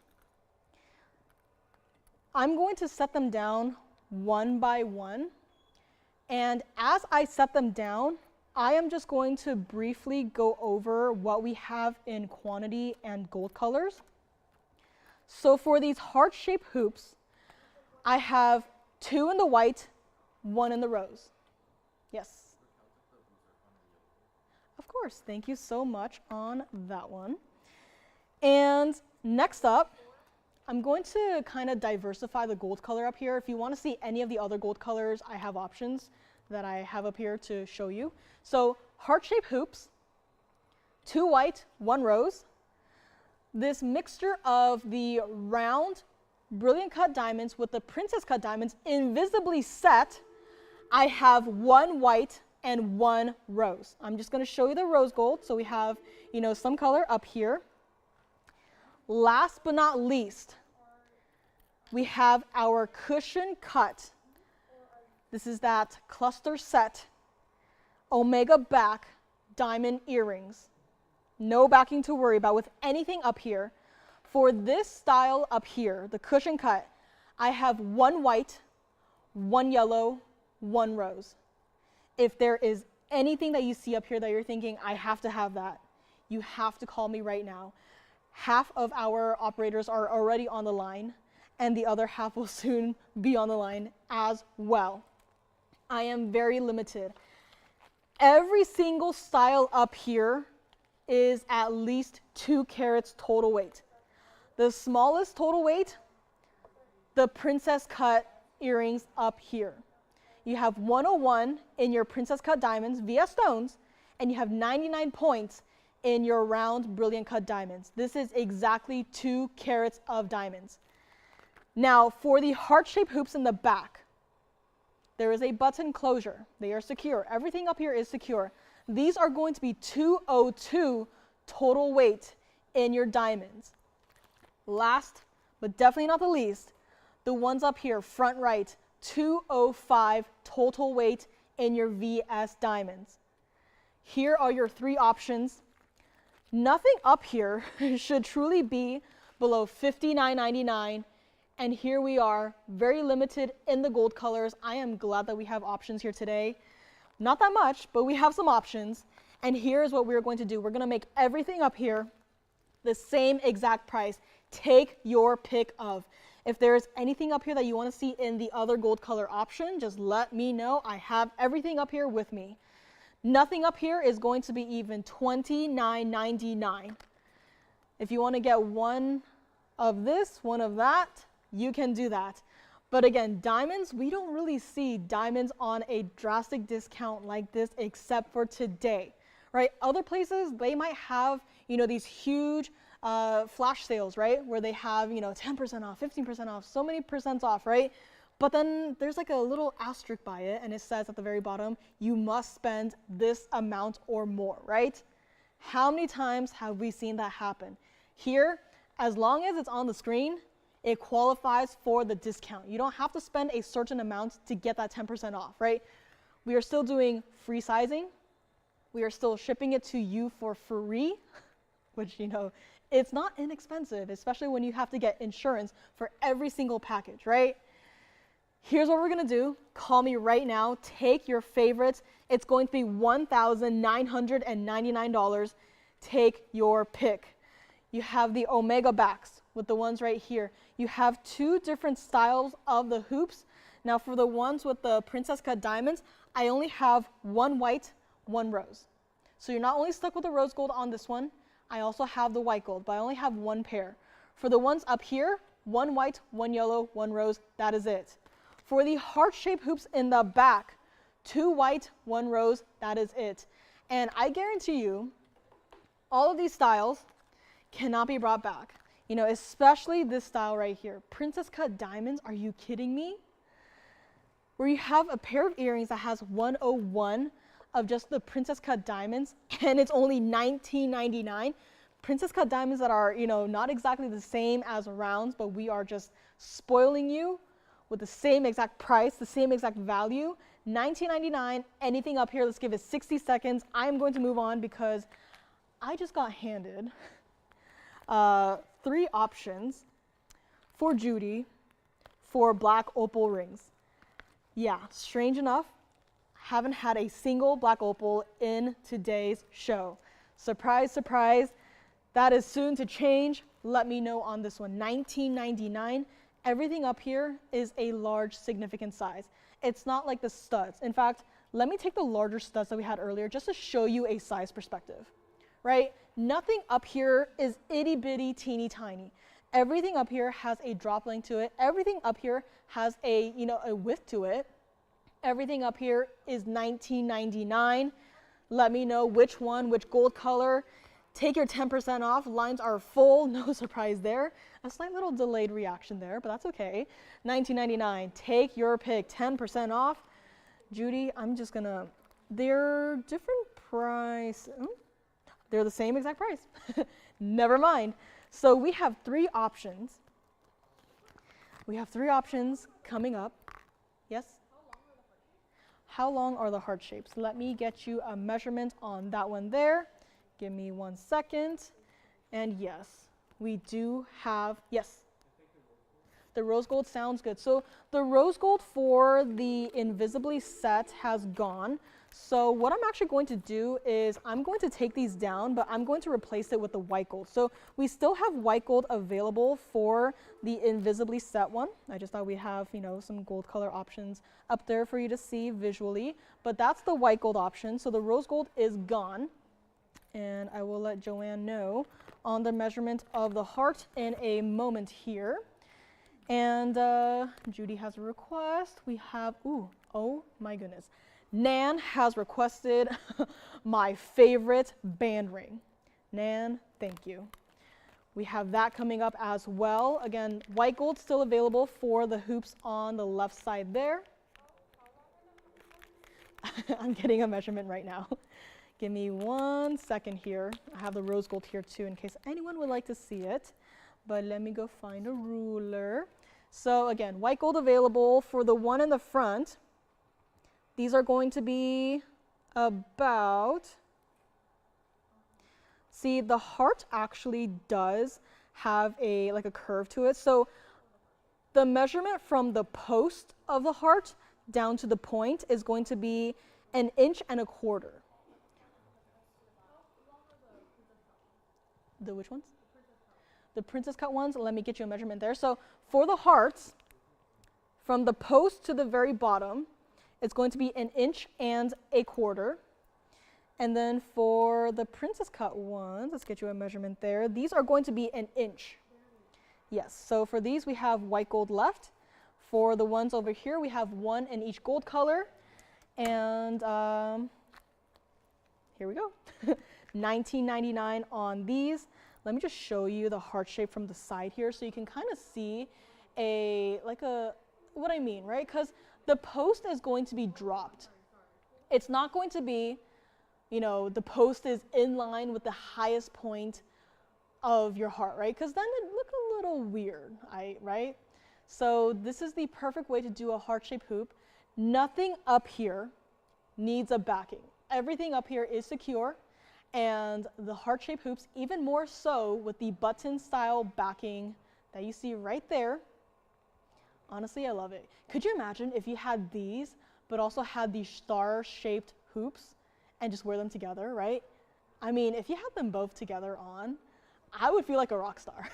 I'm going to set them down one by one. And as I set them down, I am just going to briefly go over what we have in quantity and gold colors. So for these heart-shaped hoops, I have 2 in the white, 1 in the rose. Yes. Of course, thank you so much on that one. And next up, I'm going to kind of diversify the gold color up here. If you want to see any of the other gold colors, I have options that I have up here to show you. So heart-shaped hoops, 2 white, 1 rose. This mixture of the round brilliant cut diamonds with the princess cut diamonds invisibly set, I have 1 white and 1 rose. I'm just going to show you the rose gold. So we have, some color up here. Last but not least, we have our cushion cut. This is that cluster set omega back diamond earrings. No backing to worry about with anything up here. For this style up here, the cushion cut, I have 1 white, 1 yellow, 1 rose. If there is anything that you see up here that you're thinking, I have to have that, you have to call me right now. Half of our operators are already on the line, and the other half will soon be on the line as well. I am very limited. Every single style up here is at least 2 carats total weight. The smallest total weight, the princess cut earrings up here. You have 101 in your princess cut diamonds via stones, and you have 99 points in your round brilliant cut diamonds. This is exactly 2 carats of diamonds. Now for the heart-shaped hoops in the back, there is a button closure. They are secure. Everything up here is secure. These are going to be 202 total weight in your diamonds. Last, but definitely not the least, the ones up here, front right, 205 total weight in your VS diamonds. Here are your 3 options. Nothing up here should truly be below $59.99. And here we are, very limited in the gold colors. I am glad that we have options here today. Not that much, but we have some options. And here's what we're going to do. We're going to make everything up here the same exact price. Take your pick of. If there's anything up here that you want to see in the other gold color option, just let me know. I have everything up here with me. Nothing up here is going to be even $29.99. If you want to get one of this, one of that, you can do that. But again, diamonds, we don't really see diamonds on a drastic discount like this except for today, right? Other places, they might have, these huge flash sales, right? Where they have, 10% off, 15% off, so many percents off, right? But then there's like a little asterisk by it, and it says at the very bottom, you must spend this amount or more, right? How many times have we seen that happen? Here, as long as it's on the screen, it qualifies for the discount. You don't have to spend a certain amount to get that 10% off, right? We are still doing free sizing. We are still shipping it to you for free, which, it's not inexpensive, especially when you have to get insurance for every single package, right? Here's what we're going to do. Call me right now. Take your favorites. It's going to be $1,999. Take your pick. You have the Omega backs with the ones right here. You have 2 different styles of the hoops. Now for the ones with the princess cut diamonds, I only have 1 white, 1 rose. So you're not only stuck with the rose gold on this one, I also have the white gold, but I only have one pair. For the ones up here, one white, one yellow, one rose, that is it. For the heart-shaped hoops in the back, 2 white, 1 rose, that is it. And I guarantee you, all of these styles cannot be brought back. You know, especially this style right here. Princess cut diamonds, are you kidding me? Where you have a pair of earrings that has 101 of just the princess cut diamonds, and it's only $19.99. Princess cut diamonds that are, you know, not exactly the same as rounds, but we are just spoiling you with the same exact price, the same exact value. $19.99, anything up here, let's give it 60 seconds. I'm going to move on because I just got handed 3 options for Judy for black opal rings. Yeah, strange enough, haven't had a single black opal in today's show. Surprise, surprise. That is soon to change. Let me know on this one. $19.99. Everything up here is a large, significant size. It's not like the studs. In fact, let me take the larger studs that we had earlier just to show you a size perspective, right? Nothing up here is itty bitty, teeny tiny. Everything up here has a drop length to it. Everything up here has a, you know, a width to it. Everything up here is $19.99. Let me know which one, which gold color. Take your 10% off. Lines are full, no surprise there. A slight little delayed reaction there, but that's okay. $19.99, take your pick, 10% off. Judy, I'm just gonna, they're different price. They're the same exact price. Never mind. So we have 3 options. We have 3 options coming up. Yes? How long are the heart shapes? Let me get you a measurement on that one there. Give me 1 second. And yes, we do have, yes. The rose gold sounds good. So the rose gold for the invisibly set has gone. So what I'm actually going to do is I'm going to take these down, but I'm going to replace it with the white gold. So we still have white gold available for the invisibly set one. I just thought we'd have, you know, some gold color options up there for you to see visually, but that's the white gold option. So the rose gold is gone. And I will let Joanne know on the measurement of the heart in a moment here. And Judy has a request. We have, ooh, oh my goodness. Nan has requested my favorite band ring. Nan, thank you. We have that coming up as well. Again, white gold still available for the hoops on the left side there. I'm getting a measurement right now. Give me 1 second here. I have the rose gold here too in case anyone would like to see it. But let me go find a ruler. So again, white gold available for the one in the front. These are going to be about, see, the heart actually does have a like a curve to it. So the measurement from the post of the heart down to the point is going to be 1.25 inches. The which ones? The princess cut ones. Let me get you a measurement there. So for the hearts, from the post to the very bottom, it's going to be 1.25 inches. And then for the princess cut ones, let's get you a measurement there. These are going to be 1 inch. Yes, so for these we have white gold left. For the ones over here, we have 1 in each gold color. And here we go. $19.99 on these. Let me just show you the heart shape from the side here so you can kind of see what I mean, right? Because the post is going to be dropped. It's not going to be, you know, the post is in line with the highest point of your heart, right? Because then it look a little weird, right? So this is the perfect way to do a heart-shaped hoop. Nothing up here needs a backing. Everything up here is secure. And the heart-shaped hoops, even more so with the button-style backing that you see right there. Honestly, I love it. Could you imagine if you had these, but also had these star-shaped hoops and just wear them together, right? I mean, if you had them both together on, I would feel like a rock star.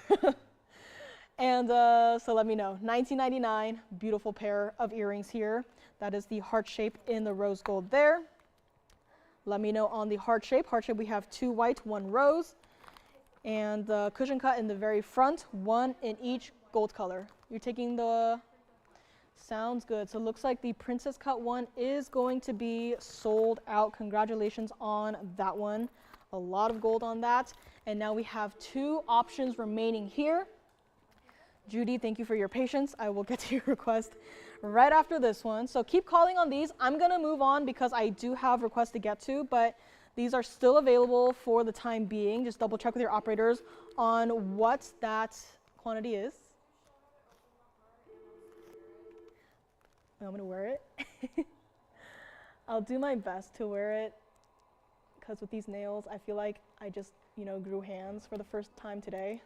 And so let me know. $19.99, beautiful pair of earrings here. That is the heart shape in the rose gold there. Let me know on the heart shape. Heart shape, we have 2 white, 1 rose. And the cushion cut in the very front, one in each gold color. You're taking the, sounds good. So it looks like the princess cut one is going to be sold out. Congratulations on that one. A lot of gold on that. And now we have 2 options remaining here. Judy, thank you for your patience. I will get to your request right after this one. So keep calling on these. I'm gonna move on because I do have requests to get to, but these are still available for the time being. Just double check with your operators on what that quantity is. I'm gonna wear it. I'll do my best to wear it because with these nails, I feel like I just, grew hands for the first time today.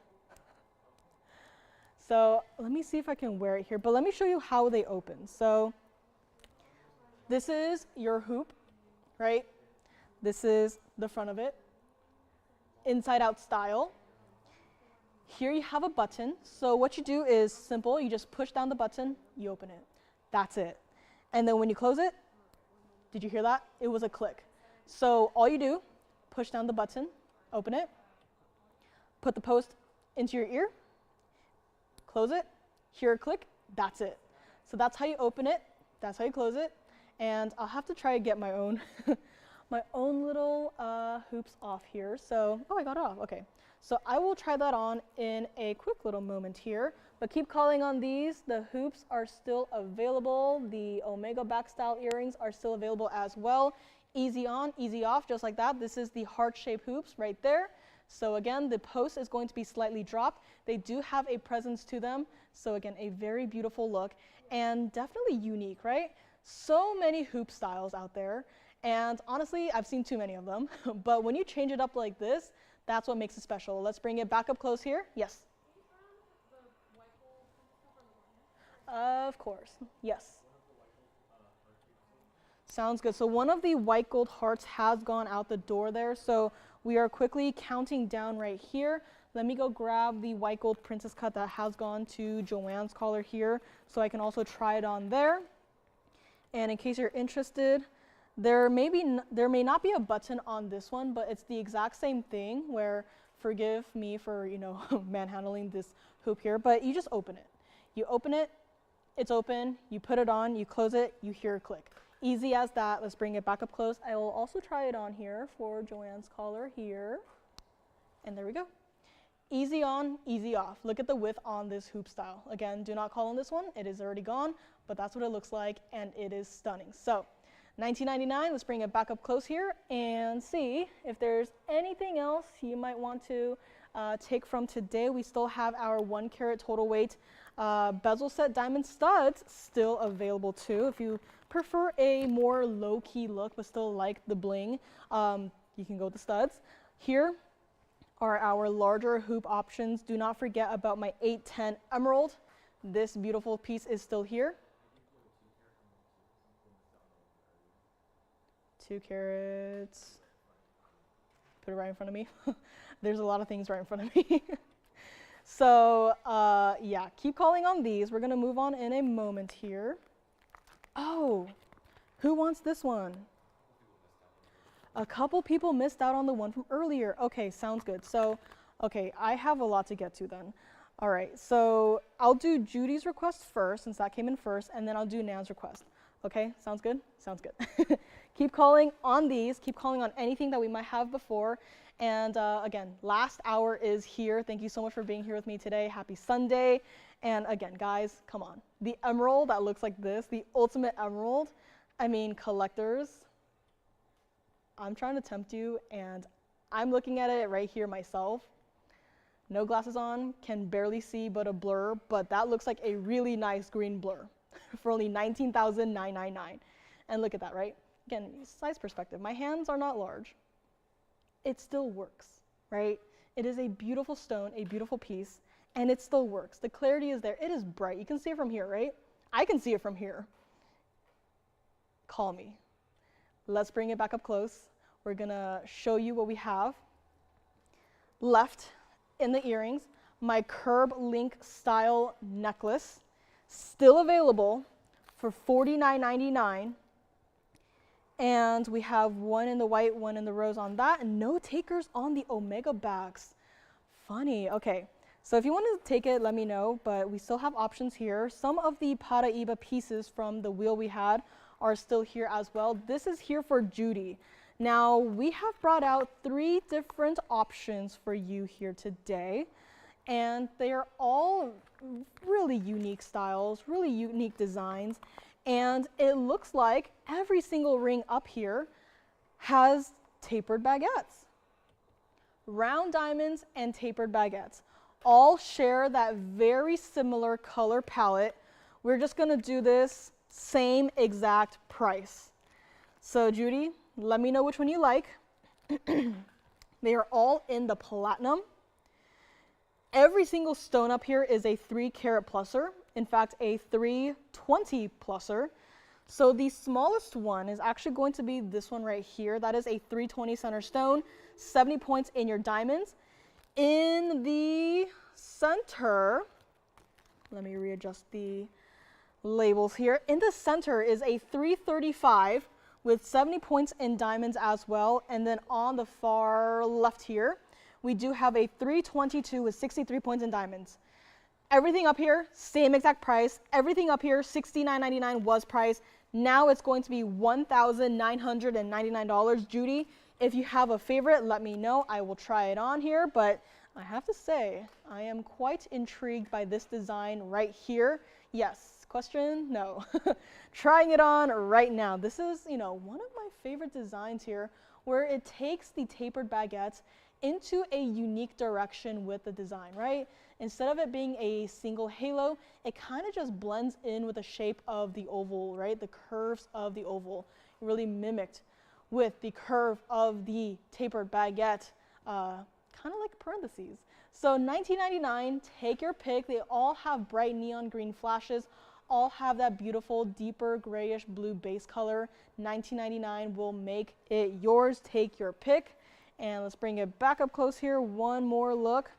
So let me see if I can wear it here, but let me show you how they open. So this is your hoop, right? This is the front of it, inside out style. Here you have a button. So what you do is simple. You just push down the button, you open it. That's it. And then when you close it, did you hear that? It was a click. So all you do, push down the button, open it, put the post into your ear, close it, hear a click, that's it. So that's how you open it, that's how you close it. And I'll have to try to get my own my own little hoops off here. So, oh, I got it off, okay. So I will try that on in a quick little moment here, but keep calling on these. The hoops are still available. The Omega back style earrings are still available as well. Easy on, easy off, just like that. This is the heart-shaped hoops right there. So again, the post is going to be slightly dropped. They do have a presence to them. So again, a very beautiful look and definitely unique, right? So many hoop styles out there. And honestly, I've seen too many of them. But when you change it up like this, that's what makes it special. Let's bring it back up close here. Yes. Of course. Yes. Sounds good. So one of the white gold hearts has gone out the door there. So we are quickly counting down right here. Let me go grab the white gold princess cut that has gone to Joanne's collar here so I can also try it on there. And in case you're interested, there may not be a button on this one, but it's the exact same thing where, forgive me for, manhandling this hoop here, but you just open it. You open it, it's open, you put it on, you close it, you hear a click. Easy as that. Let's bring it back up close. I will also try it on here for Joanne's collar here. And there we go. Easy on, easy off. Look at the width on this hoop style. Again, do not call on this one. It is already gone, but that's what it looks like, and it is stunning. So $19.99, let's bring it back up close here and see if there's anything else you might want to take from today. We still have our 1 carat total weight bezel set diamond studs still available too. If you prefer a more low-key look but still like the bling, you can go with the studs. Here are our larger hoop options. Do not forget about my 810 emerald. This beautiful piece is still here. 2 carats. Put it right in front of me. There's a lot of things right in front of me. So yeah, keep calling on these. We're gonna move on in a moment here. Oh, who wants this one? A couple people missed out on the one from earlier. Okay, sounds good. So, okay, I have a lot to get to then. All right, so I'll do Judy's request first, since that came in first, and then I'll do Nan's request. Okay, sounds good? Sounds good. Keep calling on these. Keep calling on anything that we might have before. And again, last hour is here. Thank you so much for being here with me today. Happy Sunday. And again, guys, come on. The emerald that looks like this, the ultimate emerald. I mean, collectors, I'm trying to tempt you, and I'm looking at it right here myself. No glasses on, can barely see but a blur, but that looks like a really nice green blur for only $19,999. And look at that, right? Again, size perspective. My hands are not large. It still works, right? It is a beautiful stone, a beautiful piece, and it still works. The clarity is there. It is bright. You can see it from here, right? I can see it from here. Call me. Let's bring it back up close. We're gonna show you what we have left in the earrings. My curb link style necklace, still available for $49.99. And we have one in the white, one in the rose on that, and no takers on the Omega backs funny. Okay, so if you want to take it, let me know, but we still have options here. Some of the Paraiba pieces from the wheel we had are still here as well. This is here for Judy. Now, we have brought out 3 different options for you here today, and they are all really unique styles, really unique designs, and it looks like every single ring up here has tapered baguettes. Round diamonds and tapered baguettes all share that very similar color palette. We're just going to do this same exact price. So Judy, let me know which one you like. They are all in the platinum. Every single stone up here is a 3-carat pluser. In fact, a 320 pluser. So the smallest one is actually going to be this one right here. That is a 320 center stone, 70 points in your diamonds. In the center, let me readjust the labels here. In the center is a 335 with 70 points in diamonds as well. And then on the far left here, we do have a 322 with 63 points in diamonds. Everything up here, same exact price. Everything up here, $69.99 was price. Now it's going to be $1,999. Judy, if you have a favorite, let me know. I will try it on here, but I have to say, I am quite intrigued by this design right here. Yes, question? No. Trying it on right now. This is, one of my favorite designs here, where it takes the tapered baguettes into a unique direction with the design, right? Instead of it being a single halo, it kind of just blends in with the shape of the oval, right? The curves of the oval, really mimicked with the curve of the tapered baguette, kind of like parentheses. So $19.99, take your pick. They all have bright neon green flashes, all have that beautiful deeper grayish blue base color. $19.99 will make it yours. Take your pick. And let's bring it back up close here. One more look.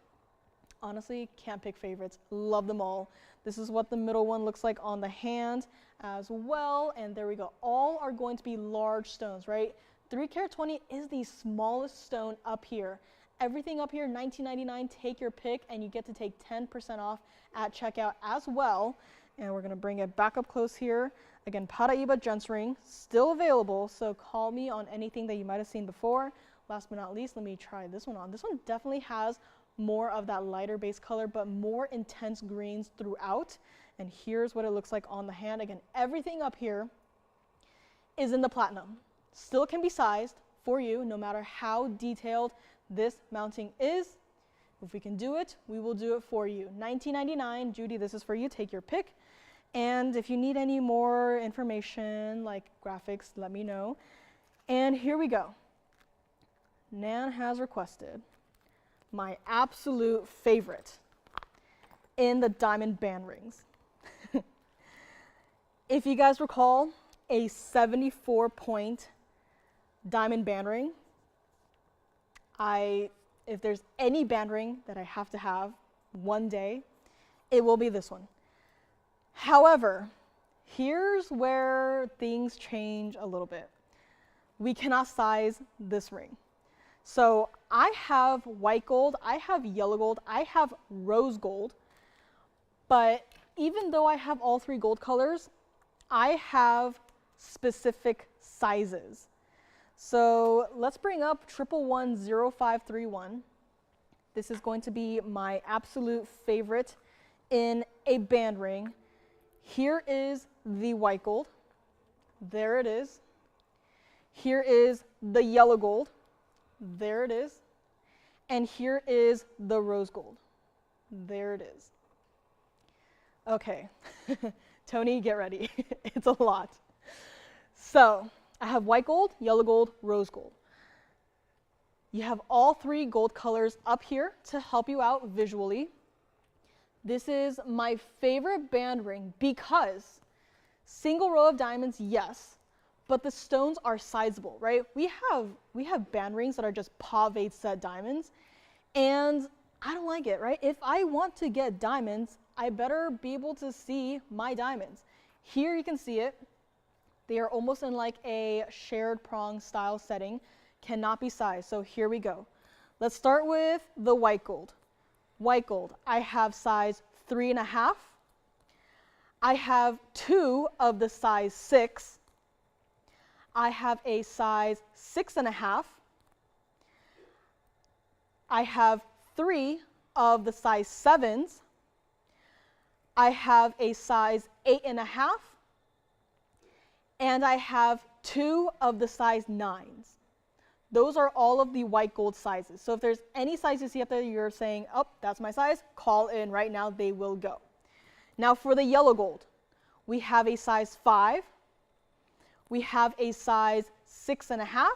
Honestly, can't pick favorites. Love them all. This is what the middle one looks like on the hand as well. And there we go. All are going to be large stones, right? 3-carat 20 is the smallest stone up here. Everything up here, $19.99. Take your pick, and you get to take 10% off at checkout as well. And we're going to bring it back up close here. Again, Paraiba Gents Ring, still available. So call me on anything that you might have seen before. Last but not least, let me try this one on. This one definitely has more of that lighter base color, but more intense greens throughout. And here's what it looks like on the hand. Again, everything up here is in the platinum. Still can be sized for you, no matter how detailed this mounting is. If we can do it, we will do it for you. $19.99, Judy, this is for you. Take your pick. And if you need any more information, like graphics, let me know. And here we go. Nan has requested my absolute favorite in the diamond band rings. If you guys recall, a 74-point diamond band ring, if there's any band ring that I have to have one day, it will be this one. However, here's where things change a little bit. We cannot size this ring. So I have white gold, I have yellow gold, I have rose gold, but even though I have all 3 gold colors, I have specific sizes. So let's bring up 1110531. This is going to be my absolute favorite in a band ring. Here is the white gold. There it is. Here is the yellow gold. There it is. And here is the rose gold. There it is. Okay, Tony, get ready. It's a lot. So I have white gold, yellow gold, rose gold. You have all 3 gold colors up here to help you out visually. This is my favorite band ring because single row of diamonds, yes, but the stones are sizable, right? We have band rings that are just pave set diamonds, and I don't like it, right? If I want to get diamonds, I better be able to see my diamonds. Here you can see it. They are almost in like a shared prong style setting, cannot be sized. So here we go. Let's start with the white gold. White gold, I have size 3.5. I have 2 of the size 6. I have a size 6.5. I have 3 of the size 7s. I have a size 8.5. And I have 2 of the size 9s. Those are all of the white gold sizes. So if there's any size you see up there you're saying, oh, that's my size, call in right now, they will go. Now for the yellow gold, we have a size 5. We have a size 6.5,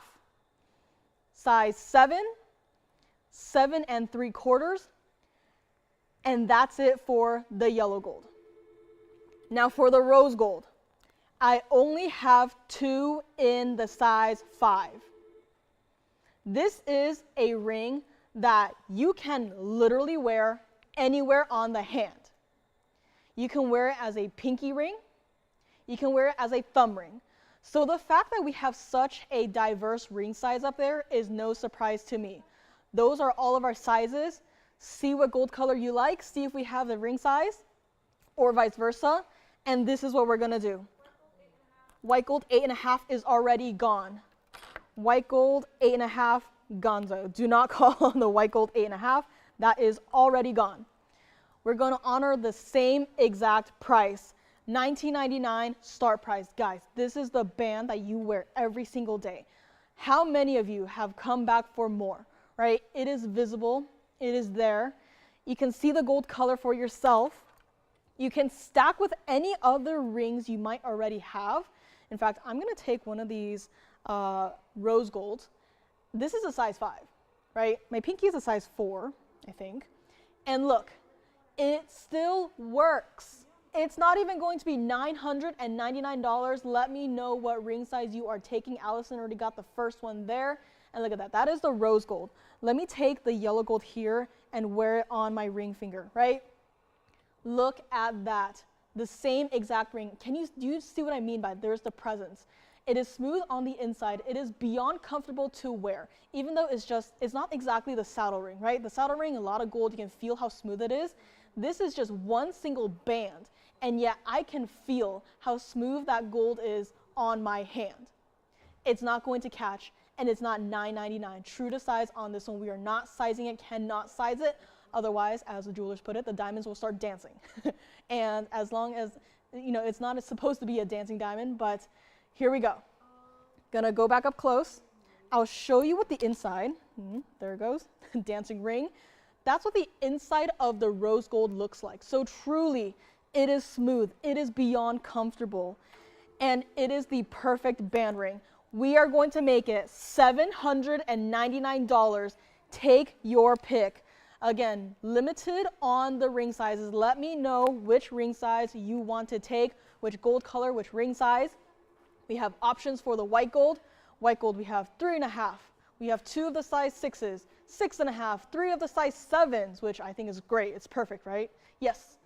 size 7, 7 3/4, and that's it for the yellow gold. Now for the rose gold, I only have 2 in the size 5. This is a ring that you can literally wear anywhere on the hand. You can wear it as a pinky ring. You can wear it as a thumb ring. So the fact that we have such a diverse ring size up there is no surprise to me. Those are all of our sizes. See what gold color you like. See if we have the ring size or vice versa. And this is what we're going to do. White gold 8.5 is already gone. White gold 8.5, gonzo. Do not call on the white gold 8.5. That is already gone. We're going to honor the same exact price. $19.99 start price. Guys, this is the band that you wear every single day. How many of you have come back for more, right? It is visible. It is there. You can see the gold color for yourself. You can stack with any other rings you might already have. In fact, I'm going to take one of these rose golds. This is a size 5, right? My pinky is a size 4, I think. And look, it still works. It's not even going to be $999. Let me know what ring size you are taking. Allison already got the first one there. And look at that. That is the rose gold. Let me take the yellow gold here and wear it on my ring finger, right? Look at that. The same exact ring. Do you see what I mean by there's the presence? It is smooth on the inside. It is beyond comfortable to wear, even though it's not exactly the saddle ring, right? The saddle ring, a lot of gold, you can feel how smooth it is. This is just one single band, and yet I can feel how smooth that gold is on my hand. It's not going to catch, and it's not $9.99. True to size on this one. We are not sizing it, cannot size it. Otherwise, as the jewelers put it, the diamonds will start dancing. And as long as, it's not supposed to be a dancing diamond, but here we go. Gonna go back up close. I'll show you what the inside, there it goes, dancing ring. That's what the inside of the rose gold looks like. So truly, it is smooth. It is beyond comfortable. And it is the perfect band ring. We are going to make it $799. Take your pick. Again, limited on the ring sizes. Let me know which ring size you want to take, which gold color, which ring size. We have options for the white gold. White gold, we have 3.5. We have 2 of the size 6s, 6.5, 3 of the size 7s, which I think is great. It's perfect, right? Yes?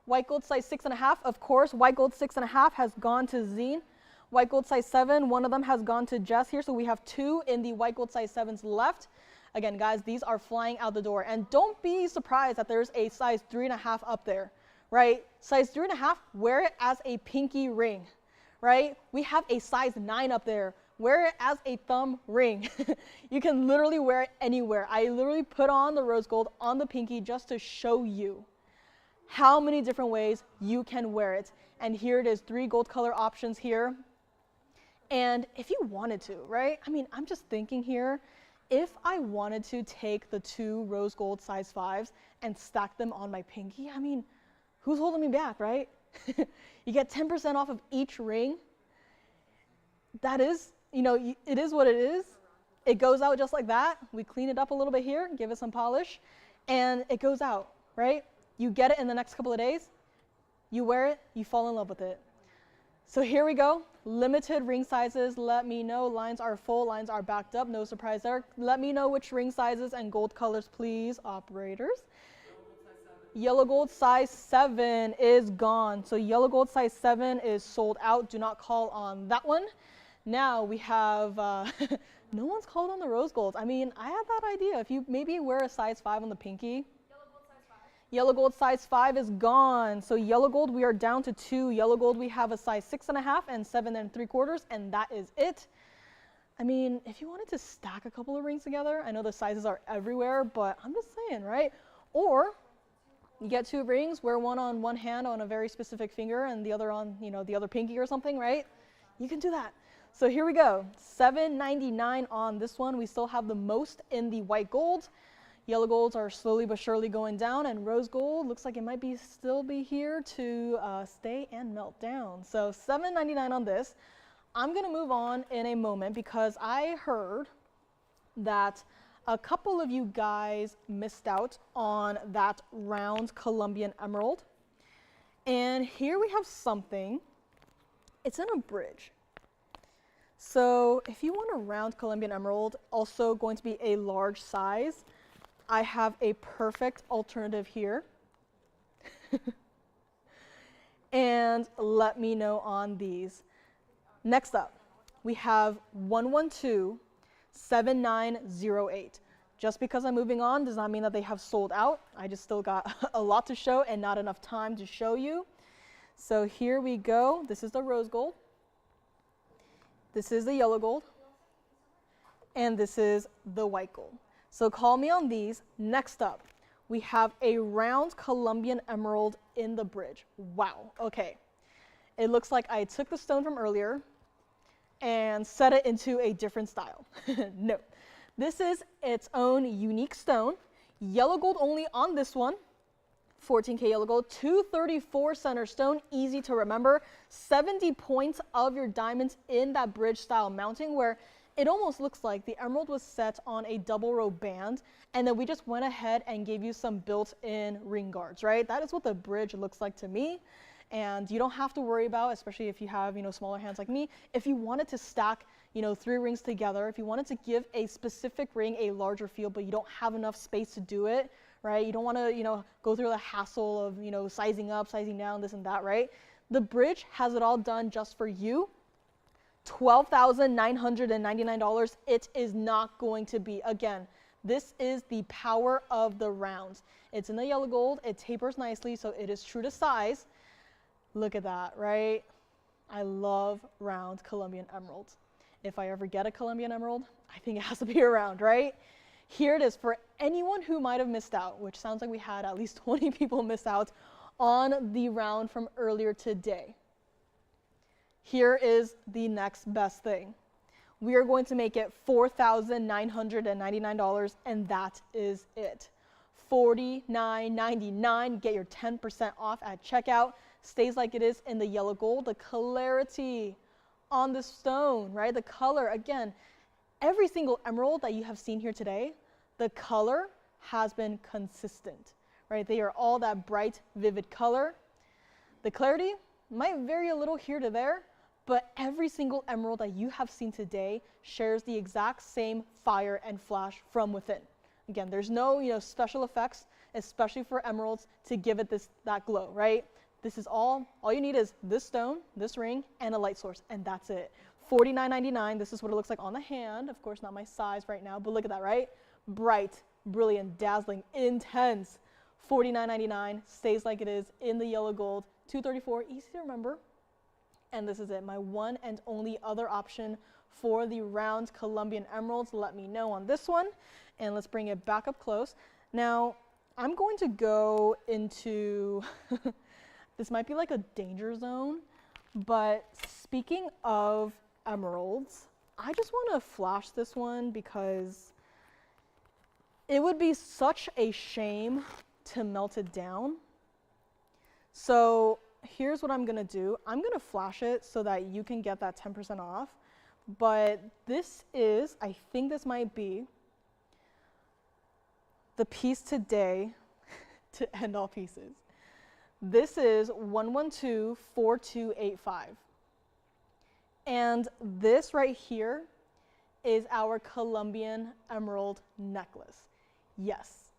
White gold size 6.5, of course. White gold 6.5 has gone to Zine. White gold size 7, one of them has gone to Jess here, so we have 2 in the white gold size 7s left. Again, guys, these are flying out the door. And don't be surprised that there's a size 3.5 up there, right? Size 3.5, wear it as a pinky ring, right? We have a size 9 up there. Wear it as a thumb ring. You can literally wear it anywhere. I literally put on the rose gold on the pinky just to show you how many different ways you can wear it. And here it is, 3 gold color options here. And if you wanted to, right? I mean, I'm just thinking here, if I wanted to take the 2 rose gold size 5s and stack them on my pinky, I mean, who's holding me back, right? You get 10% off of each ring. That is, it is what it is. It goes out just like that. We clean it up a little bit here, give it some polish, and it goes out, right? You get it in the next couple of days. You wear it, you fall in love with it. So here we go. Limited ring sizes. Let me know. Lines are full. Lines are backed up. No surprise there. Let me know which ring sizes and gold colors, please, operators. Yellow gold size 7 is gone. So yellow gold size 7 is sold out. Do not call on that one. Now we have, no one's called on the rose golds. I mean, I had that idea. If you maybe wear a size 5 on the pinky. Yellow gold size 5 is gone. So yellow gold, we are down to 2. Yellow gold, we have a size 6.5 and 7 3/4, and that is it. I mean, if you wanted to stack a couple of rings together, I know the sizes are everywhere, but I'm just saying, right? Or you get 2 rings, wear one on one hand on a very specific finger and the other on, the other pinky or something, right? You can do that. So here we go, $7.99 on this one. We still have the most in the white gold. Yellow golds are slowly but surely going down, and rose gold looks like it might still be here to stay and melt down. So $7.99 on this. I'm going to move on in a moment because I heard that a couple of you guys missed out on that round Colombian emerald. And here we have something. It's in a bridge. So if you want a round Colombian emerald, also going to be a large size, I have a perfect alternative here. And let me know on these. Next up, we have 112-7908. Just because I'm moving on does not mean that they have sold out. I just still got a lot to show and not enough time to show you. So here we go. This is the rose gold. This is the yellow gold. And this is the white gold. So call me on these. Next up, we have a round Colombian emerald in the bridge. Wow, okay. It looks like I took the stone from earlier and set it into a different style. No, this is its own unique stone. Yellow gold only on this one. 14K yellow gold, 234 center stone, easy to remember. 70 points of your diamonds in that bridge style mounting, where it almost looks like the emerald was set on a double row band, and then we just went ahead and gave you some built-in ring guards, right? That is what the bridge looks like to me. And you don't have to worry about, especially if you have, smaller hands like me, if you wanted to stack, 3 rings together, if you wanted to give a specific ring a larger feel, but you don't have enough space to do it, right? You don't want to, go through the hassle of, sizing up, sizing down, this and that, right? The bridge has it all done just for you. $12,999. It is not going to be, again, this is the power of the rounds. It's in the yellow gold. It tapers nicely, so it is true to size. Look at that, right? I love round Colombian emeralds. If I ever get a Colombian emerald, I think it has to be around, right? Here it is for anyone who might have missed out, which sounds like we had at least 20 people miss out on the round from earlier today. Here is the next best thing. We are going to make it $4,999, and that is it. $49.99, get your 10% off at checkout. Stays like it is in the yellow gold. The clarity on the stone, right? The color, again, every single emerald that you have seen here today, the color has been consistent, right? They are all that bright, vivid color. The clarity might vary a little here to there, but every single emerald that you have seen today shares the exact same fire and flash from within. Again, there's no special effects, especially for emeralds, to give it that glow, right? This is all you need is this stone, this ring, and a light source, and that's it. $49.99, this is what it looks like on the hand. Of course, not my size right now, but look at that, right? Bright, brilliant, dazzling, intense. $49.99, stays like it is in the yellow gold. $234, easy to remember. And this is it, my one and only other option for the round Colombian emeralds. Let me know on this one, and let's bring it back up close. Now, I'm going to go into... This might be like a danger zone, but speaking of emeralds, I just want to flash this one because it would be such a shame to melt it down. So here's what I'm going to do. I'm going to flash it so that you can get that 10% off. But this is, I think this might be the piece today to end all pieces. This is 112-4285. And this right here is our Colombian emerald necklace. Yes.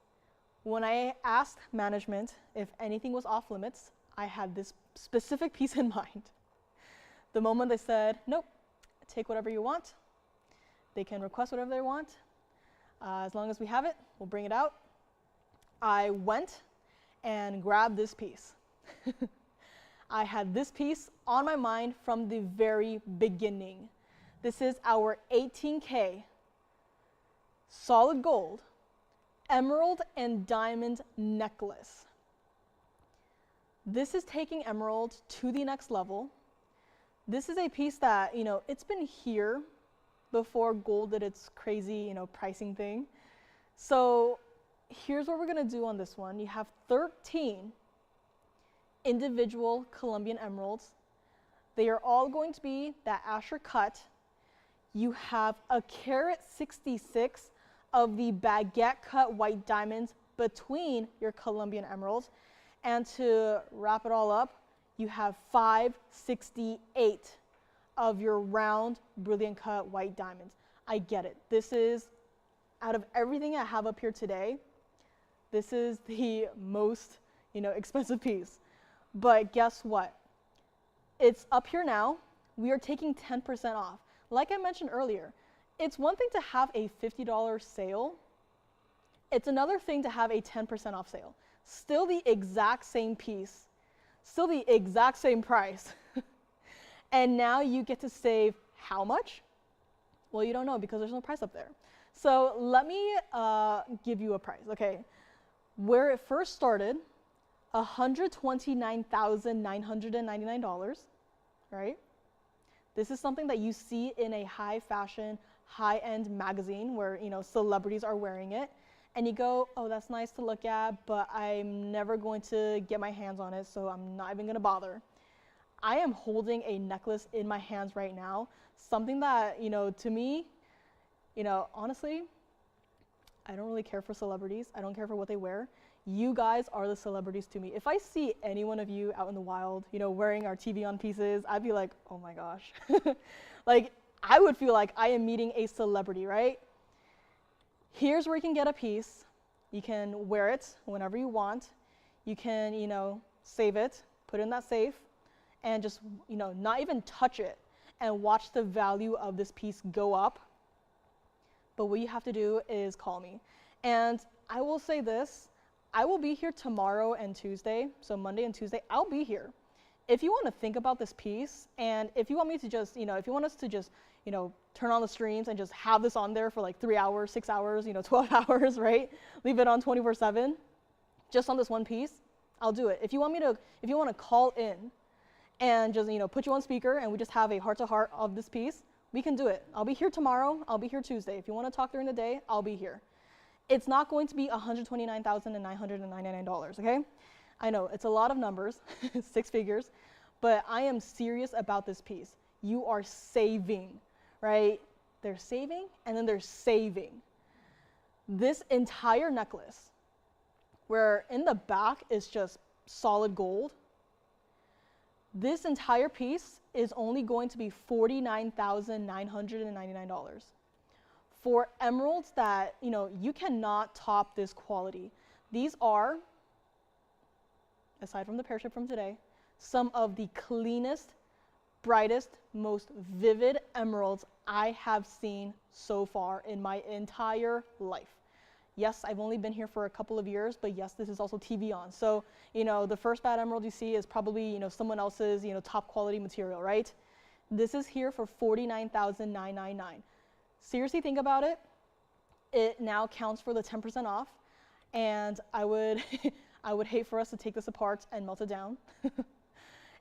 When I asked management if anything was off limits, I had this specific piece in mind. The moment they said, nope, take whatever you want. They can request whatever they want. As long as we have it, we'll bring it out. I went and grabbed this piece. I had this piece on my mind from the very beginning. This is our 18K solid gold emerald and diamond necklace. This is taking emerald to the next level. This is a piece that, it's been here before gold did its crazy, pricing thing. So here's what we're gonna do on this one. You have 13 individual Colombian emeralds. They are all going to be that Asher cut. You have a carat 66 of the baguette cut white diamonds between your Colombian emeralds. And to wrap it all up, you have 568 of your round brilliant cut white diamonds. I get it. This is, out of everything I have up here today, this is the most, expensive piece. But guess what? It's up here now. We are taking 10% off. Like I mentioned earlier, it's one thing to have a $50 sale. It's another thing to have a 10% off sale. Still the exact same piece, still the exact same price. And now you get to save how much? Well, you don't know because there's no price up there. So let me give you a price, okay? Where it first started, $129,999, right? This is something that you see in a high fashion, high-end magazine where, celebrities are wearing it. And you go, oh, that's nice to look at, but I'm never going to get my hands on it, so I'm not even gonna bother. I am holding a necklace in my hands right now, something that, to me, honestly, I don't really care for celebrities. I don't care for what they wear. You guys are the celebrities to me. If I see any one of you out in the wild, wearing our TVON pieces, I'd be like, oh my gosh. Like, I would feel like I am meeting a celebrity, right? Here's where you can get a piece. You can wear it whenever you want. You can, save it, put it in that safe, and just, not even touch it and watch the value of this piece go up. But what you have to do is call me. And I will say this, I will be here tomorrow and Tuesday, so Monday and Tuesday, I'll be here. If you want to think about this piece, and if you want me to just, if you want us to just, turn on the streams and just have this on there for like 3 hours, 6 hours, 12 hours, right? Leave it on 24/7, just on this one piece, I'll do it. If you want to call in and just, put you on speaker and we just have a heart-to-heart of this piece, we can do it. I'll be here tomorrow, I'll be here Tuesday. If you want to talk during the day, I'll be here. It's not going to be $129,999, okay? I know, it's a lot of numbers, 6 figures, but I am serious about this piece. You are saving, right? They're saving, and then they're saving. This entire necklace, where in the back is just solid gold, this entire piece is only going to be $49,999. For emeralds that, you cannot top this quality. These are, aside from the parachute from today, some of the cleanest, brightest, most vivid emeralds I have seen so far in my entire life. Yes, I've only been here for a couple of years, but yes, this is also TVON. So, the first bad emerald you see is probably, someone else's, top quality material, right? This is here for $49,999. Seriously, think about it. It now counts for the 10% off, and I would, I would hate for us to take this apart and melt it down.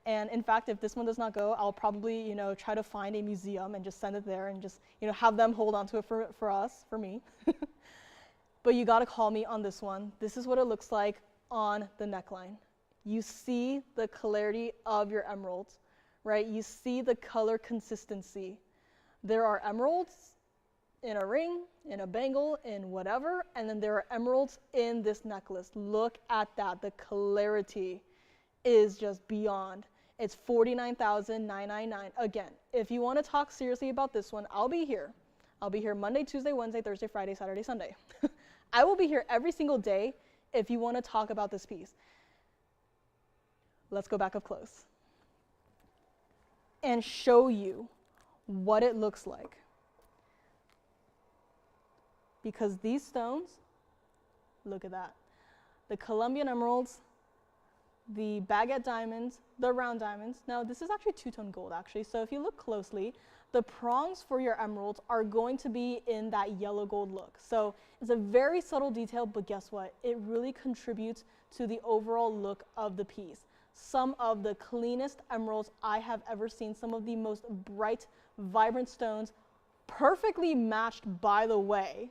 And in fact, if this one does not go, I'll probably, try to find a museum and just send it there and just, have them hold on to it for us, for me. But you gotta call me on this one. This is what it looks like on the neckline. You see the clarity of your emeralds, right? You see the color consistency. There are emeralds in a ring, in a bangle, in whatever, and then there are emeralds in this necklace. Look at that. The clarity is just beyond. It's $49,999. Again, if you want to talk seriously about this one, I'll be here. I'll be here Monday, Tuesday, Wednesday, Thursday, Friday, Saturday, Sunday. I will be here every single day if you want to talk about this piece. Let's go back up close and show you what it looks like. Because these stones, look at that. The Colombian emeralds, the baguette diamonds, the round diamonds. Now this is actually two-tone gold actually, so if you look closely, the prongs for your emeralds are going to be in that yellow gold look. So it's a very subtle detail, but guess what? It really contributes to the overall look of the piece. Some of the cleanest emeralds I have ever seen, some of the most bright, vibrant stones, perfectly matched, by the way,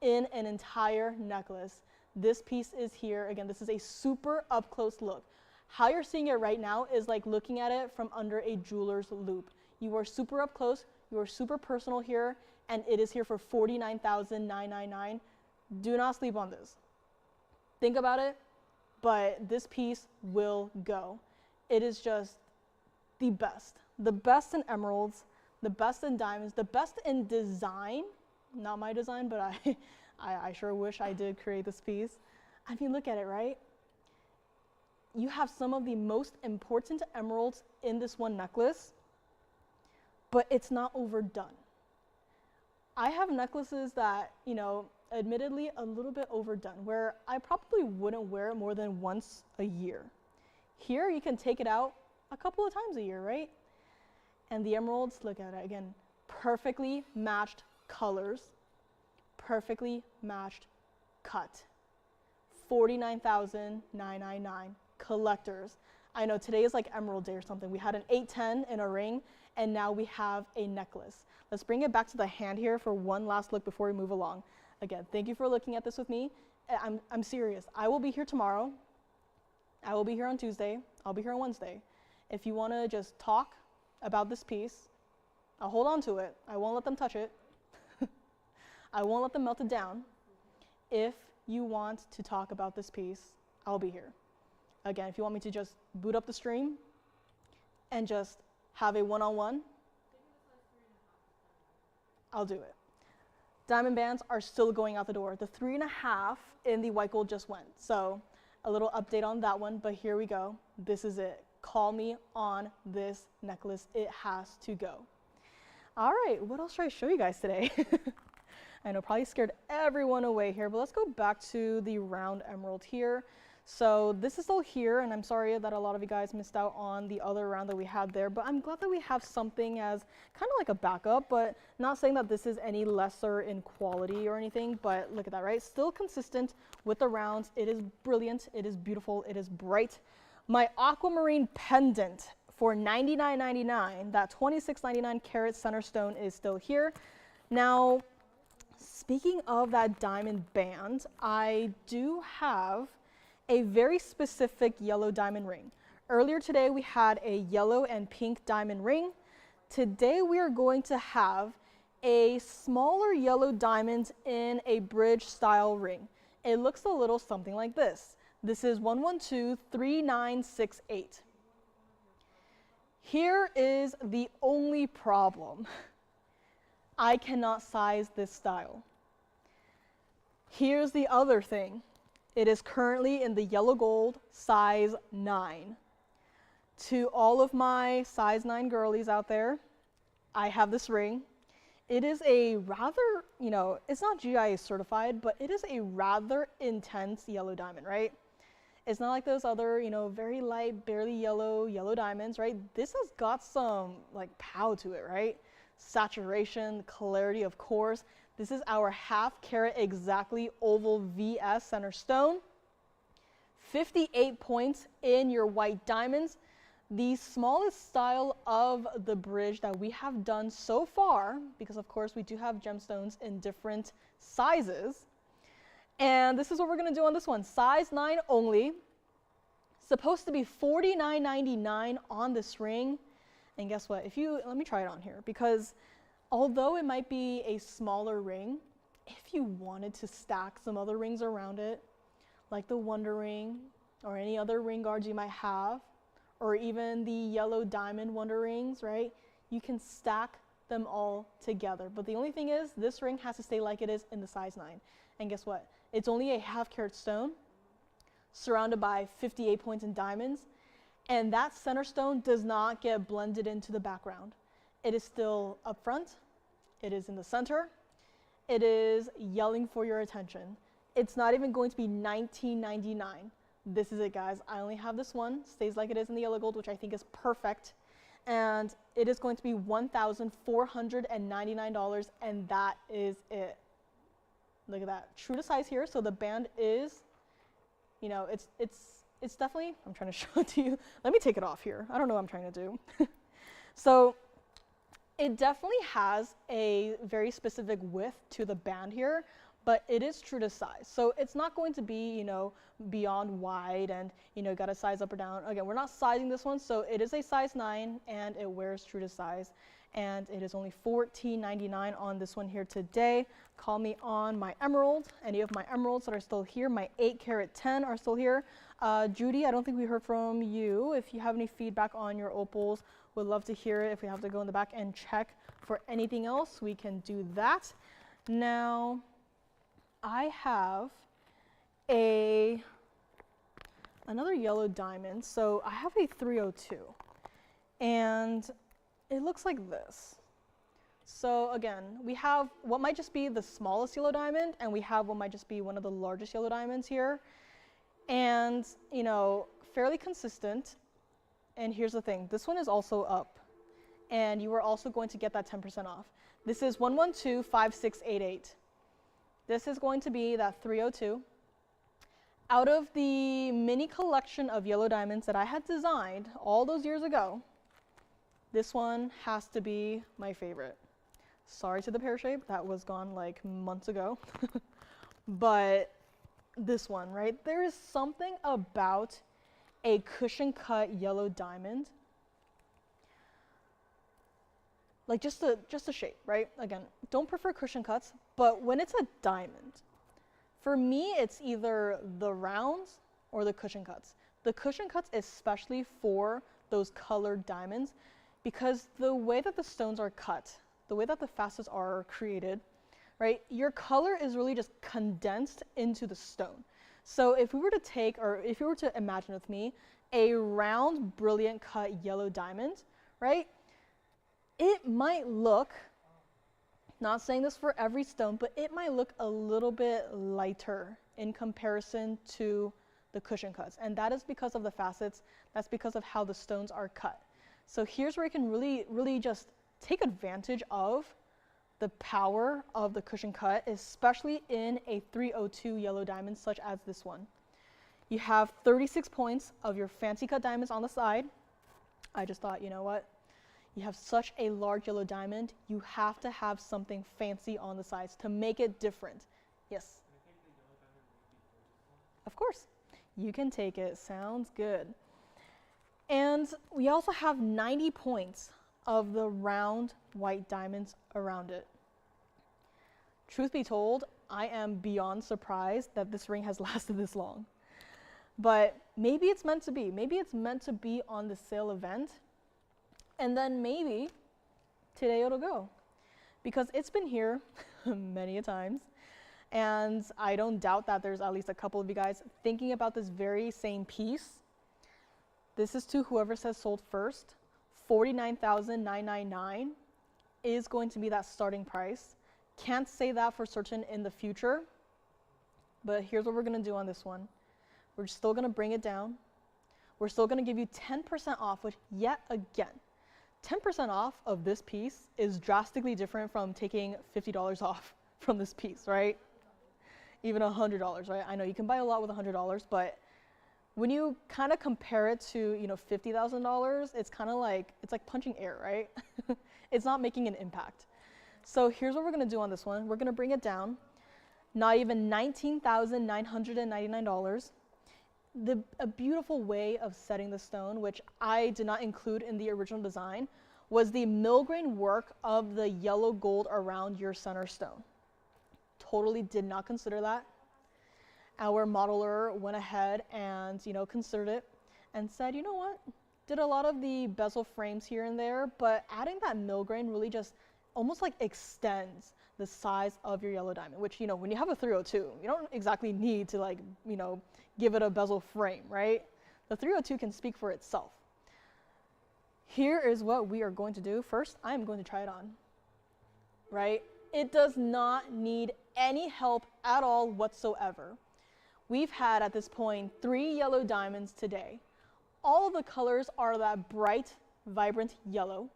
in an entire necklace. This piece is here. Again, this is a super up close look. How you're seeing it right now is like looking at it from under a jeweler's loupe. You are super up close, you are super personal here, and it is here for $49,999. Do not sleep on this. Think about it, but this piece will go. It is just the best in emeralds, the best in diamonds, the best in design. Not my design, but I sure wish I did create this piece. I mean, look at it, right? You have some of the most important emeralds in this one necklace, but it's not overdone. I have necklaces that, you know, admittedly a little bit overdone, where I probably wouldn't wear it more than once a year. Here, you can take it out a couple of times a year, right? And the emeralds, look at it again, perfectly matched colors, perfectly matched cut. $49,999. Collectors. I know today is like Emerald Day or something. We had an 810 in a ring, and now we have a necklace. Let's bring it back to the hand here for one last look before we move along. Again, thank you for looking at this with me. I'm serious. I will be here tomorrow. I will be here on Tuesday. I'll be here on Wednesday. If you want to just talk about this piece, I'll hold on to it. I won't let them touch it. I won't let them melt it down. If you want to talk about this piece, I'll be here. Again, if you want me to just boot up the stream and just have a one-on-one, I'll do it. Diamond bands are still going out the door. The 3.5 in the white gold just went. So a little update on that one, but here we go. This is it. Call me on this necklace. It has to go. All right, what else should I show you guys today? I know, probably scared everyone away here, but let's go back to the round emerald here. So this is still here, and I'm sorry that a lot of you guys missed out on the other round that we had there, but I'm glad that we have something as kind of like a backup, but not saying that this is any lesser in quality or anything, but look at that, right? Still consistent with the rounds. It is brilliant, it is beautiful, it is bright. My aquamarine pendant for $99.99, that 26.99 carat center stone is still here. Now, speaking of that diamond band, I do have a very specific yellow diamond ring. Earlier today we had a yellow and pink diamond ring. Today we are going to have a smaller yellow diamond in a bridge style ring. It looks a little something like this. This is 1123968. Here is the only problem. I cannot size this style. Here's the other thing. It is currently in the yellow gold size 9. To all of my size 9 girlies out there, I have this ring. It is a rather, you know, it's not GIA certified, but it is a rather intense yellow diamond, right? It's not like those other, you know, very light, barely yellow diamonds, right? This has got some like pow to it, right? Saturation, clarity, of course. This is our half carat exactly oval VS center stone. 58 points in your white diamonds. The smallest style of the bridge that we have done so far, because of course we do have gemstones in different sizes. And this is what we're gonna do on this one. Size 9 only. Supposed to be $49.99 on this ring. And guess what? Let me try it on here, because although it might be a smaller ring, if you wanted to stack some other rings around it, like the Wonder Ring or any other ring guards you might have, or even the yellow diamond Wonder Rings, right? You can stack them all together. But the only thing is, this ring has to stay like it is in the size 9. And guess what? It's only a half carat stone surrounded by 58 points in diamonds. And that center stone does not get blended into the background. It is still up front. It is in the center. It is yelling for your attention. It's not even going to be $19.99. This is it, guys. I only have this one. Stays like it is in the yellow gold, which I think is perfect. And it is going to be $1,499, and that is it. Look at that. True to size here. So the band is, you know, it's definitely, I'm trying to show it to you. Let me take it off here. I don't know what I'm trying to do. So it definitely has a very specific width to the band here, but it is true to size. So it's not going to be, you know, beyond wide and, you know, got to size up or down. Again, we're not sizing this one, so it is a size 9 and it wears true to size. And it is only $14.99 on this one here today. Call me on my emerald. Any of my emeralds that are still here, my 8-carat 10 are still here. Judy, I don't think we heard from you. If you have any feedback on your opals, would love to hear it. If we have to go in the back and check for anything else, we can do that. Now, I have another yellow diamond. So I have a 302, and it looks like this. So again, we have what might just be the smallest yellow diamond, and we have what might just be one of the largest yellow diamonds here. And, you know, fairly consistent. And here's the thing, this one is also up, and you are also going to get that 10% off. This is 1125688. This is going to be that 302. Out of the mini collection of yellow diamonds that I had designed all those years ago, this one has to be my favorite. Sorry to the pear shape, that was gone like months ago. But this one, right? There is something about a cushion cut yellow diamond. Like just the shape, right? Again, don't prefer cushion cuts, but when it's a diamond, for me, it's either the rounds or the cushion cuts. The cushion cuts, especially for those colored diamonds, because the way that the stones are cut, the way that the facets are created, right, your color is really just condensed into the stone. So if we were to take, or if you were to imagine with me, a round, brilliant cut yellow diamond, right, it might look, not saying this for every stone, but it might look a little bit lighter in comparison to the cushion cuts. And that is because of the facets. That's because of how the stones are cut. So here's where you can really just take advantage of the power of the cushion cut, especially in a 302 yellow diamond such as this one. You have 36 points of your fancy cut diamonds on the side. I just thought, you know what? You have such a large yellow diamond, you have to have something fancy on the sides to make it different. Yes? Of course. You can take it. Sounds good. And we also have 90 points of the round white diamonds around it. Truth be told, I am beyond surprised that this ring has lasted this long. But maybe it's meant to be. Maybe it's meant to be on the sale event. And then maybe today it'll go. Because it's been here many a times. And I don't doubt that there's at least a couple of you guys thinking about this very same piece. This is to whoever says sold first. $49,999 is going to be that starting price. Can't say that for certain in the future. But here's what we're going to do on this one. We're still going to bring it down. We're still going to give you 10% off, which yet again, 10% off of this piece is drastically different from taking $50 off from this piece, right? Even $100, right? I know you can buy a lot with $100, but when you kind of compare it to, you know, $50,000, it's kind of like, it's like punching air, right? It's not making an impact. So here's what we're going to do on this one. We're going to bring it down. Not even $19,999. A beautiful way of setting the stone, which I did not include in the original design, was the millgrain work of the yellow gold around your center stone. Totally did not consider that. Our modeler went ahead and, you know, considered it and said, you know what, did a lot of the bezel frames here and there, but adding that millgrain really just almost like extends the size of your yellow diamond, which, you know, when you have a 302, you don't exactly need to, like, you know, give it a bezel frame, right? The 302 can speak for itself. here is what we are going to do. First, I am going to try it on, right? It does not need any help at all whatsoever. We've had at this point 3 yellow diamonds today. All of the colors are that bright, vibrant yellow.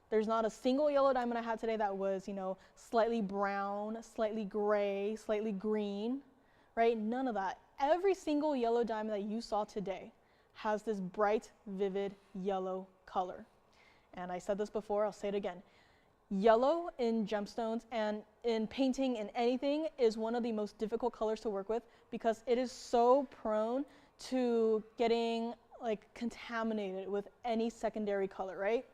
There's not a single yellow diamond I had today that was, slightly brown, slightly gray, slightly green, right? None of that. Every single yellow diamond that you saw today has this bright, vivid yellow color. And I said this before, I'll say it again. Yellow in gemstones and in painting and anything is one of the most difficult colors to work with because it is so prone to getting contaminated with any secondary color, right?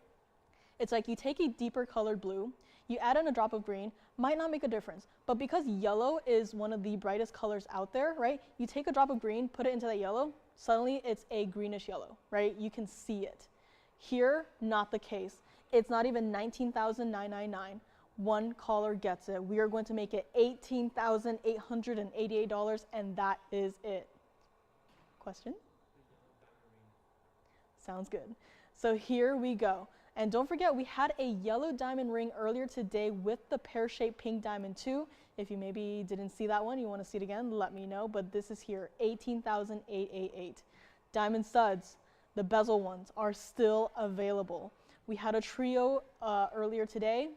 It's like you take a deeper colored blue, you add in a drop of green, might not make a difference. But because yellow is one of the brightest colors out there, right? You take a drop of green, put it into that yellow, suddenly it's a greenish yellow, right? You can see it. Here, not the case. It's not even $19,999. One caller gets it. We are going to make it $18,888, and that is it. Question? Sounds good. So here we go. And don't forget, we had a yellow diamond ring earlier today with the pear-shaped pink diamond too. If you maybe didn't see that one, you want to see it again, let me know. But this is here, $18,888. Diamond studs, the bezel ones, are still available. We had a trio earlier today.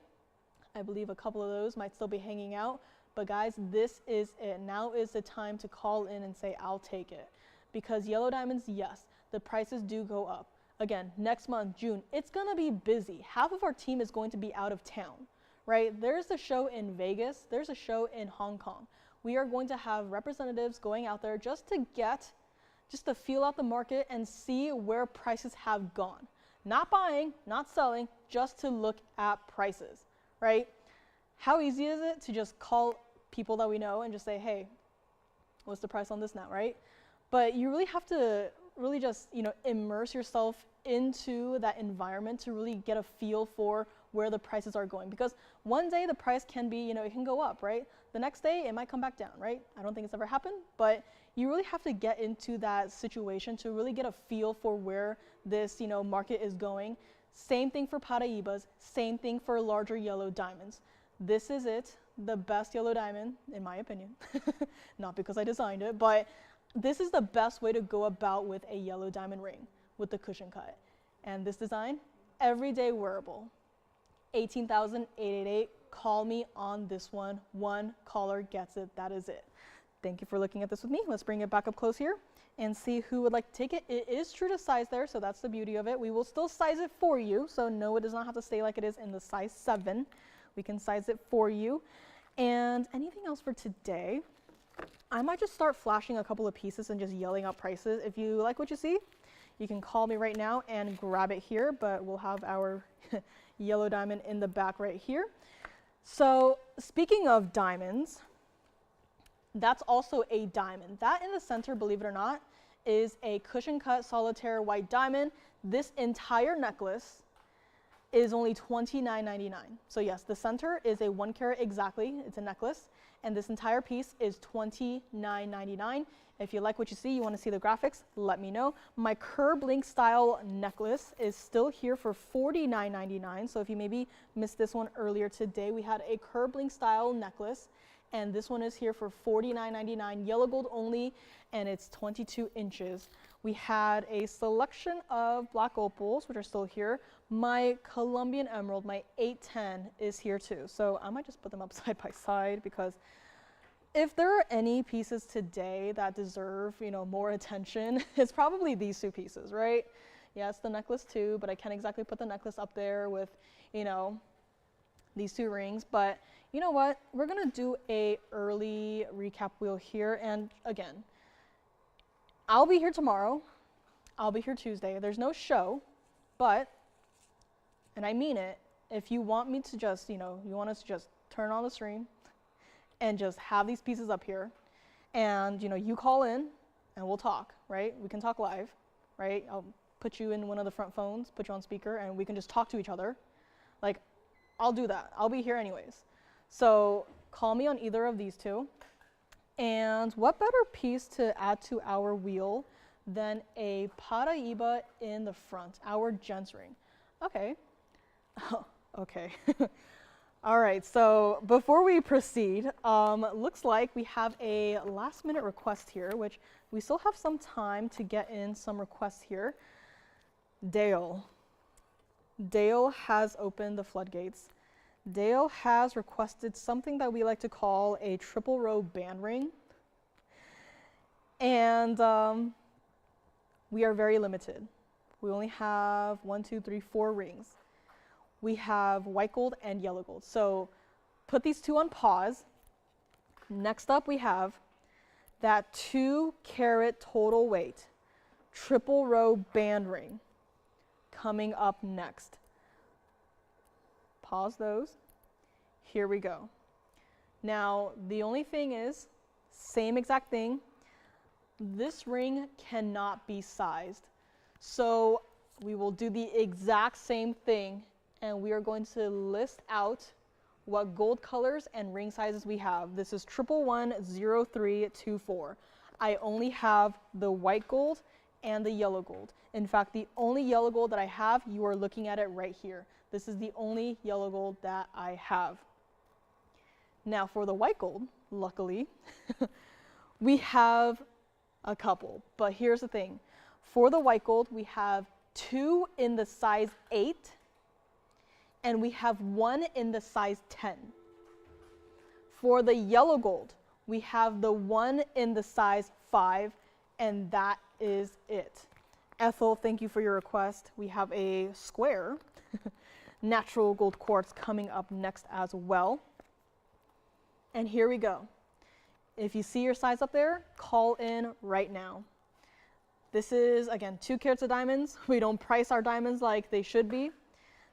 I believe a couple of those might still be hanging out. But guys, this is it. Now is the time to call in and say, I'll take it. Because yellow diamonds, yes, the prices do go up. Again, next month, June, it's going to be busy. Half of our team is going to be out of town, right? There's a show in Vegas. There's a show in Hong Kong. We are going to have representatives going out there just to feel out the market and see where prices have gone. Not buying, not selling, just to look at prices, right? How easy is it to just call people that we know and just say, hey, what's the price on this now, right? But you really have to just immerse yourself into that environment to really get a feel for where the prices are going, because one day the price can be, it can go up, right? The next day it might come back down, right? I don't think it's ever happened, but you really have to get into that situation to really get a feel for where this market is going. Same thing for Paraibas, same thing for larger yellow diamonds. This is it, the best yellow diamond in my opinion. Not because I designed it, but this is the best way to go about with a yellow diamond ring with the cushion cut. And this design, everyday wearable. $18,888. Call me on this one. One caller gets it. That is it. Thank you for looking at this with me. Let's bring it back up close here and see who would like to take it. It is true to size there, so that's the beauty of it. We will still size it for you, so no, it does not have to stay like it is in the size 7. We can size it for you. And anything else for today? I might just start flashing a couple of pieces and just yelling out prices. If you like what you see, you can call me right now and grab it here, but we'll have our yellow diamond in the back right here. So speaking of diamonds, that's also a diamond. That in the center, believe it or not, is a cushion cut solitaire white diamond. This entire necklace is only $29.99. So yes, the center is a 1 carat exactly. It's a necklace. And this entire piece is $29.99. If you like what you see, you want to see the graphics, let me know. My curb link style necklace is still here for $49.99. So if you maybe missed this one earlier today, we had a curb link style necklace, and this one is here for $49.99, yellow gold only, and it's 22 inches. We had a selection of black opals, which are still here. My Colombian emerald, my 810, is here too. So I might just put them up side by side, because if there are any pieces today that deserve, more attention, it's probably these 2 pieces, right? Yes, the necklace too, but I can't exactly put the necklace up there with, these 2 rings. But you know what? We're gonna do a early recap wheel here, and again, I'll be here tomorrow. I'll be here Tuesday. There's no show, but, and I mean it, if you want me to just, you want us to just turn on the stream and just have these pieces up here, and, you call in and we'll talk, right? We can talk live, right? I'll put you in one of the front phones, put you on speaker, and we can just talk to each other. Like, I'll do that. I'll be here anyways. So call me on either of these 2. And what better piece to add to our wheel than a Paraiba in the front, our gents ring. Okay. Okay. All right, so before we proceed, looks like we have a last minute request here, which we still have some time to get in some requests here. Dale. Dale has opened the floodgates. Dale has requested something that we like to call a triple row band ring. And we are very limited. We only have 1, 2, 3, 4 rings. We have white gold and yellow gold. So put these two on pause. Next up we have that 2 carat total weight triple row band ring coming up next. Pause those. Here we go. Now the only thing is, same exact thing, this ring cannot be sized. So we will do the exact same thing, and we are going to list out what gold colors and ring sizes we have. This is 1110324. I only have the white gold and the yellow gold. In fact, the only yellow gold that I have, you are looking at it right here. This is the only yellow gold that I have. Now for the white gold, luckily, we have a couple, but here's the thing. For the white gold, we have 2 in the size 8, and we have 1 in the size 10. For the yellow gold, we have the 1 in the size 5, and that is it. Ethel, thank you for your request. We have a square natural gold quartz coming up next as well. And here we go. If you see your size up there, call in right now. This is, again, 2 carats of diamonds. We don't price our diamonds like they should be.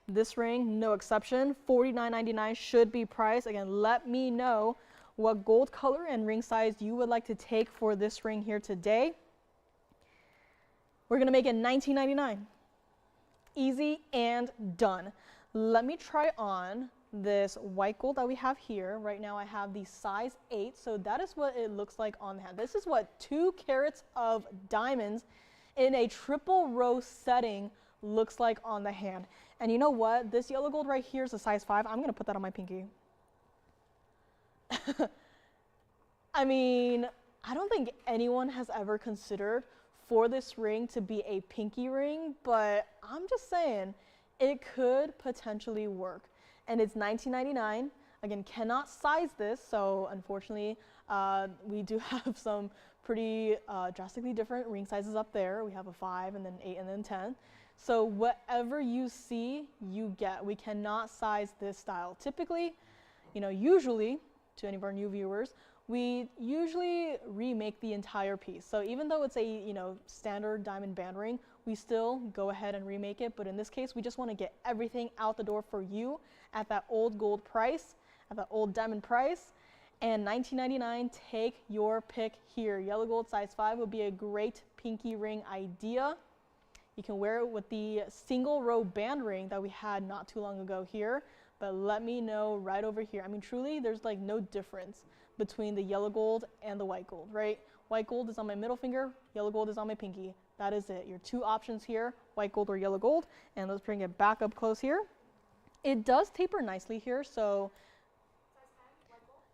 This ring, no exception, $49.99 should be priced. Again, let me know what gold color and ring size you would like to take for this ring here today. We're gonna make it $19.99. Easy and done. Let me try on this white gold that we have here. Right now I have the size 8, so that is what it looks like on the hand. This is what 2 carats of diamonds in a triple row setting looks like on the hand. And you know what? This yellow gold right here is a size 5. I'm gonna put that on my pinky. I mean, I don't think anyone has ever considered for this ring to be a pinky ring, but I'm just saying it could potentially work. And it's $19.99. Again, cannot size this, so unfortunately, we do have some pretty drastically different ring sizes up there. We have a 5 and then 8 and then 10. So whatever you see, you get. We cannot size this style. Typically, usually, to any of our new viewers, we usually remake the entire piece. So even though it's a standard diamond band ring, we still go ahead and remake it. But in this case, we just want to get everything out the door for you at that old gold price, at that old diamond price. And $19.99, take your pick here. Yellow gold size 5 would be a great pinky ring idea. You can wear it with the single row band ring that we had not too long ago here. But let me know right over here. I mean, truly, there's like no difference between the yellow gold and the white gold, right? White gold is on my middle finger, yellow gold is on my pinky. That is it. Your 2 options here, white gold or yellow gold. And let's bring it back up close here. It does taper nicely here, so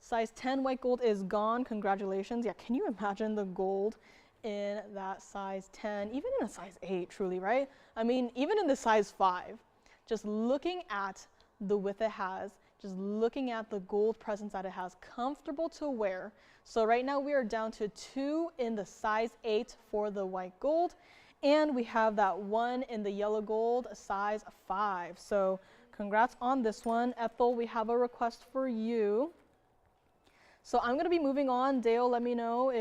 size 10 white gold is gone. Congratulations. Yeah, can you imagine the gold in that size 10, even in a size 8, truly, right? I mean, even in the size 5, just looking at the width it has, just looking at the gold presence that it has, comfortable to wear. So right now we are down to 2 in the size 8 for the white gold, and we have that 1 in the yellow gold, size 5. So congrats on this one. Ethel, we have a request for you. So I'm going to be moving on. Dale, let me know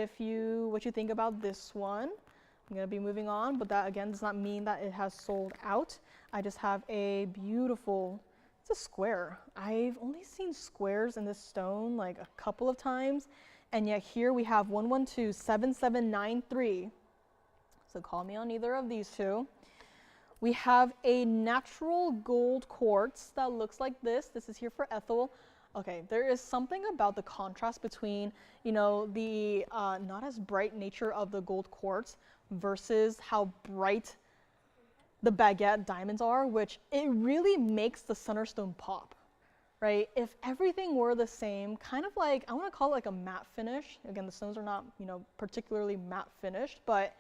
what you think about this one. I'm going to be moving on, but that again does not mean that it has sold out. I just have a beautiful, it's a square. I've only seen squares in this stone like a couple of times, and yet here we have 1127793. So call me on either of these two. We have a natural gold quartz that looks like this. This is here for Ethel. Okay, there is something about the contrast between, the not as bright nature of the gold quartz versus how bright the baguette diamonds are, which it really makes the center stone pop, right? If everything were the same, kind of like, I want to call it like a matte finish. Again, the stones are not, particularly matte finished, but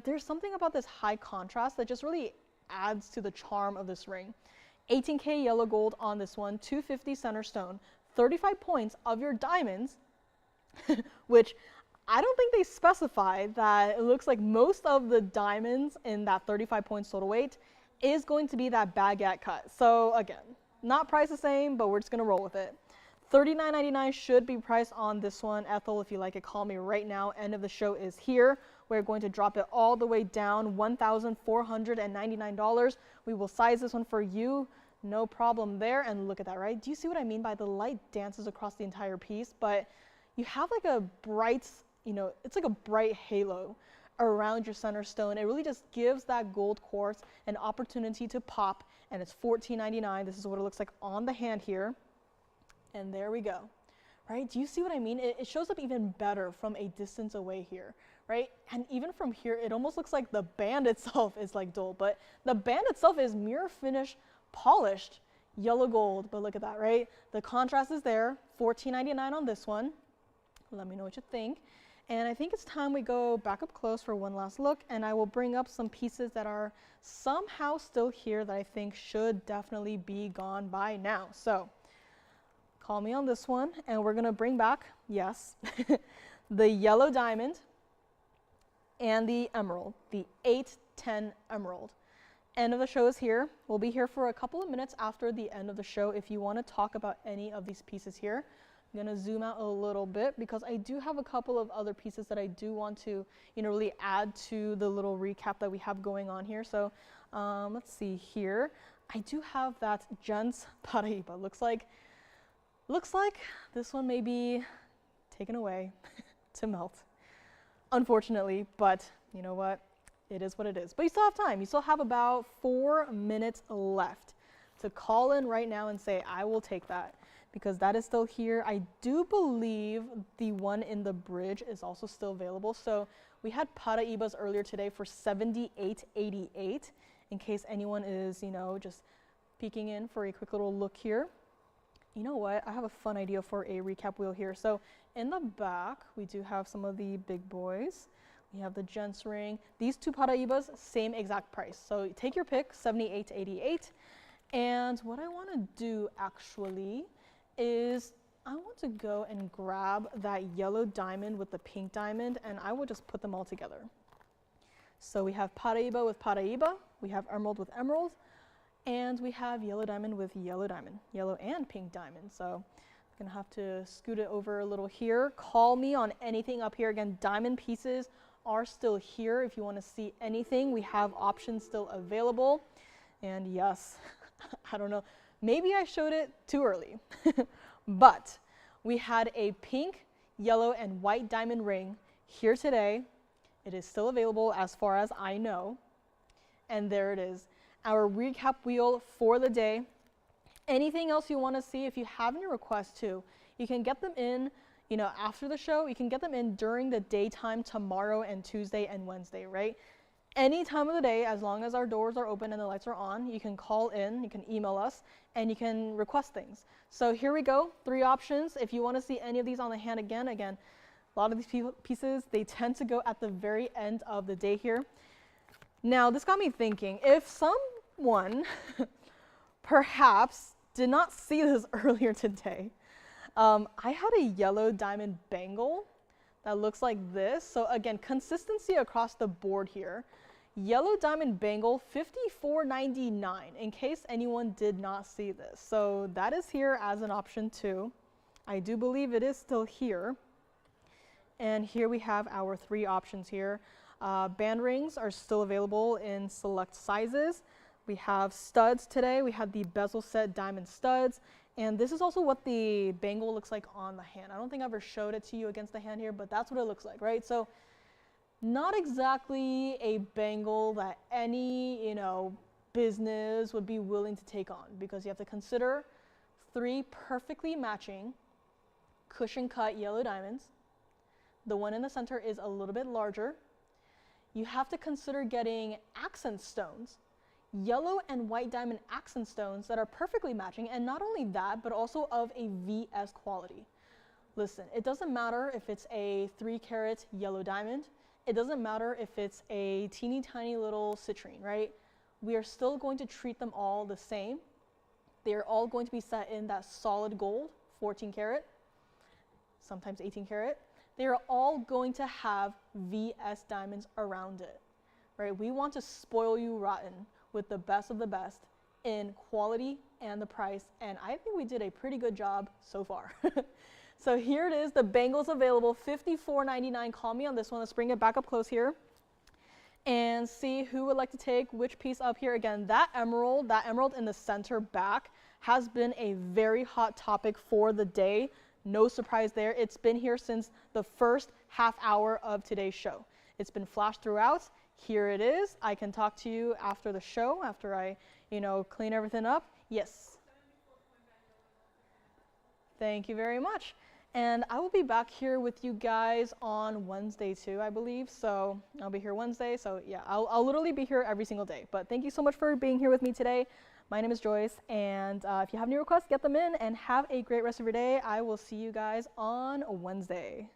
there's something about this high contrast that just really adds to the charm of this ring. 18K yellow gold on this one, 250 center stone, 35 points of your diamonds, which I don't think they specify that. It looks like most of the diamonds in that 35 points total weight is going to be that baguette cut. So again, not priced the same, but we're just gonna roll with it. $39.99 should be priced on this one. Ethel, if you like it, call me right now. End of the show is here. We're going to drop it all the way down, $1,499. We will size this one for you. No problem there. And look at that, right? Do you see what I mean by the light dances across the entire piece? But you have like a bright, it's like a bright halo around your center stone. It really just gives that gold quartz an opportunity to pop, and it's $14.99. This is what it looks like on the hand here. And there we go, right? Do you see what I mean? It shows up even better from a distance away here, right? And even from here, it almost looks like the band itself is like dull, but the band itself is mirror finish, polished yellow gold. But look at that, right? The contrast is there, $14.99 on this one. Let me know what you think. And I think it's time we go back up close for one last look, and I will bring up some pieces that are somehow still here that I think should definitely be gone by now. So call me on this one, and we're gonna bring back, yes, the yellow diamond and the emerald, the 810 emerald. End of the show is here. We'll be here for a couple of minutes after the end of the show if you want to talk about any of these pieces here. I'm going to zoom out a little bit because I do have a couple of other pieces that I do want to, really add to the little recap that we have going on here. So let's see here. I do have that Gens Paraíba. Looks like this one may be taken away to melt, unfortunately, but you know what? It is what it is. But you still have time. You still have about 4 minutes left to call in right now and say, I will take that, because that is still here. I do believe the one in the bridge is also still available. So we had Paraíbas earlier today for $78.88, in case anyone is, just peeking in for a quick little look here. You know what? I have a fun idea for a recap wheel here. So in the back, we do have some of the big boys. We have the Gents ring. These two Paraíbas, same exact price. So take your pick, $78.88. And what I want to do actually is I want to go and grab that yellow diamond with the pink diamond, and I will just put them all together. So we have Paraíba with Paraíba, we have emerald with emerald, and we have yellow diamond with yellow diamond, yellow and pink diamond. So I'm gonna have to scoot it over a little here. Call me on anything up here. Again, diamond pieces are still here. If you want to see anything, we have options still available. And yes, I don't know, maybe I showed it too early, but we had a pink, yellow, and white diamond ring here today. It is still available as far as I know. And there it is, our recap wheel for the day. Anything else you want to see, if you have any requests too, you can get them in after the show. You can get them in during the daytime tomorrow and Tuesday and Wednesday, right? Any time of the day, as long as our doors are open and the lights are on, you can call in, you can email us, and you can request things. So here we go, 3 options. If you want to see any of these on the hand again, a lot of these pieces, they tend to go at the very end of the day here. Now, this got me thinking, if someone perhaps did not see this earlier today, I had a yellow diamond bangle that looks like this. So again, consistency across the board here. Yellow diamond bangle, $54.99, in case anyone did not see this. So that is here as an option too. I do believe it is still here. And here we have our 3 options here. Band rings are still available in select sizes. We have studs today. We have the bezel set diamond studs. And this is also what the bangle looks like on the hand. I don't think I ever showed it to you against the hand here, but that's what it looks like, right? So not exactly a bangle that any, business would be willing to take on, because you have to consider 3 perfectly matching cushion cut yellow diamonds. The one in the center is a little bit larger. You have to consider getting accent stones yellow and white diamond accent stones that are perfectly matching, and not only that, but also of a VS quality. Listen, it doesn't matter if it's a 3-carat yellow diamond. It doesn't matter if it's a teeny tiny little citrine, right? We are still going to treat them all the same. They're all going to be set in that solid gold, 14 karat, sometimes 18 karat. They are all going to have VS diamonds around it, right? We want to spoil you rotten with the best of the best in quality and the price, and I think we did a pretty good job so far. So here it is, the bangles available, $54.99. Call me on this one. Let's bring it back up close here and see who would like to take which piece up here. Again, that emerald in the center back has been a very hot topic for the day. No surprise there. It's been here since the first half hour of today's show. It's been flashed throughout. Here it is. I can talk to you after the show, after I, clean everything up. Yes. Thank you very much. And I will be back here with you guys on Wednesday too, I believe. So I'll be here Wednesday. So yeah, I'll literally be here every single day. But thank you so much for being here with me today. My name is Joyce. And if you have any requests, get them in and have a great rest of your day. I will see you guys on Wednesday.